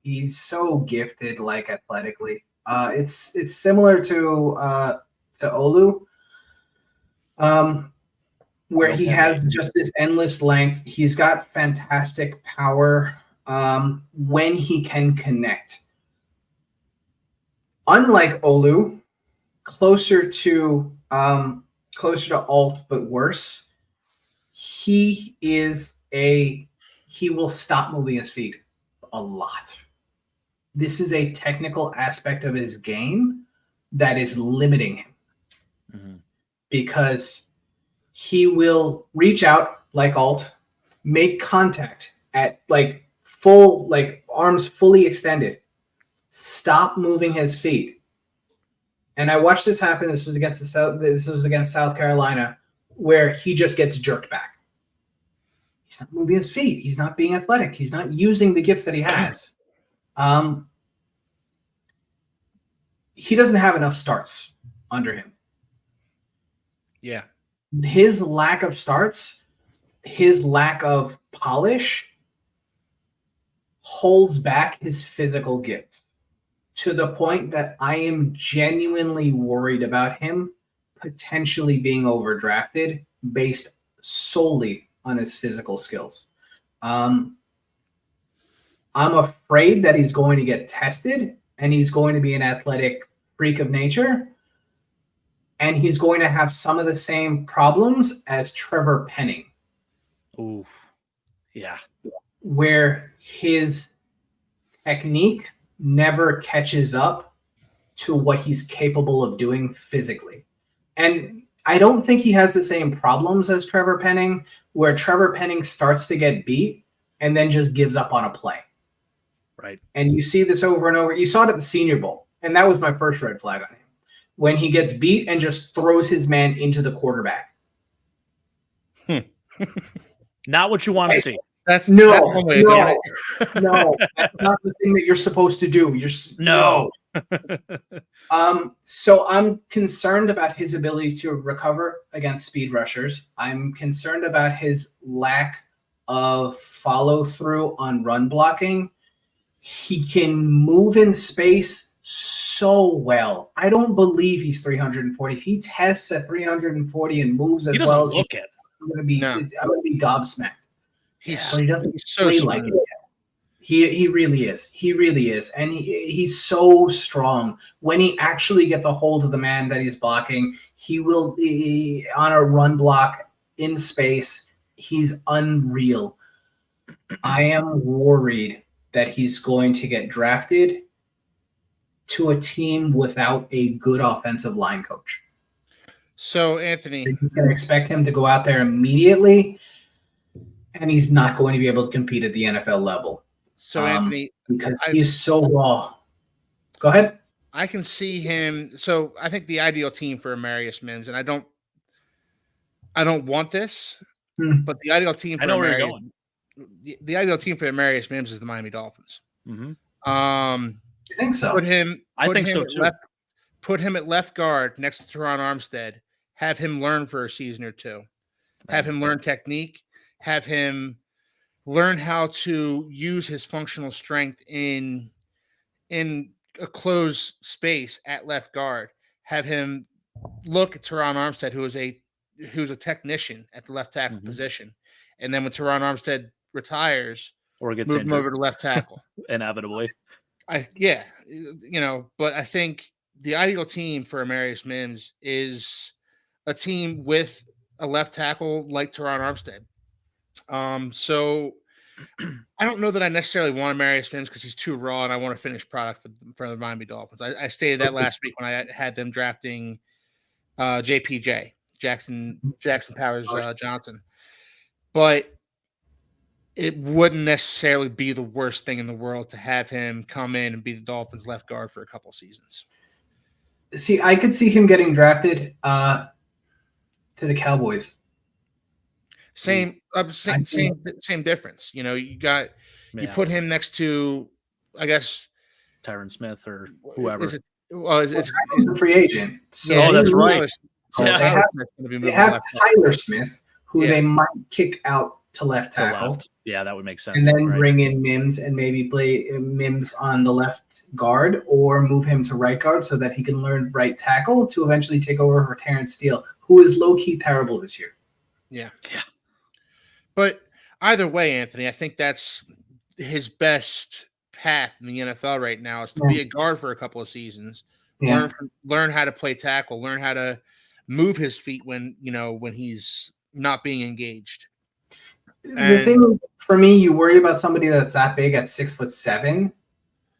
he's so gifted, like athletically. It's similar to Olu, where he has just this endless length. He's got fantastic power when he can connect. Unlike Olu, closer to Alt, but worse. He will stop moving his feet a lot. This is a technical aspect of his game that is limiting him because he will reach out like Alt, make contact at like full, like arms fully extended, stop moving his feet. And I watched this happen. This was against South Carolina, where he just gets jerked back. He's not moving his feet. He's not being athletic. He's not using the gifts that he has. He doesn't have enough starts under him. Yeah. His lack of starts, his lack of polish holds back his physical gifts to the point that I am genuinely worried about him potentially being overdrafted based solely on his physical skills. I'm afraid that he's going to get tested and he's going to be an athletic freak of nature. And he's going to have some of the same problems as Trevor Penning. Ooh, yeah. Where his technique never catches up to what he's capable of doing physically. And I don't think he has the same problems as Trevor Penning, where Trevor Penning starts to get beat and then just gives up on a play. Right. And you see this over and over. You saw it at the Senior Bowl, and that was my first red flag on him. When he gets beat and just throws his man into the quarterback. Not what you want to see. That's no, that's not the thing that you're supposed to do. No. So I'm concerned about his ability to recover against speed rushers. I'm concerned about his lack of follow through on run blocking. He can move in space so well. I don't believe he's 340. If he tests at 340 and moves as well as he does, I'm gonna be gobsmacked. But he doesn't play like it. He really is. He really is. And he's so strong. When he actually gets a hold of the man that he's blocking, he will be on a run block in space. He's unreal. I am worried that he's going to get drafted to a team without a good offensive line coach. So, Anthony, you can expect him to go out there immediately, and he's not going to be able to compete at the NFL level. So, Anthony, because he's so raw. Go ahead. I can see him. So, I think the ideal team for Amarius Mims, and I don't want this, but the ideal team for the ideal team for Amarius Mims is the Miami Dolphins. I think so. I think so too. Put him at left guard next to Teron Armstead. Have him learn for a season or two. Have him learn technique. Have him learn how to use his functional strength in a closed space at left guard. Have him look at Teron Armstead, who's a technician at the left tackle position, and then when Teron Armstead retires, or gets move him over to left tackle. Inevitably. But I think the ideal team for Amarius Mims is a team with a left tackle like Teron Armstead. So I don't know that I necessarily want Marius Mims because he's too raw, and I want a finished product for the Miami Dolphins. I stated that last week when I had them drafting JPJ, Jackson Powers Johnson. But it wouldn't necessarily be the worst thing in the world to have him come in and be the Dolphins left guard for a couple seasons. See, I could see him getting drafted to the Cowboys. Same difference. You know, you put him next to, I guess, Tyron Smith or whoever. It's a free agent. So that's right. They have Tyler Smith, who they might kick out to left tackle. Yeah, that would make sense. And then bring in Mims and maybe play Mims on the left guard or move him to right guard so that he can learn right tackle to eventually take over for Terrence Steele, who is low-key terrible this year. Yeah. But either way, Anthony, I think that's his best path in the NFL right now is to be a guard for a couple of seasons, learn how to play tackle, learn how to move his feet when he's not being engaged. The thing for me, you worry about somebody that's that big at 6'7"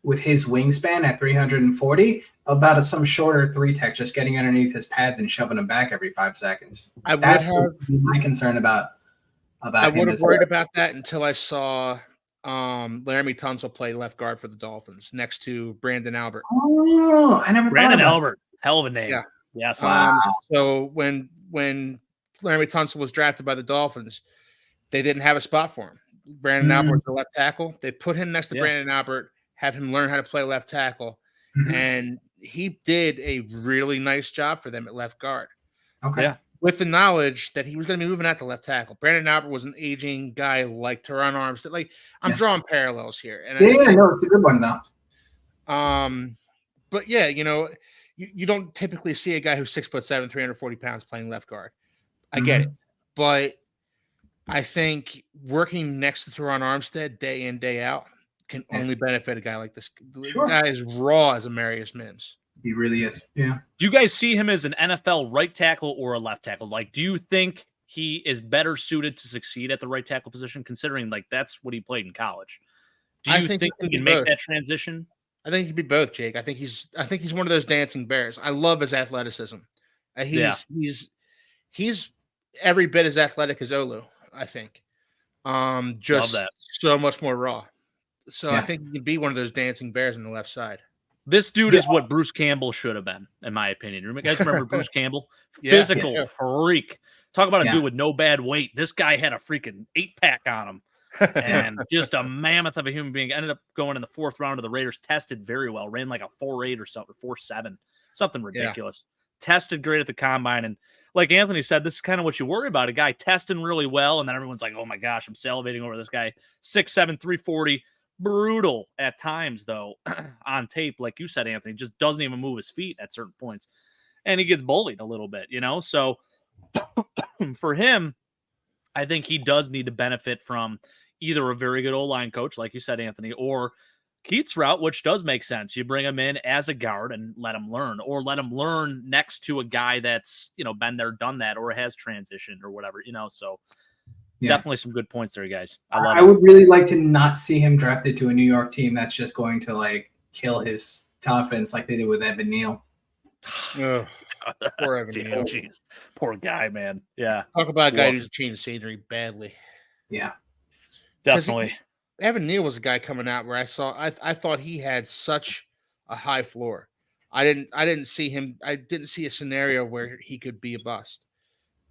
with his wingspan at 340 about some shorter 3-tech just getting underneath his pads and shoving him back every 5 seconds. That's my concern about I would have worried about that until I saw Laramie Tunsil play left guard for the Dolphins next to Brandon Albert. Oh, I never Brandon Albert, hell of a name. Yeah. Yes. Wow. So when Laramie Tunsil was drafted by the Dolphins, they didn't have a spot for him. Brandon Albert, the left tackle. They put him next to Brandon Albert, have him learn how to play left tackle, and he did a really nice job for them at left guard. Okay. Yeah. With the knowledge that he was going to be moving out to left tackle. Brandon Albert was an aging guy like Teron Armstead. Like, I'm drawing parallels here. And no, it's a good one, though. But yeah, you don't typically see a guy who's 6'7", 340 pounds playing left guard. I get it. But I think working next to Teron Armstead day in, day out can only benefit a guy like this. The guy is raw as a Marius Mims. He really is. Yeah. Do you guys see him as an NFL right tackle or a left tackle? Like, do you think he is better suited to succeed at the right tackle position, considering like that's what he played in college? Do you think he can make that transition? I think he could be both, Jake. I think he's one of those dancing bears. I love his athleticism. He's every bit as athletic as Olu, I think. Just so much more raw. So I think he can be one of those dancing bears on the left side. This dude is what Bruce Campbell should have been, in my opinion. You guys remember Bruce Campbell? Physical freak. Talk about a dude with no bad weight. This guy had a freaking 8-pack on him. And just a mammoth of a human being. Ended up going in the 4th round of the Raiders. Tested very well. Ran like a 4.8 or something, 4.7. Something ridiculous. Tested great at the combine. And like Anthony said, this is kind of what you worry about. A guy testing really well, and then everyone's like, oh my gosh, I'm salivating over this guy. 6'7", 340. Brutal at times, though, on tape, like you said, Anthony, just doesn't even move his feet at certain points. And he gets bullied a little bit, So for him, I think he does need to benefit from either a very good O-line coach, like you said, Anthony, or Keith's route, which does make sense. You bring him in as a guard and let him learn, or let him learn next to a guy that's, been there, done that, or has transitioned or whatever, so definitely some good points there, guys. I would really like to not see him drafted to a New York team that's just going to like kill his confidence like they did with Evan Neal. Oh, poor Evan Neal. Geez. Poor guy, man. Yeah. Talk about a guy who's changed scenery badly. Yeah. Definitely. Evan Neal was a guy coming out where I thought he had such a high floor. I didn't see a scenario where he could be a bust.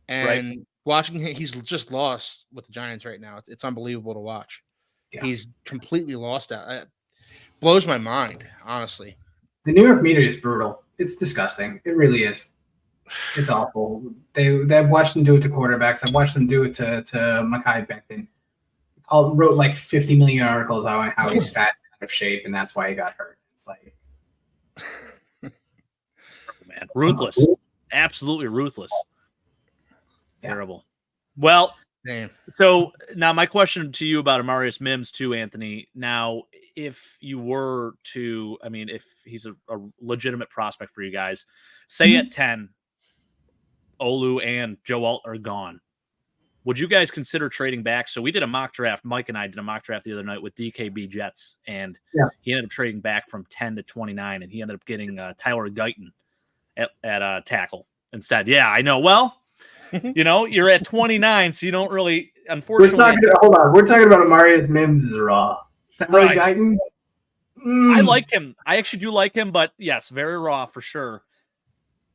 And watching him, he's just lost with the Giants right now. It's unbelievable to watch. Yeah. He's completely lost out. It blows my mind, honestly. The New York media is brutal. It's disgusting. It really is. It's awful. They've watched them do it to quarterbacks. I've watched them do it to Mekhi Becton. Wrote like 50 million articles on how he's fat and out of shape, and that's why he got hurt. It's like, man, ruthless. Absolutely ruthless. Terrible. Well, so now my question to you about Amarius Mims too, Anthony. Now, if you were to, if he's a legitimate prospect for you guys, say at 10, Olu and Joe Alt are gone. Would you guys consider trading back? So we did a mock draft. Mike and I did a mock draft the other night with DKB Jets, and he ended up trading back from 10 to 29, and he ended up getting Tyler Guyton at tackle instead. Yeah, I know. Well, you're at 29, so you don't really. Unfortunately, we're talking about Amarius Mims raw. Tyler Guyton. I like him. I actually do like him, but yes, very raw for sure.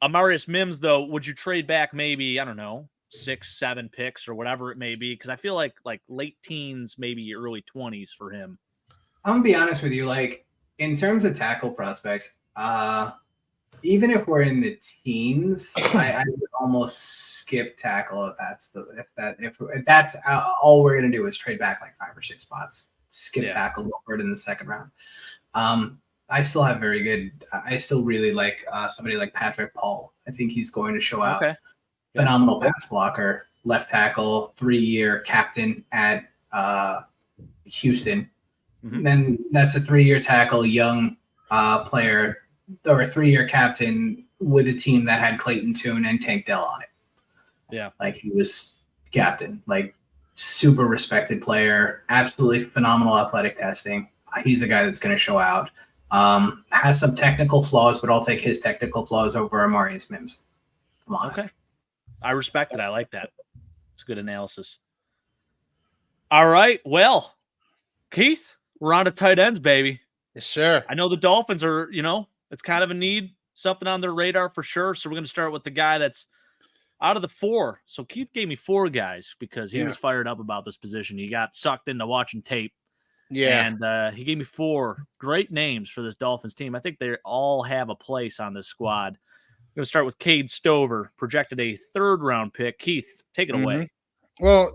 Amarius Mims, though, would you trade back maybe, I don't know, 6, 7 picks or whatever it may be? Because I feel like late teens, maybe early 20s for him. I'm going to be honest with you. Like, in terms of tackle prospects, even if we're in the teens, I would almost skip tackle if that's all we're going to do is trade back like 5 or 6 spots. Skip tackle, go for it in the second round. I still have I still really like somebody like Patrick Paul. I think he's going to show out. Phenomenal pass blocker, left tackle, 3-year captain at Houston. Mm-hmm. Then that's a 3-year tackle, young player, or a 3-year captain with a team that had Clayton Tune and Tank Dell on it. Yeah. Like he was captain, like super respected player, absolutely phenomenal athletic testing. He's a guy that's going to show out. Has some technical flaws, but I'll take his technical flaws over Amarius Mims. Okay. I respect it. I like that. It's good analysis. All right. Well, Keith, we're on to tight ends, baby. Yes, sir. I know the Dolphins are, it's kind of a need, something on their radar for sure. So we're going to start with the guy that's out of the 4. So Keith gave me 4 guys because he was fired up about this position. He got sucked into watching tape. Yeah. And he gave me 4 great names for this Dolphins team. I think they all have a place on this squad. I'm going to start with Cade Stover, projected a 3rd-round pick. Keith, take it away. Well,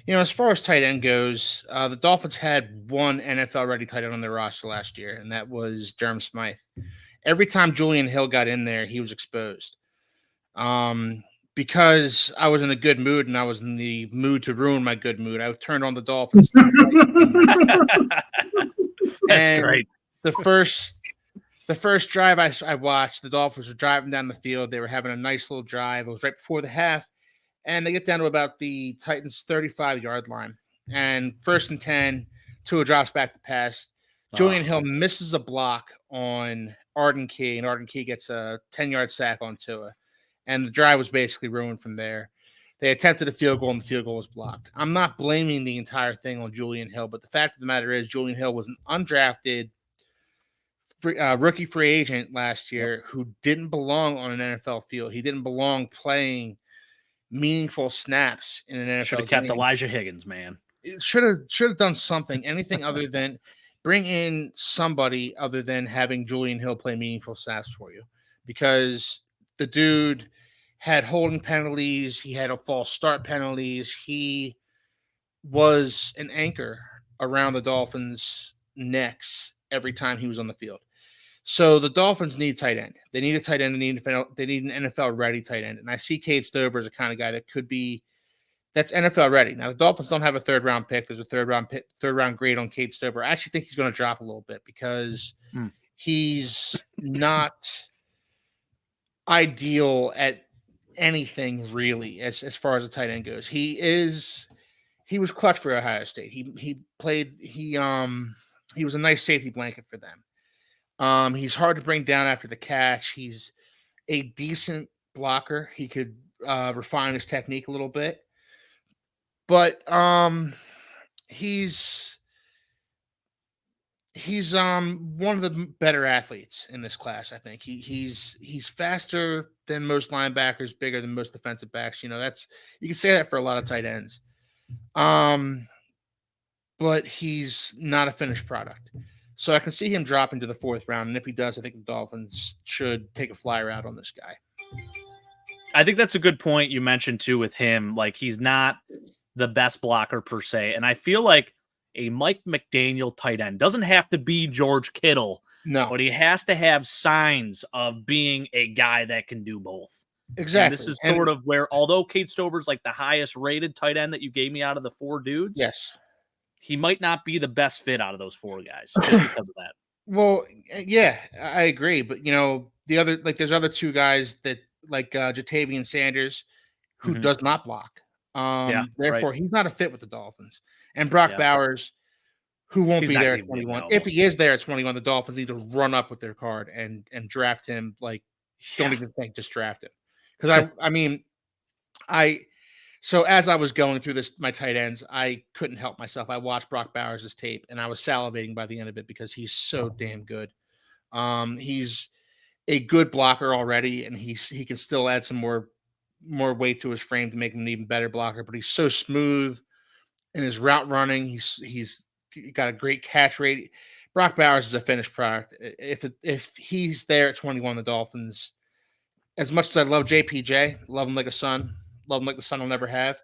as far as tight end goes, the Dolphins had one NFL-ready tight end on their roster last year, and that was Durham Smythe. Every time Julian Hill got in there, he was exposed. Because I was in a good mood and I was in the mood to ruin my good mood, I turned on the Dolphins. That's great. The first drive I watched, the Dolphins were driving down the field. They were having a nice little drive. It was right before the half, and they get down to about the Titans' 35-yard line. And 1st and 10, Tua drops back to pass. Julian Hill misses a block on Arden Key, and Arden Key gets a 10-yard sack on Tua. And the drive was basically ruined from there. They attempted a field goal, and the field goal was blocked. I'm not blaming the entire thing on Julian Hill, but the fact of the matter is Julian Hill was an undrafted rookie free agent last year who didn't belong on an NFL field. He didn't belong playing meaningful snaps in an NFL Should have kept Elijah Higgins, man. It should have done something, anything other than bring in somebody other than having Julian Hill play meaningful snaps for you, because the dude had holding penalties. He had a false start penalties. He was an anchor around the Dolphins' necks every time he was on the field. So the Dolphins need tight end. They need a tight end. They need an NFL-ready tight end. And I see Cade Stover as a kind of guy that could be that's NFL ready. Now the Dolphins don't have a 3rd-round pick. There's a 3rd-round grade on Cade Stover. I actually think he's going to drop a little bit because he's not ideal at anything really as far as the tight end goes. He was clutch for Ohio State. He was a nice safety blanket for them. He's hard to bring down after the catch. He's a decent blocker. He could refine his technique a little bit, but he's one of the better athletes in this class. I think he's faster than most linebackers, bigger than most defensive backs. You can say that for a lot of tight ends. But he's not a finished product. So I can see him dropping to the 4th round. And if he does, I think the Dolphins should take a flyer out on this guy. I think that's a good point you mentioned too with him. Like, he's not the best blocker per se. And I feel like a Mike McDaniel tight end doesn't have to be George Kittle. No. But he has to have signs of being a guy that can do both. Exactly. And this is sort of where, although Cade Stover's like the highest rated tight end that you gave me out of the 4 dudes. Yes. He might not be the best fit out of those 4 guys just because of that. Well, yeah, I agree. But, there's other 2 guys that like Jatavian Sanders, who does not block. Therefore, he's not a fit with the Dolphins. And Brock Bowers, who won't be there at 21. If he is there at 21, the Dolphins need to run up with their card and draft him. Like, don't even think, just draft him. Because so as I was going through my tight ends, I couldn't help myself. I watched Brock Bowers' tape, and I was salivating by the end of it because he's so damn good. He's a good blocker already, and he can still add some more weight to his frame to make him an even better blocker. But he's so smooth in his route running. He's got a great catch rate. Brock Bowers is a finished product. If he's there at 21, the Dolphins, as much as I love JPJ, love him like a son. Love him like the son will never have.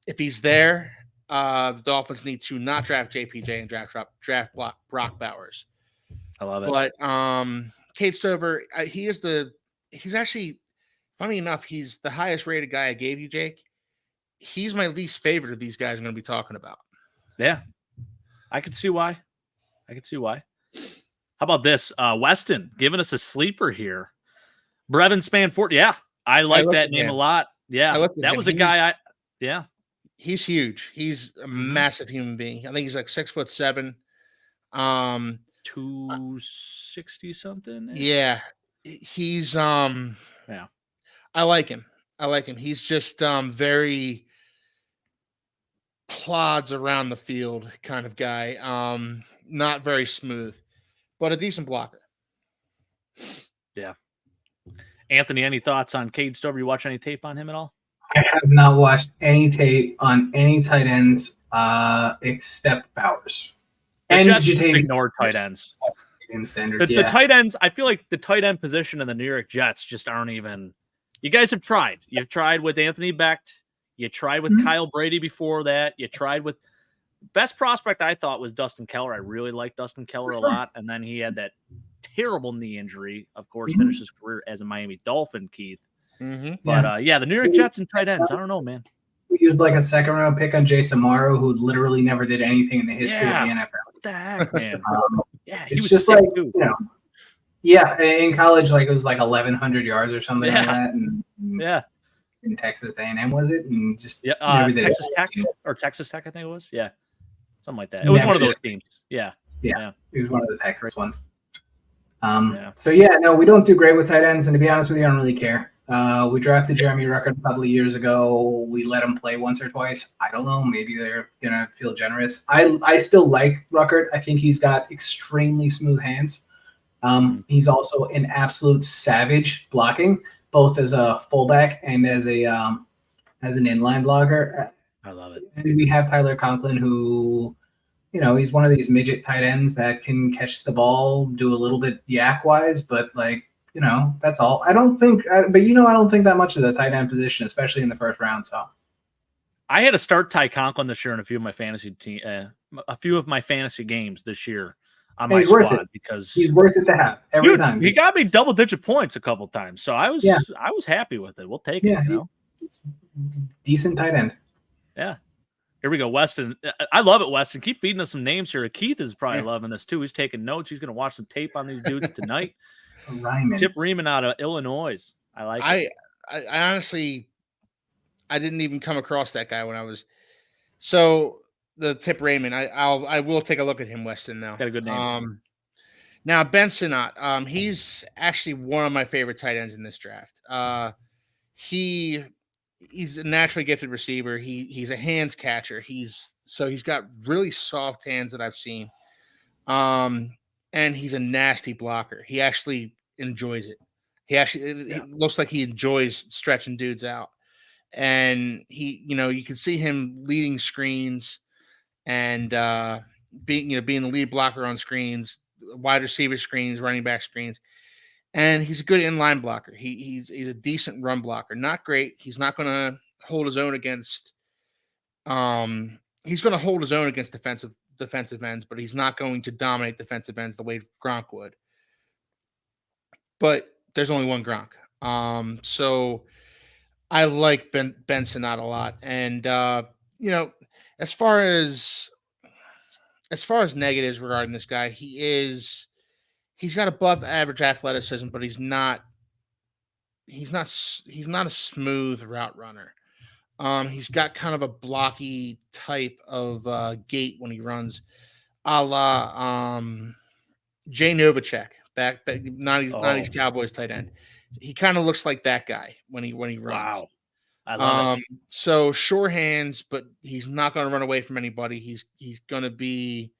If he's there, the Dolphins need to not draft JPJ and draft Brock Bowers. I love it. But Cade Stover, he's actually, funny enough, he's the highest rated guy I gave you, Jake. He's my least favorite of these guys I'm going to be talking about. Yeah, I can see why. How about this? Weston giving us a sleeper here. Brevin Spanford. Yeah. I like that name a lot. Yeah, that was a guy. He's huge. He's a massive human being. I think he's like 6'7". 260 something. Yeah, he's I like him. He's just very plods around the field kind of guy. Not very smooth, but a decent blocker. Yeah. Anthony, any thoughts on Cade Stover? You watch any tape on him at all? I have not watched any tape on any tight ends except Bowers. And did you ignore tight ends? The tight ends, I feel like the tight end position in the New York Jets just aren't even. You guys have tried. You've tried with Anthony Becht. You tried with Kyle Brady before that. You tried with best prospect I thought was Dustin Keller. I really liked Dustin Keller a lot, and then he had that terrible knee injury. Of course, finished his career as a Miami Dolphin, Keith. But the New York Jets and tight ends. I don't know, man. We used like a second round pick on Jason Morrow, who literally never did anything in the history of the NFL. What the heck, man? He was just like too. In college, like it was like 1,100 yards or something like that, and in Texas A&M was it? And just never did Texas Tech or Texas Tech, I think it was. Yeah, something like that. It was one of those teams. Yeah. It was one of the Texas ones. So we don't do great with tight ends, and to be honest with you, I don't really care. We drafted Jeremy Ruckert a couple of years ago. We let him play once or twice. I don't know. Maybe they're gonna feel generous. I still like Ruckert. I think he's got extremely smooth hands. He's also an absolute savage blocking, both as a fullback and as an inline blocker. I love it. And we have Tyler Conklin, who, he's one of these midget tight ends that can catch the ball, do a little bit yak-wise, but that's all. I don't think that much of the tight end position, especially in the first round. So I had to start Ty Conklin this year in a few of my fantasy games this year on my squad because he's worth it to have every time. He got me double-digit points a couple times, so I was happy with it. We'll take it. He's decent tight end. Yeah. Here we go, Weston. I love it, Weston. Keep feeding us some names here. Keith is probably loving this too. He's taking notes. He's going to watch some tape on these dudes tonight. Tip Riemann out of Illinois. I like it. I honestly, I didn't even come across that guy when I was. So the Tip Raymond, I will take a look at him, Weston. Now, got a good name. Now Ben Sinnott, he's actually one of my favorite tight ends in this draft. He's a naturally gifted receiver. He's a hands catcher. He's got really soft hands that I've seen. And he's a nasty blocker. He actually enjoys it. It looks like he enjoys stretching dudes out. And you can see him leading screens and being the lead blocker on screens, wide receiver screens, running back screens. And he's a good inline blocker. He's a decent run blocker. Not great. He's not going to hold his own against he's going to hold his own against defensive ends, but he's not going to dominate defensive ends the way Gronk would. But there's only one Gronk. So I like Ben Sinnott a lot. And as far as negatives regarding this guy, he's got above average athleticism, but he's not a smooth route runner. He's got kind of a blocky type of gait when he runs, a la Jay Novacek, back 90s Cowboys tight end. He kind of looks like that guy when he runs. Wow. I love it. So sure hands, but he's not going to run away from anybody. He's going to be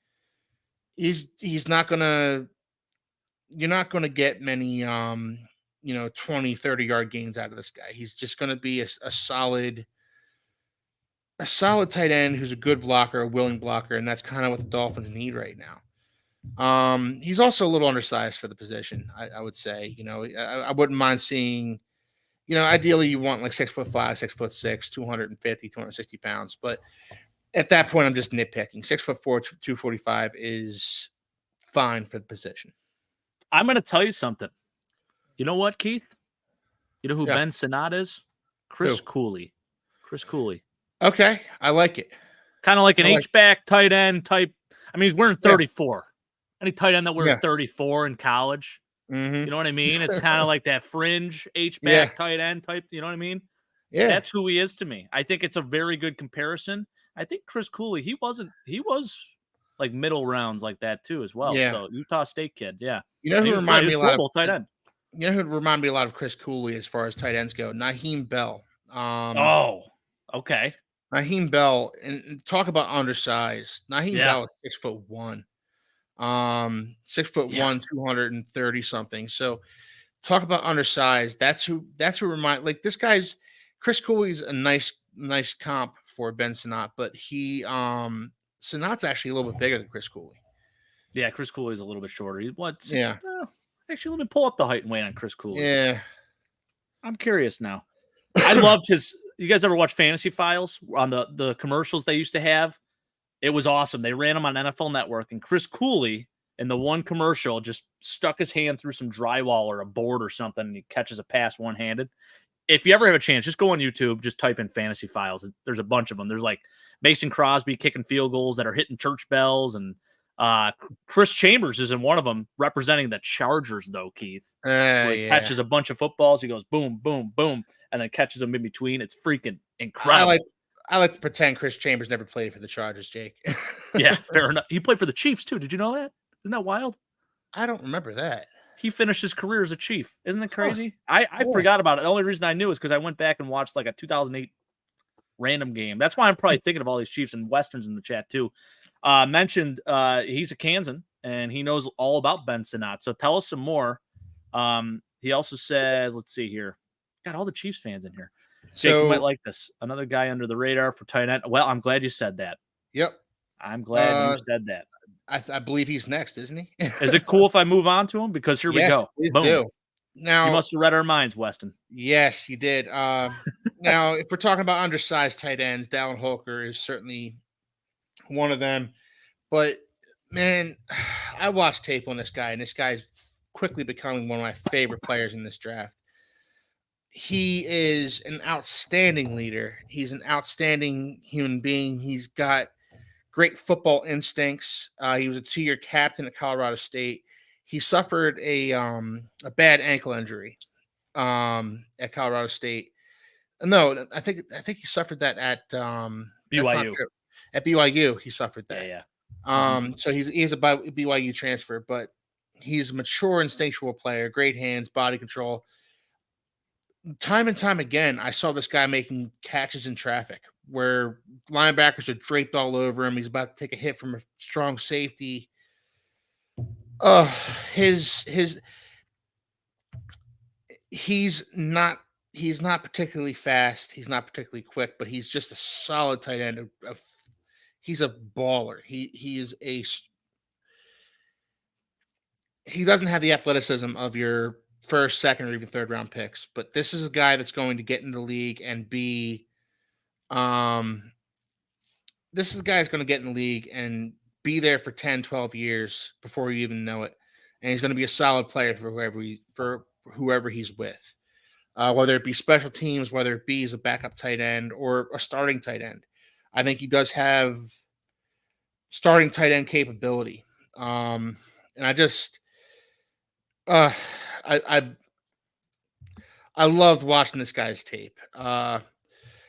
he's not going to you're not going to get many 20, 30-yard gains out of this guy. He's just going to be a solid tight end who's a good blocker, a willing blocker, and that's kind of what the Dolphins need right now. He's also a little undersized for the position, I would say. I wouldn't mind seeing, ideally you want like 6'5", 6'6", 250, 260 pounds. But at that point, I'm just nitpicking. 6'4", 245 is fine for the position. I'm going to tell you something. You know what, Keith? You know who Ben Sinnott is? Chris Cooley. Chris Cooley. Okay, I like it. Kind of like an H-back tight end type. I mean, he's wearing 34. Any tight end that wears 34 in college. Mm-hmm. You know what I mean? It's kind of like that fringe H-back tight end type. You know what I mean? Yeah. That's who he is to me. I think it's a very good comparison. I think Chris Cooley, he was like middle rounds like that too as well. Yeah. So Utah State kid, yeah. You know who reminded me a lot of tight end. You know who reminded me a lot of Chris Cooley as far as tight ends go? Naheem Bell. Okay. Naheem Bell, and talk about undersized. Naheem Bell is 6'1". 6'1", 230 something. So talk about undersized. That's who this guy's Chris Cooley's a nice comp for Ben Sinnott, but Sinnott's actually a little bit bigger than Chris Cooley. Yeah, Chris Cooley's a little bit shorter. Actually, let me pull up the height and weight on Chris Cooley. Yeah. I'm curious now. I loved his. You guys ever watch Fantasy Files on the commercials they used to have? It was awesome. They ran them on NFL Network, and Chris Cooley in the one commercial just stuck his hand through some drywall or a board or something, and he catches a pass one-handed. If you ever have a chance, just go on YouTube, just type in Fantasy Files. There's a bunch of them. There's like Mason Crosby kicking field goals that are hitting church bells, and Chris Chambers is in one of them representing the Chargers, though, Keith. Where he catches a bunch of footballs. He goes boom, boom, boom, and then catches them in between. It's freaking incredible. I like to pretend Chris Chambers never played for the Chargers, Jake. Yeah, fair enough. He played for the Chiefs, too. Did you know that? Isn't that wild? I don't remember that. He finished his career as a Chief. Isn't that crazy? I forgot about it. The only reason I knew is because I went back and watched like a 2008 random game. That's why I'm probably thinking of all these Chiefs and Westerns in the chat, too. Mentioned he's a Kansan, and he knows all about Ben Sinnott. So tell us some more. He also says, let's see here. Got all the Chiefs fans in here. Jake, you might like this. Another guy under the radar for tight end. Well, I'm glad you said that. Yep. I'm glad you said that. I believe he's next, isn't he? Is it cool if I move on to him? Because here we go. Boom. Do. Now, you must have read our minds, Weston. Yes, you did. Now, if we're talking about undersized tight ends, Dallin Holker is certainly one of them. But, man, I watched tape on this guy, and this guy's quickly becoming one of my favorite players in this draft. He is an outstanding leader. He's an outstanding human being. He's got great football instincts. He was a 2-year captain at Colorado State. He suffered a bad ankle injury at Colorado State. No, I think he suffered that at BYU. At BYU, he suffered that. Yeah. So he's a BYU transfer, but he's a mature, instinctual player, great hands, body control. Time and time again, I saw this guy making catches in traffic where linebackers are draped all over him. He's about to take a hit from a strong safety. He's not particularly fast. He's not particularly quick, but he's just a solid tight end. He's a baller. He doesn't have the athleticism of your first, second, or even third round picks, but this is a guy that's going to get in the league and be this is a guy that's going to get in the league and be there for 10, 12 years before you even know it. And he's going to be a solid player for whoever he's with, whether it be special teams, whether it be as a backup tight end or a starting tight end. I think he does have starting tight end capability. And I just, I loved watching this guy's tape.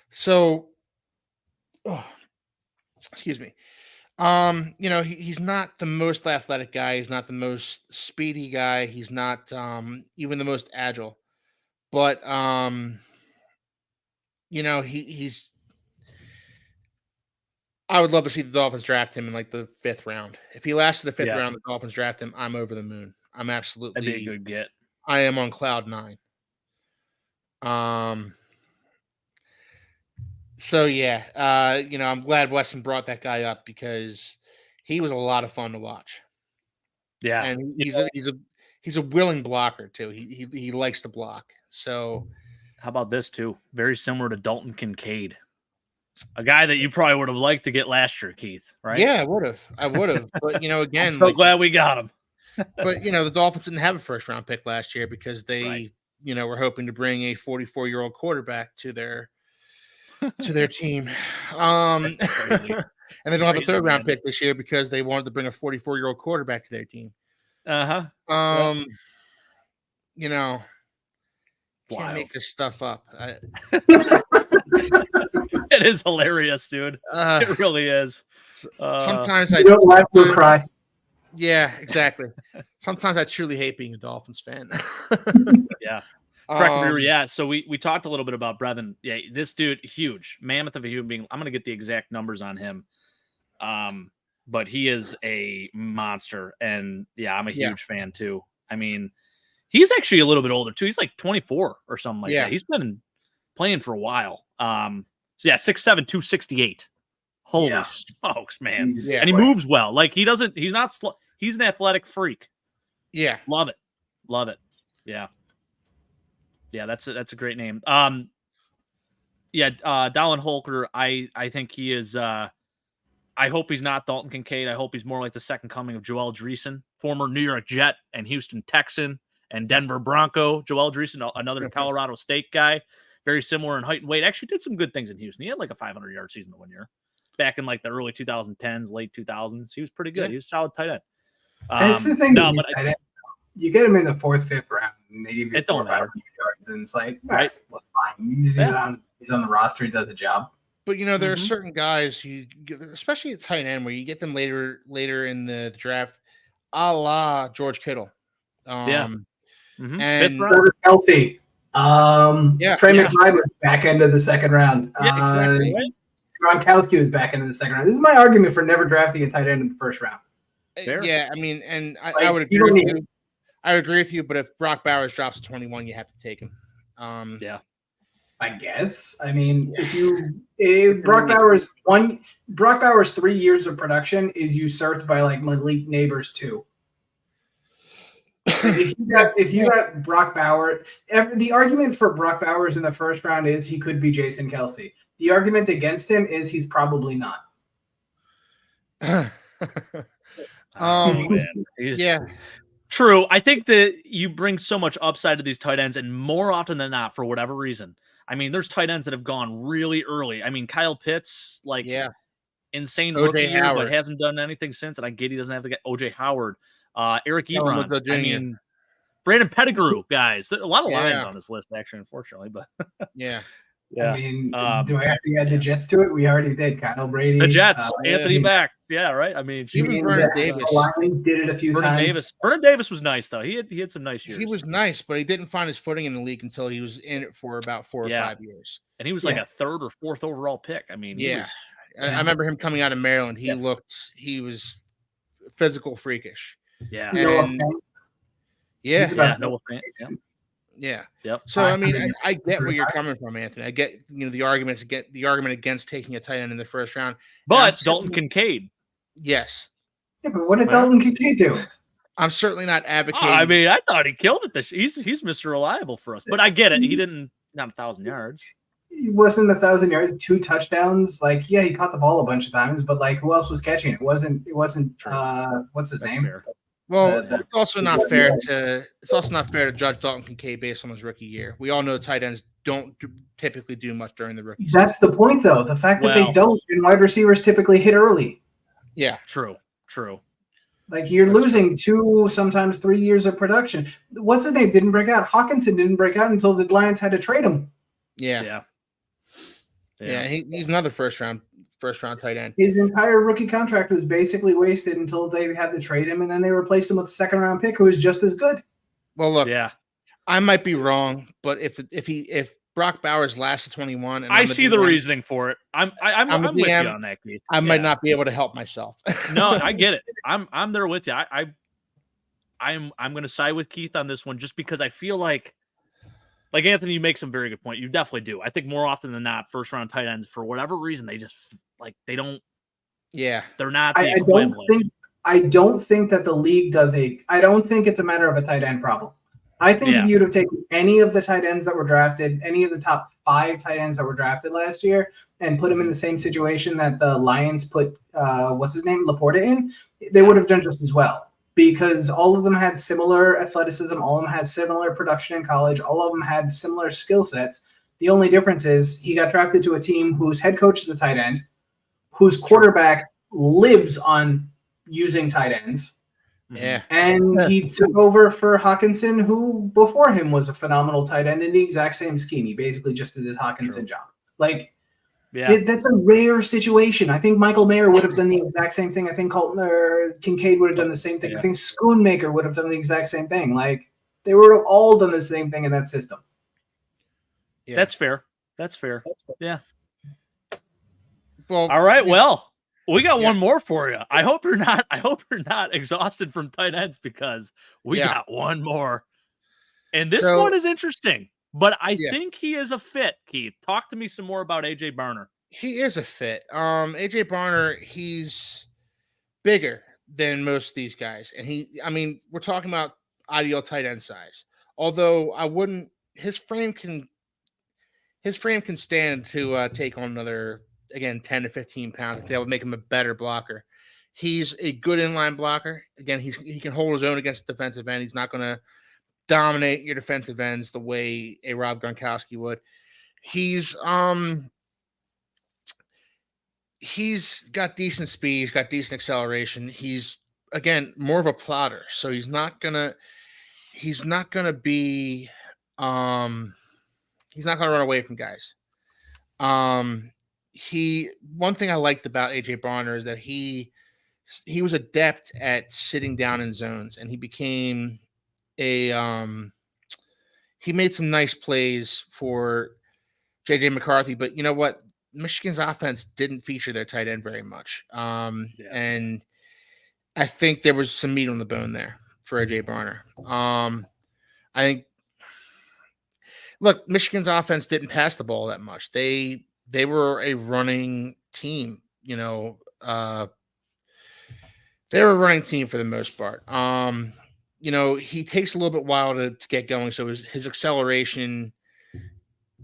So, excuse me. He's not the most athletic guy. He's not the most speedy guy. He's not even the most agile. But he's. I would love to see the Dolphins draft him in like the 5th round. If he lasted the 5th round, the Dolphins draft him. I'm over the moon. I'm absolutely. That'd be a good get. I am on cloud 9. So yeah, I'm glad Weston brought that guy up because he was a lot of fun to watch. Yeah, and he's a willing blocker too. He likes to block. So, how about this too? Very similar to Dalton Kincaid, a guy that you probably would have liked to get last year, Keith. Right? Yeah, I would have. But again, I'm so glad we got him. But the Dolphins didn't have a 1st-round pick last year because they, were hoping to bring a 44-year-old quarterback to their team. And they don't have a 3rd-round pick this year because they wanted to bring a 44-year-old quarterback to their team. Can't make this stuff up. It is hilarious, dude. It really is. Sometimes I don't laugh or cry. Yeah, exactly. Sometimes I truly hate being a Dolphins fan. Yeah. Correct. Yeah. So we talked a little bit about Brevin. Yeah, this dude, huge, mammoth of a human being. I'm gonna get the exact numbers on him. But he is a monster, and yeah, I'm a huge fan too. I mean, he's actually a little bit older too. He's like 24 or something like that. He's been playing for a while. So yeah, 6'7", 268. Holy smokes, man. And he moves well. Like he's not slow. He's an athletic freak. Yeah. Love it. Yeah. Yeah, that's a great name. Dallin Holker, I think he is I hope he's not Dalton Kincaid. I hope he's more like the second coming of Joel Dreesen, former New York Jet and Houston Texan and Denver Bronco. Joel Dreesen, another Colorado State guy, very similar in height and weight. Actually did some good things in Houston. He had like a 500-yard season the 1 year. Back in like the early 2010s, late 2000s. He was pretty good. He was a solid tight end. That's the thing. No, but you get him in the 4th, 5th round, and they give you 400 yards, and it's like, right, well, fine. He's on the roster. He does the job. But there are certain guys who, especially at tight end, where you get them later in the draft, a la George Kittle. And Kelsey. Trey McBride was back end of the 2nd round. Yeah, exactly. Gronkowski was back into the 2nd round. This is my argument for never drafting a tight end in the 1st round. Fair. Yeah, I mean, and I would agree with you. I would agree with you, but if Brock Bowers drops to 21, you have to take him. I guess. I mean, if Brock Bowers 3 years of production is usurped by like Malik Neighbors 2. if you got Brock Bowers, the argument for Brock Bowers in the 1st round is he could be Jason Kelsey. The argument against him is he's probably not. True. I think that you bring so much upside to these tight ends, and more often than not, for whatever reason. I mean, there's tight ends that have gone really early. I mean, Kyle Pitts, insane rookie year, but hasn't done anything since. And I get he doesn't have to get OJ Howard, Eric Ebron. I mean, Brandon Pettigrew, guys. A lot of lines on this list, actually, unfortunately, but yeah. I mean, do I have to add the Jets to it? We already did. Kyle Brady. The Jets. Anthony Mack. Yeah, right? I mean, even Vernon Davis. The Lions did it a few times. Vernon Davis was nice, though. He had some nice years. He was nice, but he didn't find his footing in the league until he was in it for about 4 or 5 years. And he was like a 3rd or 4th overall pick. I mean, I remember him coming out of Maryland. He was physical freaky. Yeah. And, no offense. Yeah. Yep. So I mean, I get where you're coming from, Anthony. I get the argument against taking a tight end in the 1st round. But Dalton Kincaid. Yes. Yeah, but what did Dalton Kincaid do? I'm certainly not advocating. I mean, I thought he killed it. He's Mr. Reliable for us. But I get it. He didn't not 1,000 yards. He wasn't 1,000 yards, 2 touchdowns. Like, yeah, he caught the ball a bunch of times, but like, who else was catching it? It wasn't. What's his name? Fair. Well, it's also not fair to judge Dalton Kincaid based on his rookie year. We all know tight ends don't typically do much during the rookie season. That's the point, though. The fact that they don't, and wide receivers typically hit early. Yeah, true. Like you're losing 2, sometimes 3 years of production. What's his name? Didn't break out. Hawkinson didn't break out until the Lions had to trade him. Yeah. Yeah, he's another first round tight end. His entire rookie contract was basically wasted until they had to trade him, and then they replaced him with a second round pick who was just as good. Well, look, I might be wrong, but if Brock Bowers lasts to 21, and I see the reasoning for it. I'm with you on that, Keith. I might not be able to help myself. No, I get it. I'm there with you. I'm going to side with Keith on this one just because I feel like Anthony, you make some very good point. You definitely do. I think more often than not, first round tight ends, for whatever reason, they just they don't. Yeah, they're not the equivalent. I don't think that the league does I don't think it's a matter of a tight end problem. I think if you'd have taken any of the tight ends that were drafted, any of the top 5 tight ends that were drafted last year, and put them in the same situation that the Lions put what's his name, Laporta in, they would have done just as well. Because all of them had similar athleticism, all of them had similar production in college, all of them had similar skill sets. The only difference is he got drafted to a team whose head coach is a tight end, whose quarterback lives on using tight ends. Yeah. And he took over for Hawkinson, who before him was a phenomenal tight end in the exact same scheme. He basically just did the Hawkinson job. That's a rare situation. I think Michael Mayer would have done the exact same thing. I think Colton or Kincaid would have done the same thing. I think Schoonmaker would have done the exact same thing. They would have all done the same thing in that system. Yeah. That's fair. Yeah. Well, all right. Well, we got one more for you. I hope you're not exhausted from tight ends because we got one more. And this one is interesting. But I think he is a fit, Keith. Talk to me some more about AJ Barner. He is a fit. AJ Barner, he's bigger than most of these guys. And we're talking about ideal tight end size. Although his frame can stand to take on another, again, 10 to 15 pounds. That would make him a better blocker. He's a good inline blocker. Again, he can hold his own against the defensive end. He's not going to dominate your defensive ends the way a Rob Gronkowski would. He's got decent speed, he's got decent acceleration. He's, again, more of a plotter, so he's not gonna be he's not gonna run away from guys. One thing I liked about AJ Barner is that he was adept at sitting down in zones, and he became he made some nice plays for JJ McCarthy, but you know what? Michigan's offense didn't feature their tight end very much. And I think there was some meat on the bone there for AJ Barner. I think, look, Michigan's offense didn't pass the ball that much. They were a running team, they were a running team for the most part. He takes a little bit while to get going, so his acceleration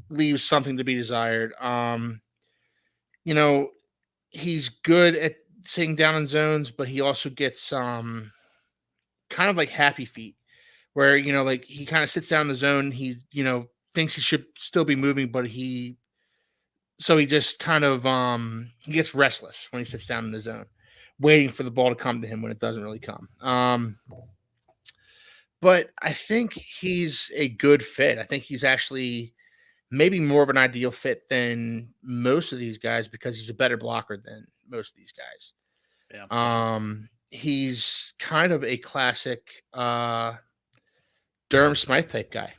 leaves something to be desired. He's good at sitting down in zones, but he also gets kind of like happy feet, where he kind of sits down in the zone. He thinks he should still be moving, but he just kind of he gets restless when he sits down in the zone, waiting for the ball to come to him when it doesn't really come. But I think he's a good fit. I think he's actually maybe more of an ideal fit than most of these guys because he's a better blocker than most of these guys. Yeah. He's kind of a classic Durham Smythe type guy.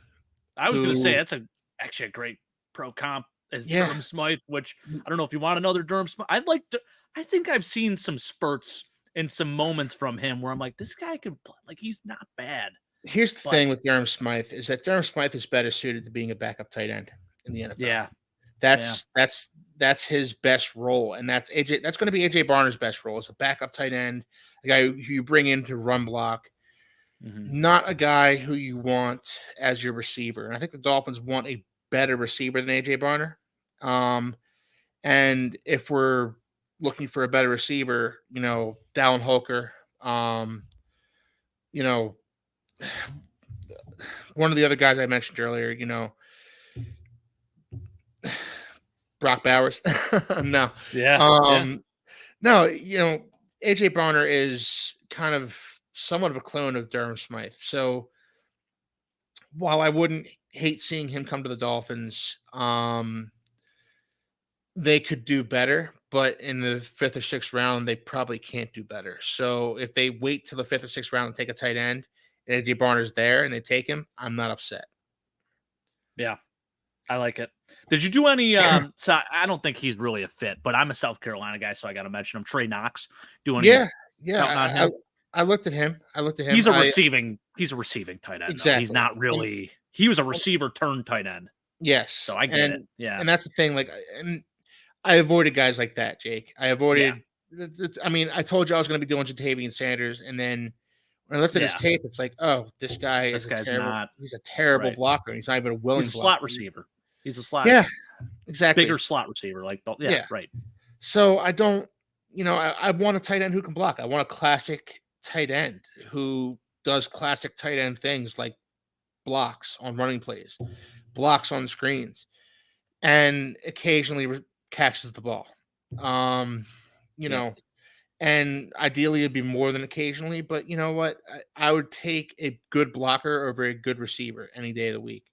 I was going to say that's actually a great pro comp as Durham Smythe, which I don't know if you want another Durham Smythe. I think I've seen some spurts and some moments from him where I'm like, this guy can play. He's not bad. Here's the thing with Durham Smythe is that Durham Smythe is better suited to being a backup tight end in the NFL. Yeah. That's his best role. And that's going to be AJ Barner's best role as a backup tight end, a guy who you bring in to run block, not a guy who you want as your receiver. And I think the Dolphins want a better receiver than AJ Barner. And if we're looking for a better receiver, Dallin Holker, one of the other guys I mentioned earlier, Brock Bowers. No. Yeah. No, AJ Barner is kind of somewhat of a clone of Durham Smythe. So while I wouldn't hate seeing him come to the Dolphins, they could do better, but in the 5th or 6th round, they probably can't do better. So if they wait till the 5th or 6th round and take a tight end, and AJ Barner's there and they take him, I'm not upset. Yeah, I like it. Did you do any? So I don't think he's really a fit, but I'm a South Carolina guy, so I got to mention him. Trey Knox. Yeah. I looked at him. He's a receiving tight end. Exactly. Though. He's not really. He was a receiver turned tight end. Yes. So I get it. Yeah. And that's the thing. Like, and I avoided guys like that, Jake. I avoided. Yeah. I mean, I told you I was going to be doing Jatavian Sanders, and then when I looked at his tape, it's like, oh, this guy is he's a terrible blocker. He's not even a willing. He's a slot receiver. He's a slot. Yeah, exactly. Bigger slot receiver. Like, right. So I don't, I want a tight end who can block. I want a classic tight end who does classic tight end things like blocks on running plays, blocks on screens, and occasionally catches the ball. And ideally it'd be more than occasionally, but you know what? I would take a good blocker over a good receiver any day of the week.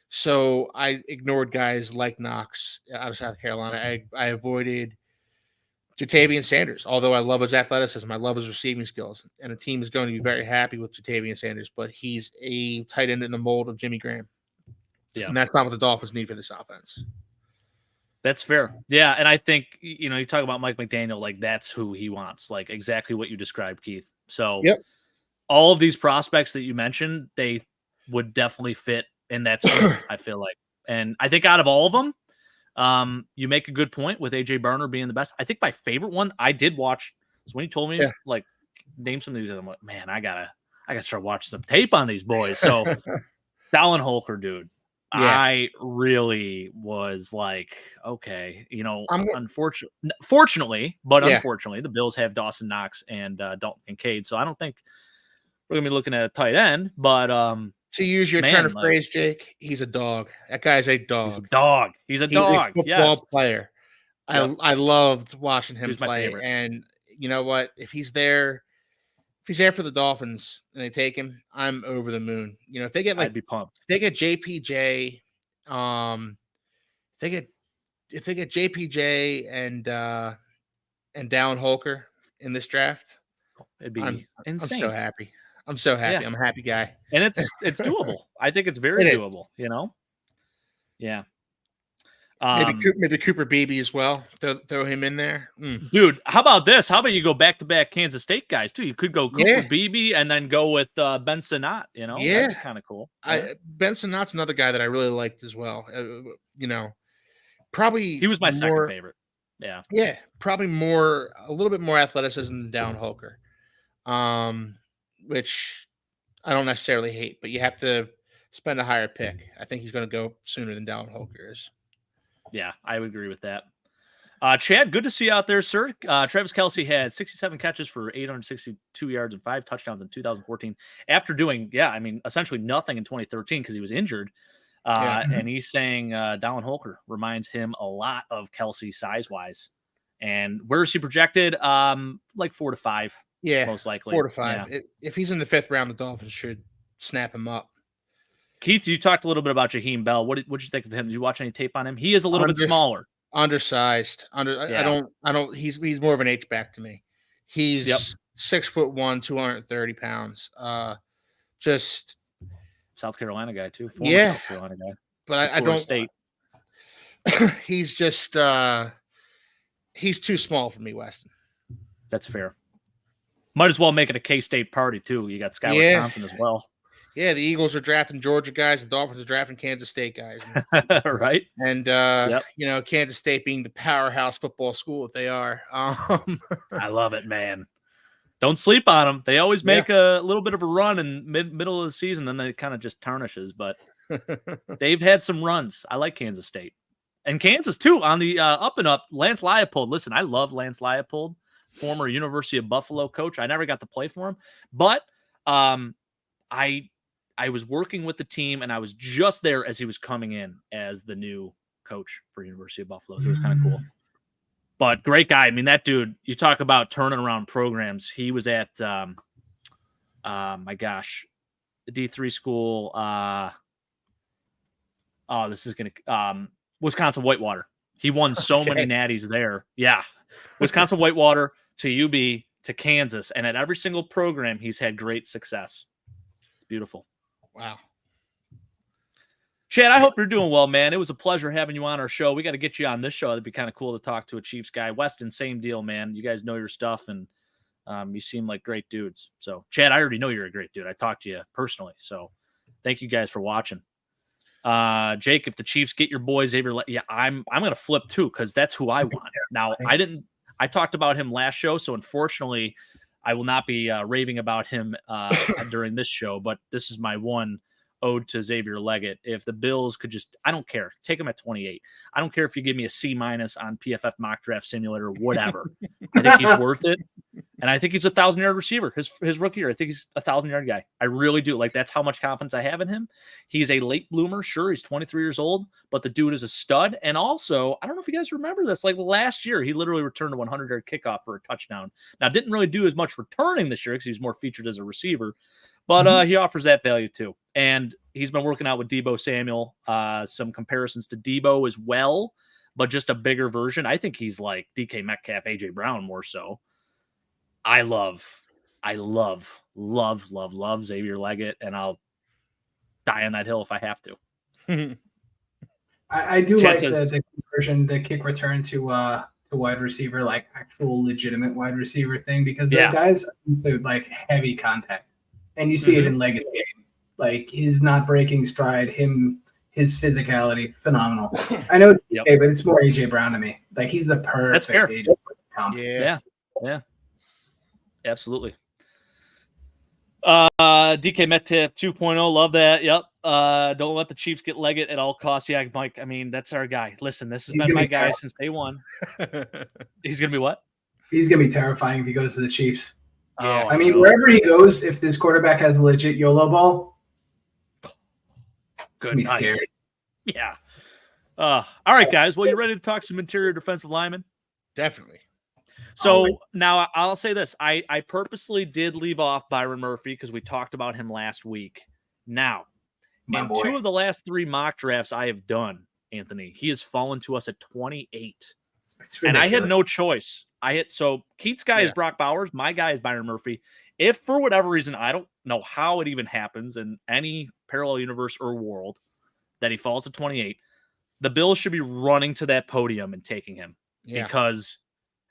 So I ignored guys like Knox out of South Carolina. I avoided Jatavian Sanders, although I love his athleticism. I love his receiving skills, and the team is going to be very happy with Jatavian Sanders, but he's a tight end in the mold of Jimmy Graham. Yeah. And that's not what the Dolphins need for this offense. That's fair. Yeah. And I think, you talk about Mike McDaniel, like that's who he wants, like exactly what you described, Keith. So all of these prospects that you mentioned, they would definitely fit in that scheme, I feel like. And I think out of all of them, you make a good point with AJ Barner being the best. I think my favorite one I did watch is when he told me like name some of these. I'm like, man, I gotta start watching some tape on these boys. So Dallin Holker, dude. Yeah. I really was like, okay, unfortunately, the Bills have Dawson Knox and Dalton Kincaid, so I don't think we're gonna be looking at a tight end. But to use your turn of phrase, Jake, he's a dog. That guy's a dog. He's a dog. He's a football player. I loved watching him play, and you know what? If he's there for the Dolphins and they take him, I'm over the moon. If they get I'd be pumped. If they get JPJ, if they get JPJ and Dallin Holker in this draft, it'd be insane. I'm so happy. I'm so happy. Yeah. I'm a happy guy. And it's doable. I think it's very doable, Yeah. Maybe Cooper Beebe as well. Throw him in there. Dude, how about this? How about you go back-to-back Kansas State guys, too? You could go Cooper Beebe and then go with Ben Sinnott, Yeah. That'd be kind of cool. Ben Sinnott's another guy that I really liked as well. Probably he was my second favorite. Yeah. Yeah, probably a little bit more athleticism than Dallin Holker, which I don't necessarily hate, but you have to spend a higher pick. I think he's going to go sooner than Dallin Holker is. Yeah, I would agree with that. Chad, good to see you out there, sir. Travis Kelce had 67 catches for 862 yards and 5 touchdowns in 2014 after doing, essentially nothing in 2013 because he was injured. And he's saying Dallin Holker reminds him a lot of Kelce size-wise. And where is he projected? Like 4 to 5. Yeah, most likely 4 to 5. Yeah. If he's in the 5th round, the Dolphins should snap him up. Keith, you talked a little bit about Jaheim Bell. What did you think of him? Did you watch any tape on him? He is a little bit smaller, undersized. I don't. He's more of an H-back to me. He's 6'1", 230 pounds. Just South Carolina guy too. South Carolina guy. But I don't. State. He's just he's too small for me, Weston. That's fair. Might as well make it a K-State party too. You got Skylar Thompson as well. Yeah, the Eagles are drafting Georgia guys. The Dolphins are drafting Kansas State guys. Right. And, Kansas State being the powerhouse football school that they are. I love it, man. Don't sleep on them. They always make a little bit of a run in middle of the season, and then it kind of just tarnishes. But they've had some runs. I like Kansas State. And Kansas, too, on the up and up. Lance Leipold. Listen, I love Lance Leipold, former University of Buffalo coach. I never got to play for him. But I was working with the team, and I was just there as he was coming in as the new coach for University of Buffalo. So it was kind of cool. But great guy. I mean, that dude, you talk about turning around programs. He was at, my gosh, the D3 school. This is going to, Wisconsin Whitewater. He won so many natties there. Yeah. Wisconsin Whitewater to UB to Kansas. And at every single program, he's had great success. It's beautiful. Wow. Chad, I hope you're doing well, man. It was a pleasure having you on our show. We got to get you on this show. It'd be kind of cool to talk to a Chiefs guy. Weston, same deal, man. You guys know your stuff, and you seem like great dudes. So, Chad, I already know you're a great dude. I talked to you personally. So, thank you guys for watching. Jake, if the Chiefs get your boy Xavier, I'm going to flip too, because that's who I want. Now, I talked about him last show, so unfortunately, I will not be raving about him during this show, but this is my one ode to Xavier Leggett. If the Bills could just, I don't care, take him at 28. I don't care if you give me a C- on PFF Mock Draft Simulator, whatever. I think he's worth it. And I think he's a 1,000-yard receiver. His rookie year, I think he's a 1,000-yard guy. I really do. Like, that's how much confidence I have in him. He's a late bloomer. Sure, he's 23 years old, but the dude is a stud. And also, I don't know if you guys remember this, like last year, he literally returned a 100-yard kickoff for a touchdown. Now, didn't really do as much returning this year because he's more featured as a receiver, but he offers that value too. And he's been working out with Deebo Samuel, some comparisons to Deebo as well, but just a bigger version. I think he's like DK Metcalf, AJ Brown more so. I love Xavier Leggett, and I'll die on that hill if I have to. I do Chad like the conversion, the kick return to wide receiver, like actual legitimate wide receiver thing, because the guys include like heavy contact, and you see it in Leggett's game. Like, he's not breaking stride. His physicality, phenomenal. I know it's DK, but it's more AJ Brown to me. Like, he's the perfect That's fair. AJ comp. Yeah. Absolutely. DK Metcalf 2.0, love that. Yep. Don't let the Chiefs get Leggett at all costs. Yeah, Mike, I mean, that's our guy. Listen, this has been my guy since day one. He's going to be what? He's going to be terrifying if he goes to the Chiefs. Yeah. I mean, wherever he goes, if this quarterback has a legit YOLO ball, it's going to be scary. Yeah. All right, guys. Well, you ready to talk some interior defensive linemen? Definitely. So now I'll say this. I purposely did leave off Byron Murphy because we talked about him last week. Now, in 2 of the last 3 mock drafts I have done, Anthony, he has fallen to us at 28. And I had no choice. So Keith's guy is Brock Bowers. My guy is Byron Murphy. If for whatever reason, I don't know how it even happens in any parallel universe or world that he falls to 28, the Bills should be running to that podium and taking him because,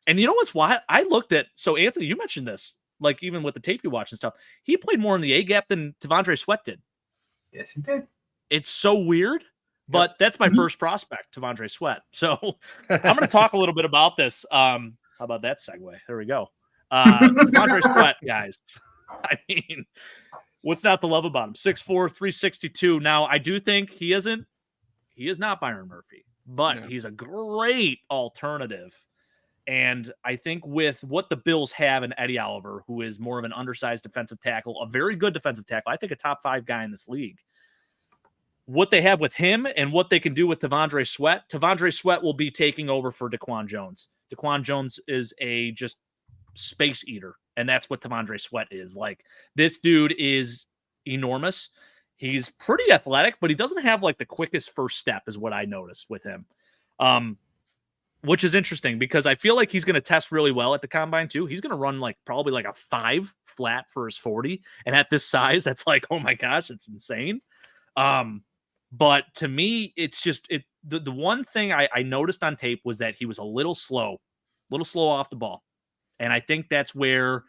and you know what's why I looked at, so Anthony, you mentioned this, like even with the tape you watch and stuff, he played more in the A gap than T'Vondre Sweat did. Yes, he did. It's so weird, but that's my first prospect, T'Vondre Sweat. So I'm going to talk a little bit about this. How about that segue? There we go. T'Vondre Sweat, guys. I mean, what's not to love about him? 6'4", 362. Now, I do think he is not Byron Murphy, but he's a great alternative. And I think with what the Bills have in Eddie Oliver, who is more of an undersized defensive tackle, a very good defensive tackle, I think a top 5 guy in this league. What they have with him and what they can do with T'Vondre Sweat will be taking over for Daquan Jones. Daquan Jones is a just space eater, and that's what T'Vondre Sweat is. Like, this dude is enormous. He's pretty athletic, but he doesn't have like the quickest first step is what I noticed with him. Which is interesting because I feel like he's going to test really well at the combine too. He's going to run like probably like a 5 flat for his 40. And at this size, that's like, oh my gosh, it's insane. But to me, it's just the one thing I noticed on tape was that he was a little slow off the ball. And I think that's where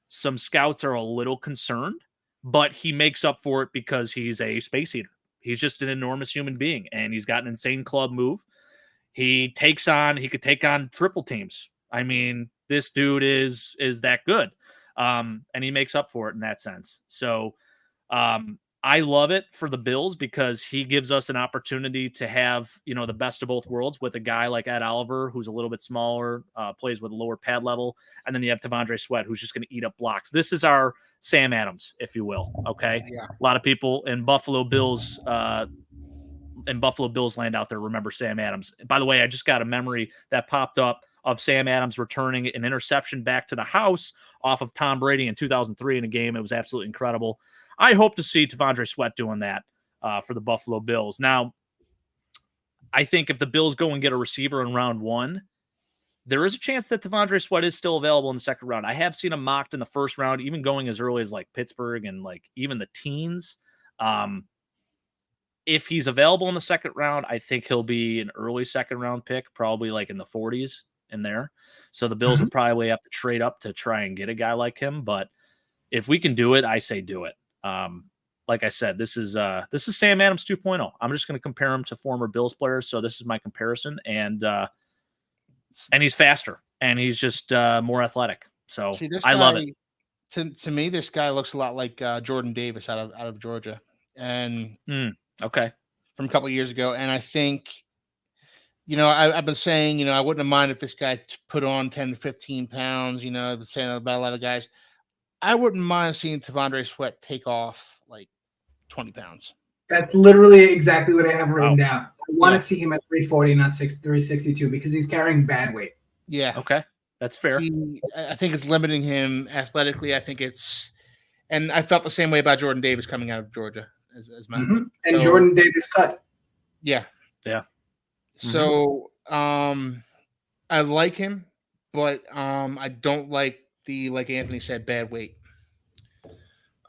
some scouts are a little concerned, but he makes up for it because he's a space eater. He's just an enormous human being, and he's got an insane club move. He could take on triple teams. I mean, this dude is that good. And he makes up for it in that sense. So I love it for the Bills because he gives us an opportunity to have, the best of both worlds with a guy like Ed Oliver, who's a little bit smaller, plays with a lower pad level. And then you have T'Vondre Sweat, who's just going to eat up blocks. This is our Sam Adams, if you will. Okay. Yeah. A lot of people in Buffalo Bills land out there remember Sam Adams. By the way, I just got a memory that popped up of Sam Adams returning an interception back to the house off of Tom Brady in 2003 in a game. It was absolutely incredible. I hope to see T'Vondre Sweat doing that for the Buffalo Bills. Now, I think if the Bills go and get a receiver in round 1, there is a chance that T'Vondre Sweat is still available in the second round. I have seen him mocked in the first round, even going as early as like Pittsburgh and like even the teens. If he's available in the second round, I think he'll be an early second round pick, probably like in the 40s in there. So the Bills would probably have to trade up to try and get a guy like him. But if we can do it, I say do it. Like I said, this is Sam Adams 2.0. I'm just going to compare him to former Bills players. So this is my comparison, and he's faster and he's just more athletic. So I love it. To me, this guy looks a lot like Jordan Davis out of Georgia, and okay, from a couple of years ago. And I think, I've been saying, I wouldn't have minded if this guy put on 10 to 15 pounds. I've been saying that about a lot of guys. I wouldn't mind seeing T'Vondre Sweat take off like 20 pounds. That's literally exactly what I have written down. I want to see him at 340, not 362, because he's carrying bad weight. Yeah. Okay. That's fair. I think it's limiting him athletically. I think and I felt the same way about Jordan Davis coming out of Georgia as my and Jordan Davis cut. Yeah. Yeah. So I like him, but I don't like like Anthony said, bad weight.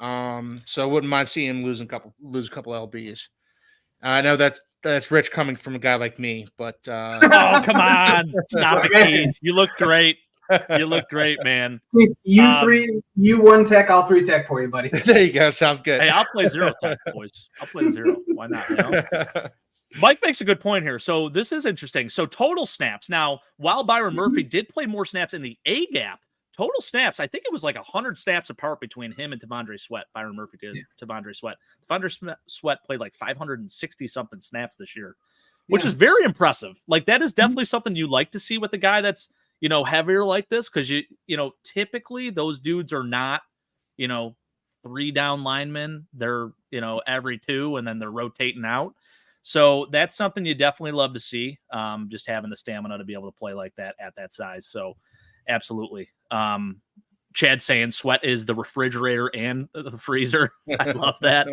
So I wouldn't mind seeing him lose a couple lbs. I know that's rich coming from a guy like me, but oh, come on, stop it, Keith. You look great. You look great, man. You 1 tech, I'll 3 tech for you, buddy. There you go. Sounds good. Hey, I'll play 0 tech, boys. I'll play 0. Why not? Mike makes a good point here. So this is interesting. So total snaps. Now, while Byron Murphy did play more snaps in the A gap, total snaps, I think it was like 100 snaps apart between him and T'Vondre Sweat. Byron Murphy did T'Vondre Sweat. T'Vondre Sweat played like 560-something snaps this year, which is very impressive. Like, that is definitely something you like to see with a guy that's, heavier like this, because typically those dudes are not, 3 down linemen. They're, every 2, and then they're rotating out. So that's something you definitely love to see, just having the stamina to be able to play like that at that size. So absolutely. Chad saying Sweat is the refrigerator and the freezer. I love that.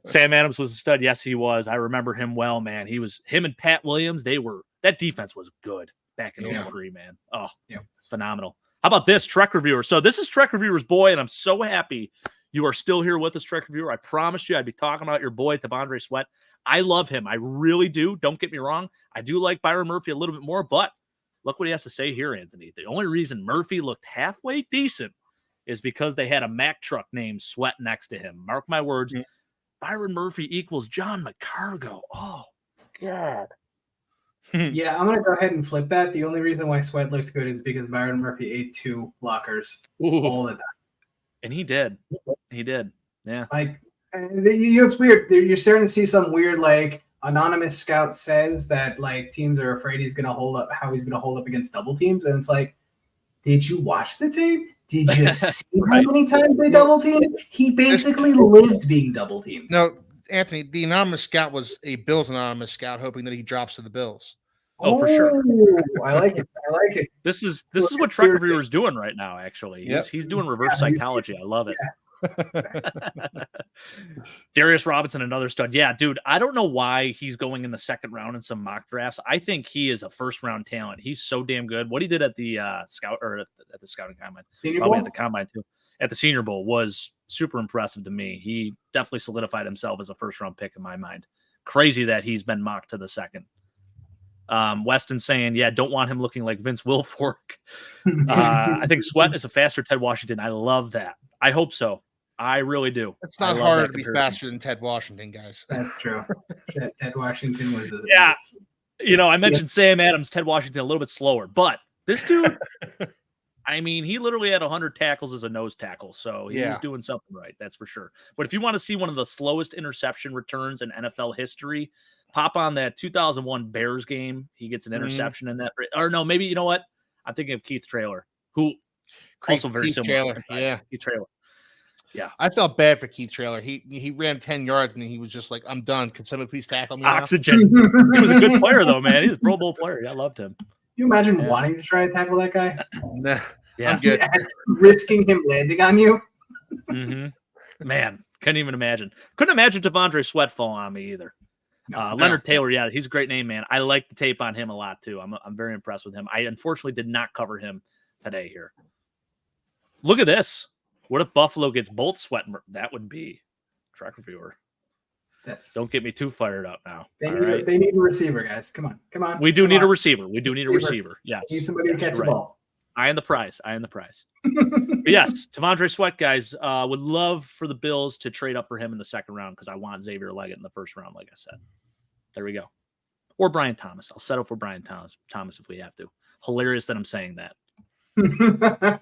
Sam Adams was a stud. Yes, he was. I remember him well, man. Him and Pat Williams. That defense was good back in 03, man. Oh, it's phenomenal. How about this, Trek Reviewer? So this is Trek Reviewer's boy, and I'm so happy you are still here with us, Trek Reviewer. I promised you I'd be talking about your boy, T'Vondre Sweat. I love him. I really do. Don't get me wrong. I do like Byron Murphy a little bit more, but look what he has to say here, Anthony. The only reason Murphy looked halfway decent is because they had a Mack truck named Sweat next to him. Mark my words. Byron Murphy equals John McCargo. Oh, God. Yeah, I'm going to go ahead and flip that. The only reason why Sweat looks good is because Byron Murphy ate 2 blockers all the time. And he did. He did. Yeah. Like, it's weird. You're starting to see some weird, like, anonymous scout says that, like, teams are afraid he's going to hold up against double teams. And it's like, did you watch the tape? Did you see how many times they double teamed? He basically lived being double teamed. No, Anthony, the anonymous scout was a Bills anonymous scout hoping that he drops to the Bills. Oh, for sure. I like it. This is what Trek Reviewer is doing right now, actually. He's doing reverse psychology. I love it. Darius Robinson, another stud. Yeah, dude, I don't know why he's going in the second round in some mock drafts. I think he is a first-round talent. He's so damn good. What he did at the at the scouting combine, probably at the combine too, at the Senior Bowl, was super impressive to me. He definitely solidified himself as a first-round pick in my mind. Crazy that he's been mocked to the second. Weston saying, don't want him looking like Vince Wilfork. I think Sweat is a faster Ted Washington. I love that. I hope so. I really do. It's not hard to be faster than Ted Washington, guys. That's true. Ted Washington was I mentioned Sam Adams, Ted Washington a little bit slower, but this dude, I mean, he literally had 100 tackles as a nose tackle, so he was doing something right, that's for sure. But if you want to see one of the slowest interception returns in NFL history, pop on that 2001 Bears game. He gets an interception in that. Or no, maybe, you know what? I'm thinking of Keith Traylor, who also very Keith similar. Traylor, Keith Traylor. Yeah. I felt bad for Keith Traylor. He ran 10 yards and he was just like, I'm done. Can somebody please tackle me? Oxygen. He was a good player, though, man. He was a Pro Bowl player. I loved him. Can you imagine wanting to try to tackle that guy? Nah, yeah. I'm good. Risking him landing on you? Man, couldn't even imagine. Couldn't imagine T'Vondre Sweat falling on me either. Leonard Taylor, yeah, he's a great name, man. I like the tape on him a lot too. I'm very impressed with him. I unfortunately did not cover him today here. Look at this. What if Buffalo gets Bolt Sweat? That would be track reviewer. Don't get me too fired up now. They need a receiver, guys. Come on. We do need a receiver. We do need a receiver. Yes. Need somebody to catch the ball. Eye on the prize. But yes, T'Vondre Sweat, guys, would love for the Bills to trade up for him in the second round because I want Xavier Leggett in the first round, like I said. There we go. Or Brian Thomas. I'll settle for Brian Thomas if we have to. Hilarious that I'm saying that.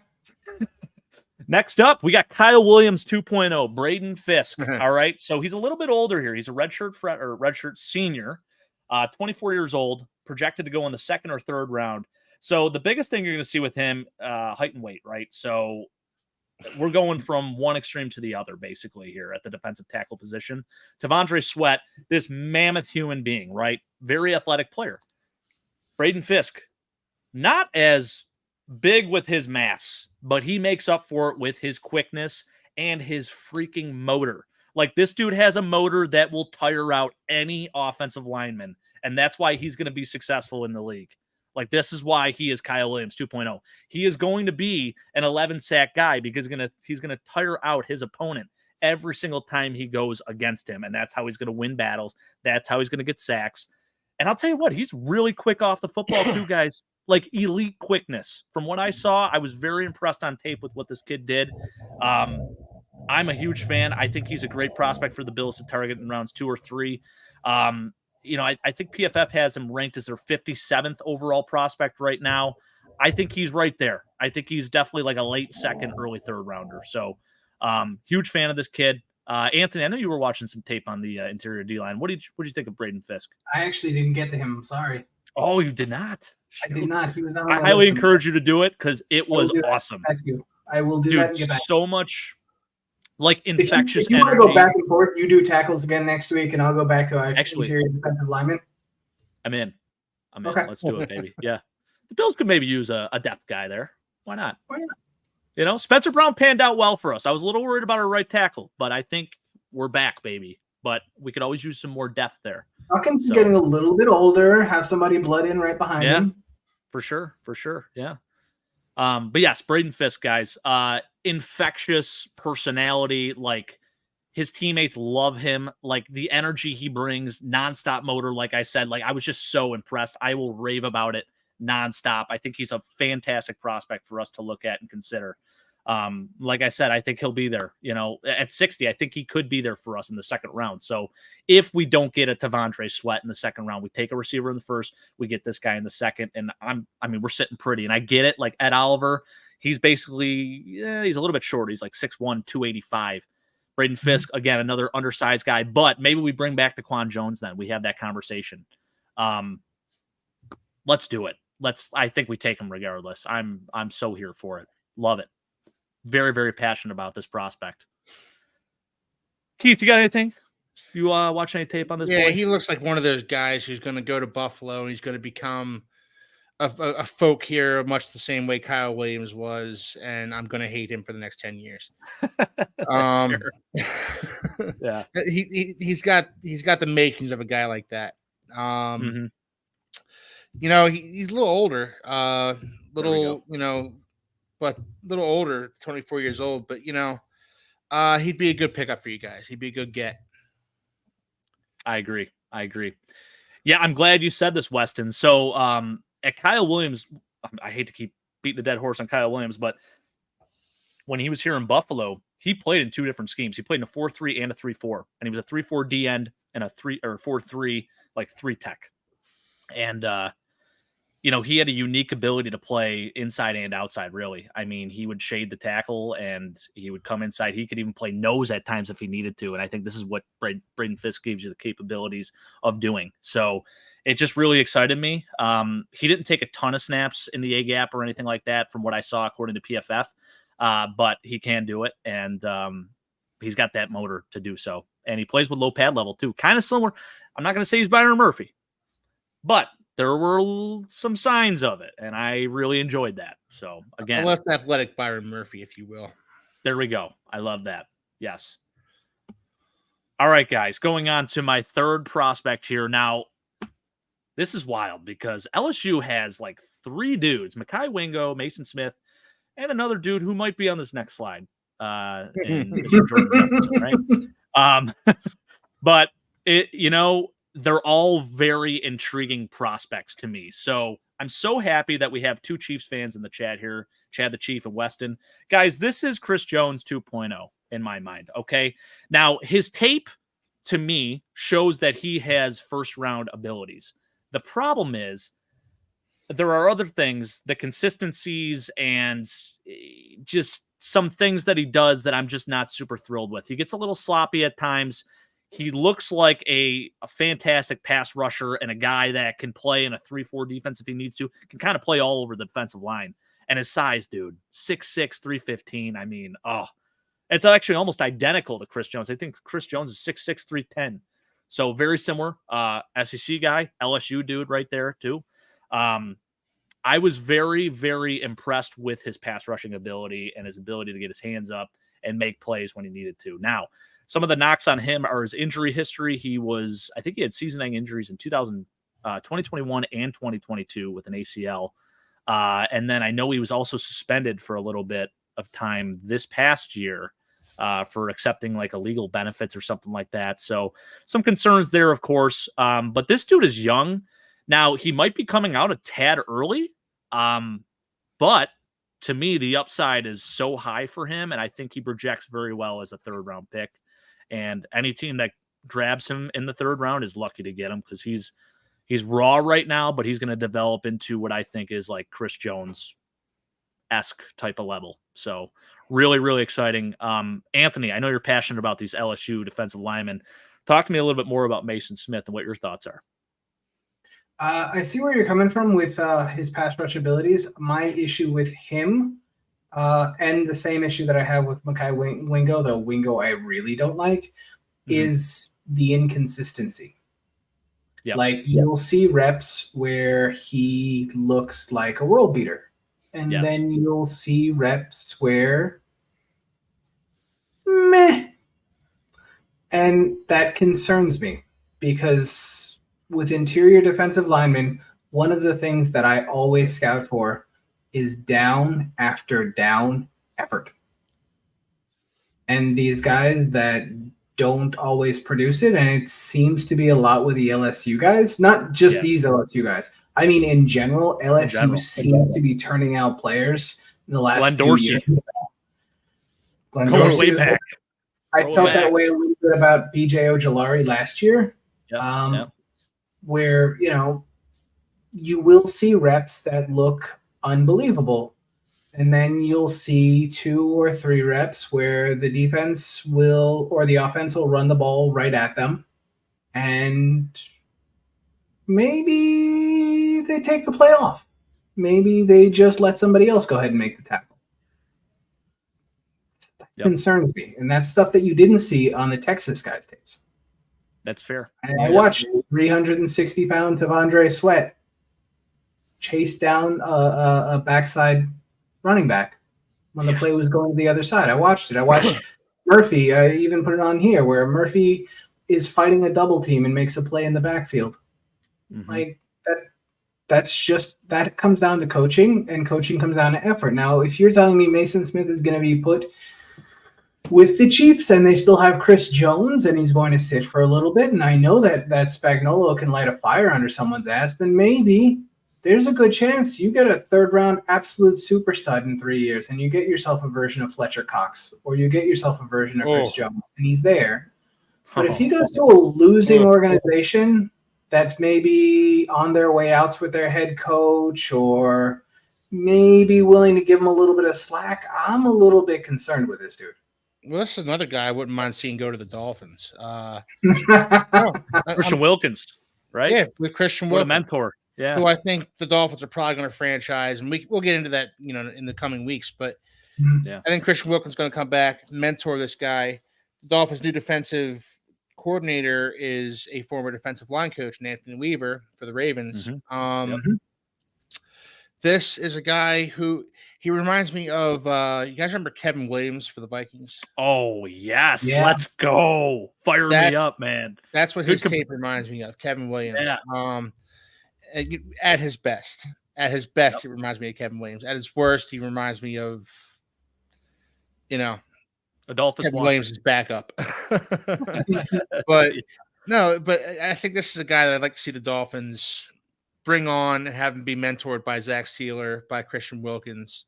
Next up, we got Kyle Williams 2.0, Braden Fisk. All right. So he's a little bit older here. He's a redshirt senior, 24 years old, projected to go in the second or third round. So the biggest thing you're going to see with him, height and weight, right? So we're going from one extreme to the other, basically, here at the defensive tackle position. T'Vondre Sweat, this mammoth human being, right? Very athletic player. Braden Fisk, not as big with his mass, but he makes up for it with his quickness and his freaking motor. Like, this dude has a motor that will tire out any offensive lineman, and that's why he's going to be successful in the league. Like, this is why he is Kyle Williams 2.0. He is going to be an 11-sack guy because he's going to tire out his opponent every single time he goes against him, and that's how he's going to win battles. That's how he's going to get sacks. And I'll tell you what, he's really quick off the football too, guys. Like, elite quickness. From what I saw, I was very impressed on tape with what this kid did. I'm a huge fan. I think he's a great prospect for the Bills to target in rounds 2 or 3. I think PFF has him ranked as their 57th overall prospect right now. I think he's right there. I think he's definitely like a late second, early third rounder. So huge fan of this kid. Anthony, I know you were watching some tape on the interior D-line. What did you think of Braden Fisk? I actually didn't get to him. I'm sorry. Oh, you did not? I did not. He was not. I highly encourage you to do it because it was awesome. Thank you. I will do that. And get back. So much like infectious if you energy. Want to go back and forth, you do tackles again next week, and I'll go back to our interior defensive lineman. I'm in. Okay. Let's do it, baby. Yeah. The Bills could maybe use a depth guy there. Why not? Spencer Brown panned out well for us. I was a little worried about our right tackle, but I think we're back, baby. But we could always use some more depth there. Dawkins is getting a little bit older. Have somebody blood in right behind him. For sure. Yeah. But yes, Braden Fisk, guys, infectious personality. Like, his teammates love him. Like, the energy he brings, nonstop motor. Like I said, like, I was just so impressed. I will rave about it nonstop. I think he's a fantastic prospect for us to look at and consider. Like I said, I think he'll be there, at 60, I think he could be there for us in the second round. So if we don't get a T'Vondre Sweat in the second round, we take a receiver in the first, we get this guy in the second. And we're sitting pretty, and I get it. Like, Ed Oliver, he's basically, he's a little bit shorter. He's like 6'1", 285. Braden Fisk, again, another undersized guy, but maybe we bring back Daquan Jones. Then we have that conversation. Let's do it. I think we take him regardless. I'm so here for it. Love it. Very, very passionate about this prospect. Keith, you got anything? You watch any tape on this? Yeah, boy? He looks like one of those guys who's going to go to Buffalo and he's going to become a folk hero, much the same way Kyle Williams was, and I'm going to hate him for the next 10 years. Yeah, he's got the makings of a guy like that. He's a little older, but a little older, 24 years old. But, he'd be a good pickup for you guys. He'd be a good get. I agree. Yeah, I'm glad you said this, Weston. So at Kyle Williams, I hate to keep beating the dead horse on Kyle Williams, but when he was here in Buffalo, he played in two different schemes. He played in a 4-3 and a 3-4, and he was a 3-4 D end and a 4-3 like 3 tech. And he had a unique ability to play inside and outside, really. I mean, he would shade the tackle and he would come inside. He could even play nose at times if he needed to. And I think this is what Braden Fisk gives you the capabilities of doing. So it just really excited me. He didn't take a ton of snaps in the A-gap or anything like that from what I saw according to PFF, but he can do it. And he's got that motor to do so. And he plays with low pad level too. Kind of similar. I'm not going to say he's Byron Murphy, but there were some signs of it, and I really enjoyed that. So, again, a less athletic Byron Murphy, if you will. There we go. I love that. Yes. All right, guys, going on to my third prospect here. Now, this is wild because LSU has like 3 dudes, Mekhi Wingo, Mason Smith, and another dude who might be on this next slide, and Mr. Jordan Jefferson, right? But they're all very intriguing prospects to me. So I'm so happy that we have 2 Chiefs fans in the chat here, Chad the Chief and Weston. Guys, this is Chris Jones 2.0 in my mind, okay? Now, his tape, to me, shows that he has first-round abilities. The problem is there are other things, the consistencies and just some things that he does that I'm just not super thrilled with. He gets a little sloppy at times. He looks like a fantastic pass rusher and a guy that can play in a 3-4 defense if he needs to, can kind of play all over the defensive line. And his size, dude, 6'6", 315. I mean, it's actually almost identical to Chris Jones. I think Chris Jones is 6'6", 310. So very similar. SEC guy, LSU dude right there too. I was very, very impressed with his pass rushing ability and his ability to get his hands up and make plays when he needed to. Now, some of the knocks on him are his injury history. I think he had season-ending injuries in 2021 and 2022 with an ACL. And then I know he was also suspended for a little bit of time this past year for accepting like illegal benefits or something like that. So some concerns there, of course. But this dude is young. Now, he might be coming out a tad early, but to me, the upside is so high for him, and I think he projects very well as a third-round pick. And any team that grabs him in the third round is lucky to get him because he's raw right now, but he's going to develop into what I think is like Chris Jones-esque type of level. So really, really exciting. Anthony, I know you're passionate about these LSU defensive linemen. Talk to me a little bit more about Mason Smith and what your thoughts are. I see where you're coming from with his pass rush abilities. My issue with him, and the same issue that I have with Mekhi Wingo, though Wingo I really don't like, is the inconsistency. Yep. Like you'll see reps where he looks like a world beater, and then you'll see reps where meh, and that concerns me because with interior defensive linemen, one of the things that I always scout for is down after down effort. And these guys that don't always produce it, and it seems to be a lot with the LSU guys, not just these LSU guys. I mean, in general, LSU seems to be turning out players in the last few years. Glenn Dorsey. I felt that way a little bit about BJ Ojolari last year. Where, you will see reps that look unbelievable. And then you'll see 2 or 3 reps where the defense or the offense will run the ball right at them. And maybe they take the play off. Maybe they just let somebody else go ahead and make the tackle. That concerns me. And that's stuff that you didn't see on the Texas guys' tapes. That's fair. I watched 360-pound T'Vondre Sweat chase down a backside running back when the play was going to the other side. I watched it. I watched Murphy. I even put it on here where Murphy is fighting a double team and makes a play in the backfield. Like that comes down to coaching, and coaching comes down to effort. Now, if you're telling me Mason Smith is going to be put with the Chiefs and they still have Chris Jones and he's going to sit for a little bit, and I know that Spagnuolo can light a fire under someone's ass, then maybe there's a good chance you get a third-round absolute super stud in 3 years and you get yourself a version of Fletcher Cox or you get yourself a version of Chris Jones, and he's there. But if he goes to a losing organization that's maybe on their way outs with their head coach or maybe willing to give him a little bit of slack, I'm a little bit concerned with this dude. Well, this is another guy I wouldn't mind seeing go to the Dolphins. Christian Wilkins, right? Yeah, with Christian Wilkins. What a mentor. Yeah. Who I think the Dolphins are probably going to franchise, and we'll get into that, in the coming weeks. But I think Christian Wilkins is going to come back, mentor this guy. The Dolphins' new defensive coordinator is a former defensive line coach, Anthony Weaver, for the Ravens. This is a guy who he reminds me of. You guys remember Kevin Williams for the Vikings? Oh yes, Yeah. let's go. Fire me up, man. That's what his tape reminds me of. Kevin Williams. Yeah. At his best, he reminds me of Kevin Williams. At his worst, he reminds me of, Adolphus Kevin Williams' backup. But I think this is a guy that I'd like to see the Dolphins bring on and have him be mentored by Zach Steeler, by Christian Wilkins,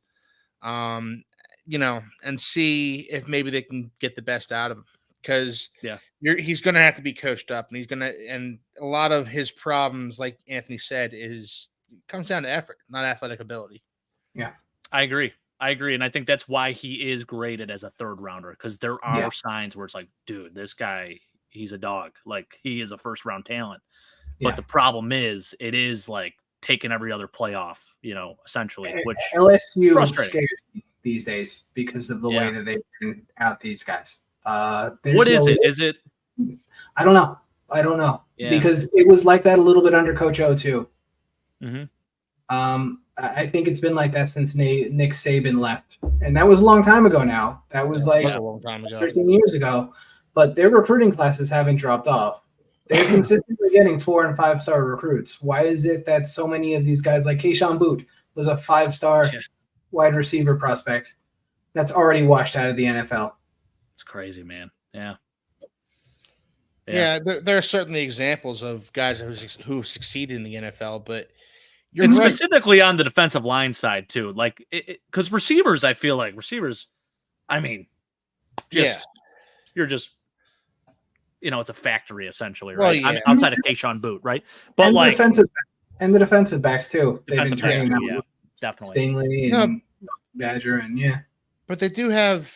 and see if maybe they can get the best out of him. Because he's going to have to be coached up, and a lot of his problems, like Anthony said, comes down to effort, not athletic ability. Yeah, I agree, and I think that's why he is graded as a third rounder, because there are signs where it's like, dude, this guy, he's a dog, like he is a first round talent. But the problem is, it is like taking every other playoff, essentially. Which LSU scares me these days because of the way that they bring out these guys. What is it? Is it? I don't know. Because it was like that a little bit under Coach O too. Mm-hmm. I think it's been like that since Nick Saban left, and that was a long time ago. Now that was like a long time ago, 13 years ago. But their recruiting classes haven't dropped off. They're consistently getting 4- and 5-star recruits. Why is it that so many of these guys, like Keyshawn Boot, was a 5-star wide receiver prospect that's already washed out of the NFL? It's crazy, man. Yeah. Yeah, there are certainly examples of guys who succeeded in the NFL, but specifically on the defensive line side too. Like, because receivers, I feel like I mean, you're just, it's a factory essentially, right? Well, outside of Keyshawn Boot, right? But and like the defensive backs too. They've been backs training too, definitely. Stingley and Badger, and but they do have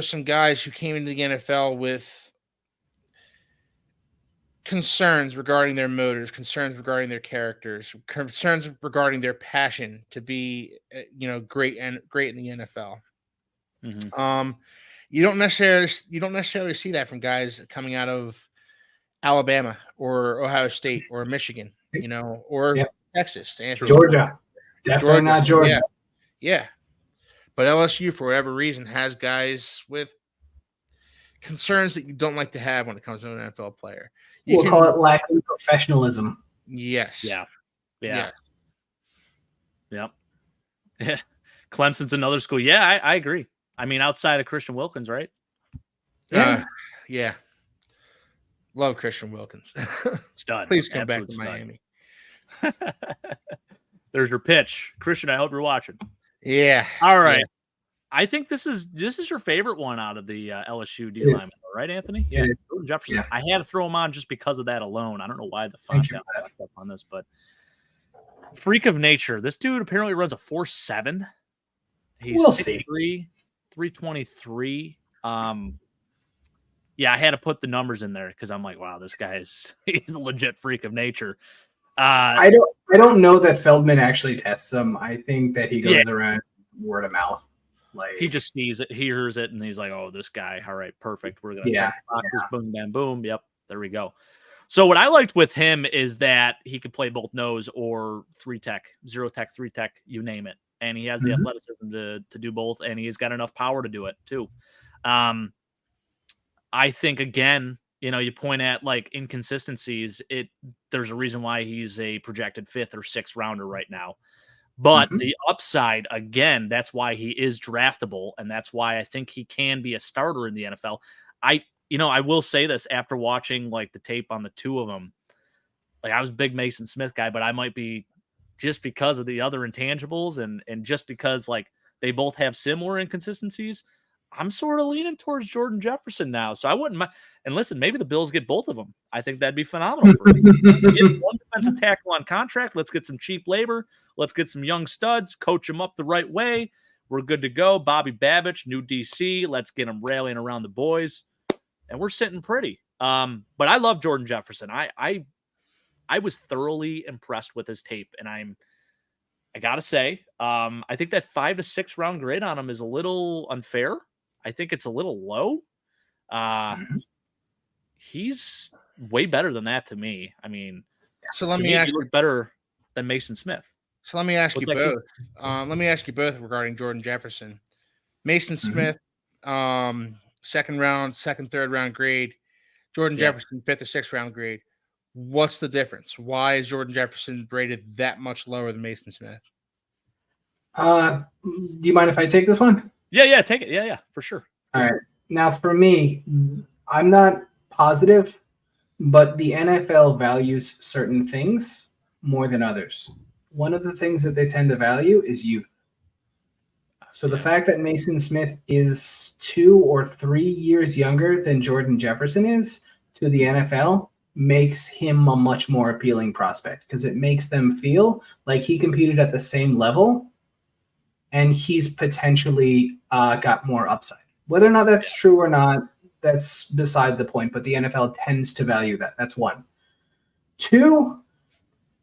some guys who came into the NFL with concerns regarding their motives, concerns regarding their characters, concerns regarding their passion to be, great in the NFL. Mm-hmm. You don't necessarily see that from guys coming out of Alabama or Ohio State or Michigan, or Texas, Georgia. Definitely not Georgia. Yeah. But LSU, for whatever reason, has guys with concerns that you don't like to have when it comes to an NFL player. We'll call it lacking professionalism. Yes. Yeah. Clemson's another school. Yeah, I agree. I mean, outside of Christian Wilkins, right? Yeah. Love Christian Wilkins. Stud. Please come back to Miami. There's your pitch. Christian, I hope you're watching. Yeah. All right. Yeah. I think this is your favorite one out of the LSU D lineman, right, Anthony? Yeah. Jefferson. Yeah. I had to throw him on just because of that alone. I don't know why the font got left up on this, but freak of nature. This dude apparently runs a 4.7. He's 6'3", 323. Yeah, I had to put the numbers in there because I'm like, wow, this guy he's a legit freak of nature. I don't know that Feldman actually tests him. I think that he goes around word of mouth. Like, he just sees it, hears it, and he's like, "Oh, this guy. All right, perfect. We're gonna check the boxes. Boom, bam, boom. Yep, there we go." So what I liked with him is that he could play both nose or 3-tech, 0-tech, 3-tech, you name it, and he has the athleticism to do both, and he's got enough power to do it too. I think again, you point at like inconsistencies. There's a reason why he's a projected 5th or 6th rounder right now. But the upside, again, that's why he is draftable, and that's why I think he can be a starter in the NFL. I will say this after watching like the tape on the two of them. Like, I was a big Mason Smith guy, but I might be just because of the other intangibles and just because like they both have similar inconsistencies. I'm sort of leaning towards Jordan Jefferson now, so I wouldn't mind. And listen, maybe the Bills get both of them. I think that'd be phenomenal for me. Get one defensive tackle on contract. Let's get some cheap labor. Let's get some young studs. Coach them up the right way. We're good to go. Bobby Babich, new DC. Let's get them rallying around the boys, and we're sitting pretty. But I love Jordan Jefferson. I was thoroughly impressed with his tape, and I gotta say, I think that 5 to 6 round grade on him is a little unfair. I think it's a little low. He's way better than that to me. I mean, so let me ask you, better than Mason Smith. So let me ask What's you that, both. Let me ask you both regarding Jordan Jefferson. Mason Smith, second round, second, third round grade. Jordan Jefferson, fifth or sixth round grade. What's the difference? Why is Jordan Jefferson rated that much lower than Mason Smith? Do you mind if I take this one? Yeah, take it. Yeah, for sure. All right. Now, for me, I'm not positive, but the NFL values certain things more than others. One of the things that they tend to value is youth. So the fact that Mason Smith is 2 or 3 years younger than Jordan Jefferson is to the NFL makes him a much more appealing prospect because it makes them feel like he competed at the same level and he's potentially got more upside. Whether or not that's true or not, that's beside the point, but the NFL tends to value that. That's one. 2,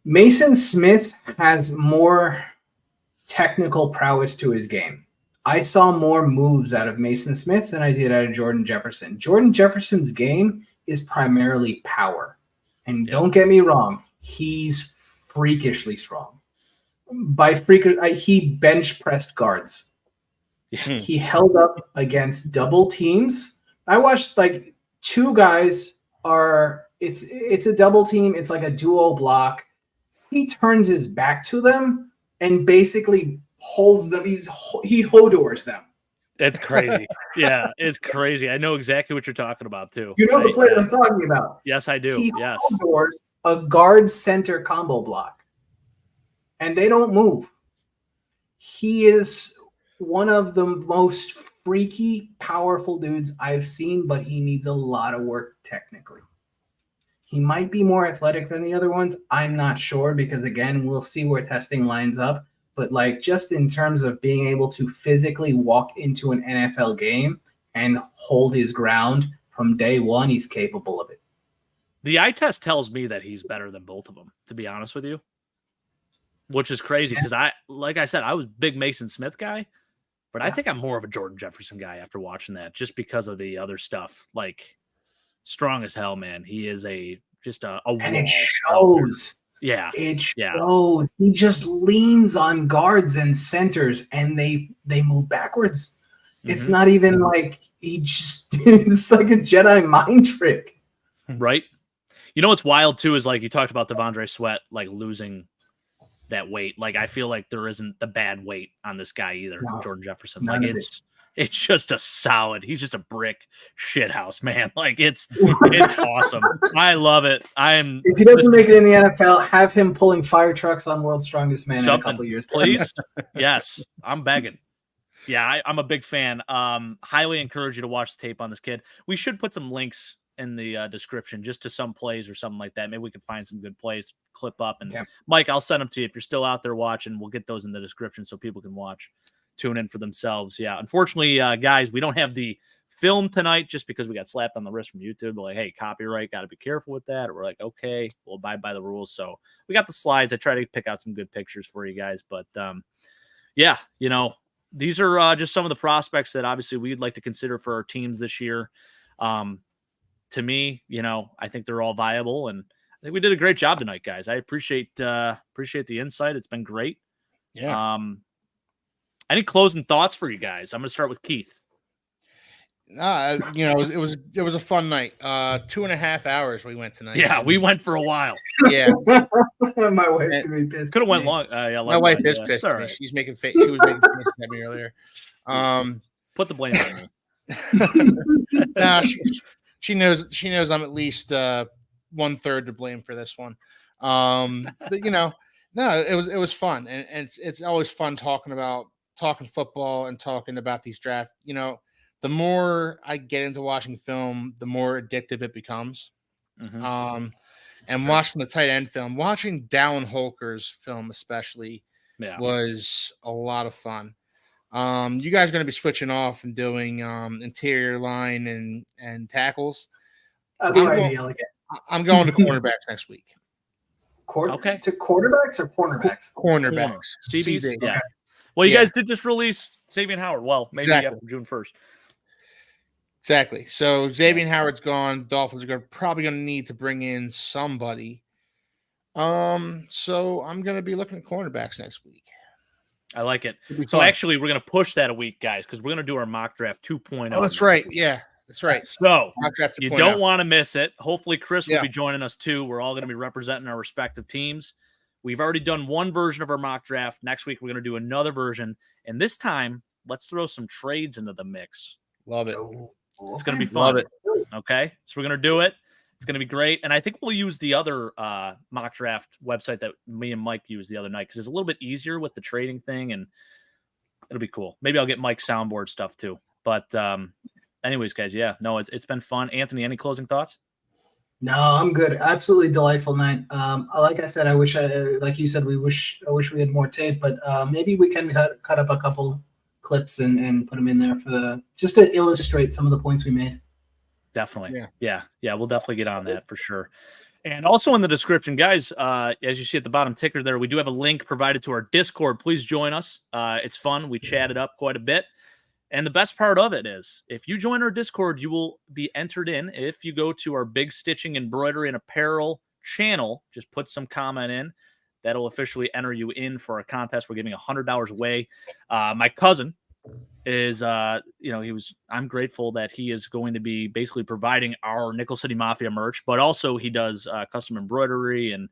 Mason Smith has more technical prowess to his game. I saw more moves out of Mason Smith than I did out of Jordan Jefferson. Jordan Jefferson's game is primarily power. And don't get me wrong, he's freakishly strong. He bench pressed guards. He held up against double teams. I watched like 2 guys it's a double team, it's like a duo block. He turns his back to them and basically holds them. He Hodors them. It's crazy. Yeah, it's crazy. I know exactly what you're talking about too. You know the player I'm talking about. Yes, I do. He Hodors a guard center combo block, and they don't move. He is one of the most freaky, powerful dudes I've seen, but he needs a lot of work technically. He might be more athletic than the other ones. I'm not sure because, again, we'll see where testing lines up. But, like, just in terms of being able to physically walk into an NFL game and hold his ground from day one, he's capable of it. The eye test tells me that he's better than both of them, to be honest with you, which is crazy because like I said, I was a big Mason Smith guy, but I think I'm more of a Jordan Jefferson guy after watching that just because of the other stuff. Like, strong as hell, man. He is just a and wall. It shows. Yeah. It shows. He just leans on guards and centers and they move backwards. It's not even like it's like a Jedi mind trick. Right. You know what's wild too is like you talked about Devondre Sweat like losing that weight. Like I feel like there isn't the bad weight on this guy either, Jordan Jefferson. Like it's just a solid. He's just a brick shithouse, man. Like it's awesome. I love it. If he doesn't make it in the NFL, have him pulling fire trucks on World's Strongest Man in a couple years, please. Yes, I'm begging. Yeah, I'm a big fan. Highly encourage you to watch the tape on this kid. We should put some links in the description just to some plays or something like that. Maybe we can find some good plays to clip up. And Mike, I'll send them to you if you're still out there watching. We'll get those in the description so people can tune in for themselves. Yeah, unfortunately, guys, we don't have the film tonight just because we got slapped on the wrist from YouTube. We're like, hey, copyright, got to be careful with that. We're like, okay, we'll abide by the rules. So we got the slides. I try to pick out some good pictures for you guys. But yeah, you know, these are just some of the prospects that obviously we'd like to consider for our teams this year. To me, you know, I think they're all viable, and I think we did a great job tonight, guys. I appreciate the insight. It's been great. Yeah. Any closing thoughts for you guys? I'm going to start with Keith. You know, it was a fun night. 2.5 hours we went tonight. Yeah, we went for a while. Yeah. My wife's gonna be pissed. Could have went long. Yeah, my wife is pissed at me. She's making she was making faces at me earlier. Put the blame on me. Nah, she knows I'm at least 1/3 to blame for this one. But you know, no, it was fun, and it's always fun talking football and talking about these drafts. You know, the more I get into watching film, the more addictive it becomes. And watching the tight end film, watching Dallin Holker's film especially, was a lot of fun. You guys are going to be switching off and doing interior line and tackles. I'm going to cornerbacks next week. Okay. To quarterbacks or cornerbacks? Cornerbacks. CBs. Yeah. Okay. Well, you guys did just release Xavier Howard. Well, maybe after June 1st. Exactly. So Xavier Howard's gone. Dolphins are probably going to need to bring in somebody. So I'm going to be looking at cornerbacks next week. I like it. So actually, we're going to push that a week, guys, because we're going to do our mock draft 2.0. Oh, that's right. Yeah, that's right. So you don't want to miss it. Hopefully, Chris will be joining us too. We're all going to be representing our respective teams. We've already done one version of our mock draft. Next week, we're going to do another version. And this time, let's throw some trades into the mix. Love it. It's going to be fun. Love it. Okay, so we're going to do it. It's going to be great. And I think we'll use the other mock draft website that me and Mike used the other night because it's a little bit easier with the trading thing, and it'll be cool. Maybe I'll get Mike's soundboard stuff too. But anyways, guys, it's been fun. Anthony, any closing thoughts? No, I'm good. Absolutely delightful night. Like I said, like you said, I wish we had more tape, but maybe we can cut up a couple clips and put them in there just to illustrate some of the points we made. Definitely. Yeah. We'll definitely get on that for sure. And also in the description, guys, as you see at the bottom ticker there, we do have a link provided to our Discord. Please join us. It's fun. We chatted up quite a bit. And the best part of it is if you join our Discord, you will be entered in. If you go to our Big Stitching, Embroidery, and Apparel channel, just put some comment in. That'll officially enter you in for a contest. We're giving $100 away. My cousin is, I'm grateful that he is going to be basically providing our Nickel City Mafia merch, but also he does custom embroidery and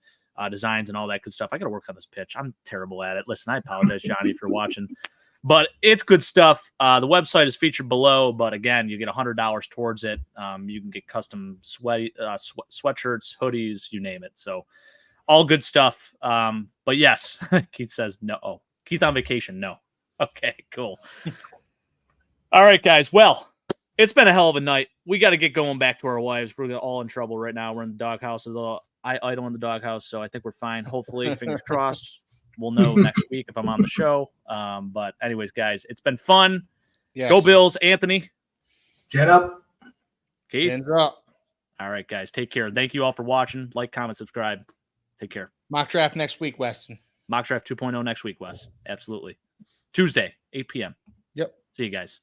designs and all that good stuff. I got to work on this pitch. I'm terrible at it. Listen, I apologize, Johnny, if you're watching. But it's good stuff. The website is featured below, but again, you get $100 towards it. You can get custom sweatshirts, hoodies, you name it. So all good stuff. But yes, Keith says no. Oh, Keith on vacation. No. Okay, cool. All right, guys. Well, it's been a hell of a night. We got to get going back to our wives. We're all in trouble right now. We're in the doghouse. I idle in the doghouse, so I think we're fine. Hopefully, fingers crossed. We'll know next week if I'm on the show. But anyways, guys, it's been fun. Yes. Go Bills, Anthony. Jet up. Keith. Hands up. All right, guys. Take care. Thank you all for watching. Like, comment, subscribe. Take care. Mock draft next week, Weston. Mock draft 2.0 next week, Wes. Absolutely. Tuesday, 8 p.m. Yep. See you guys.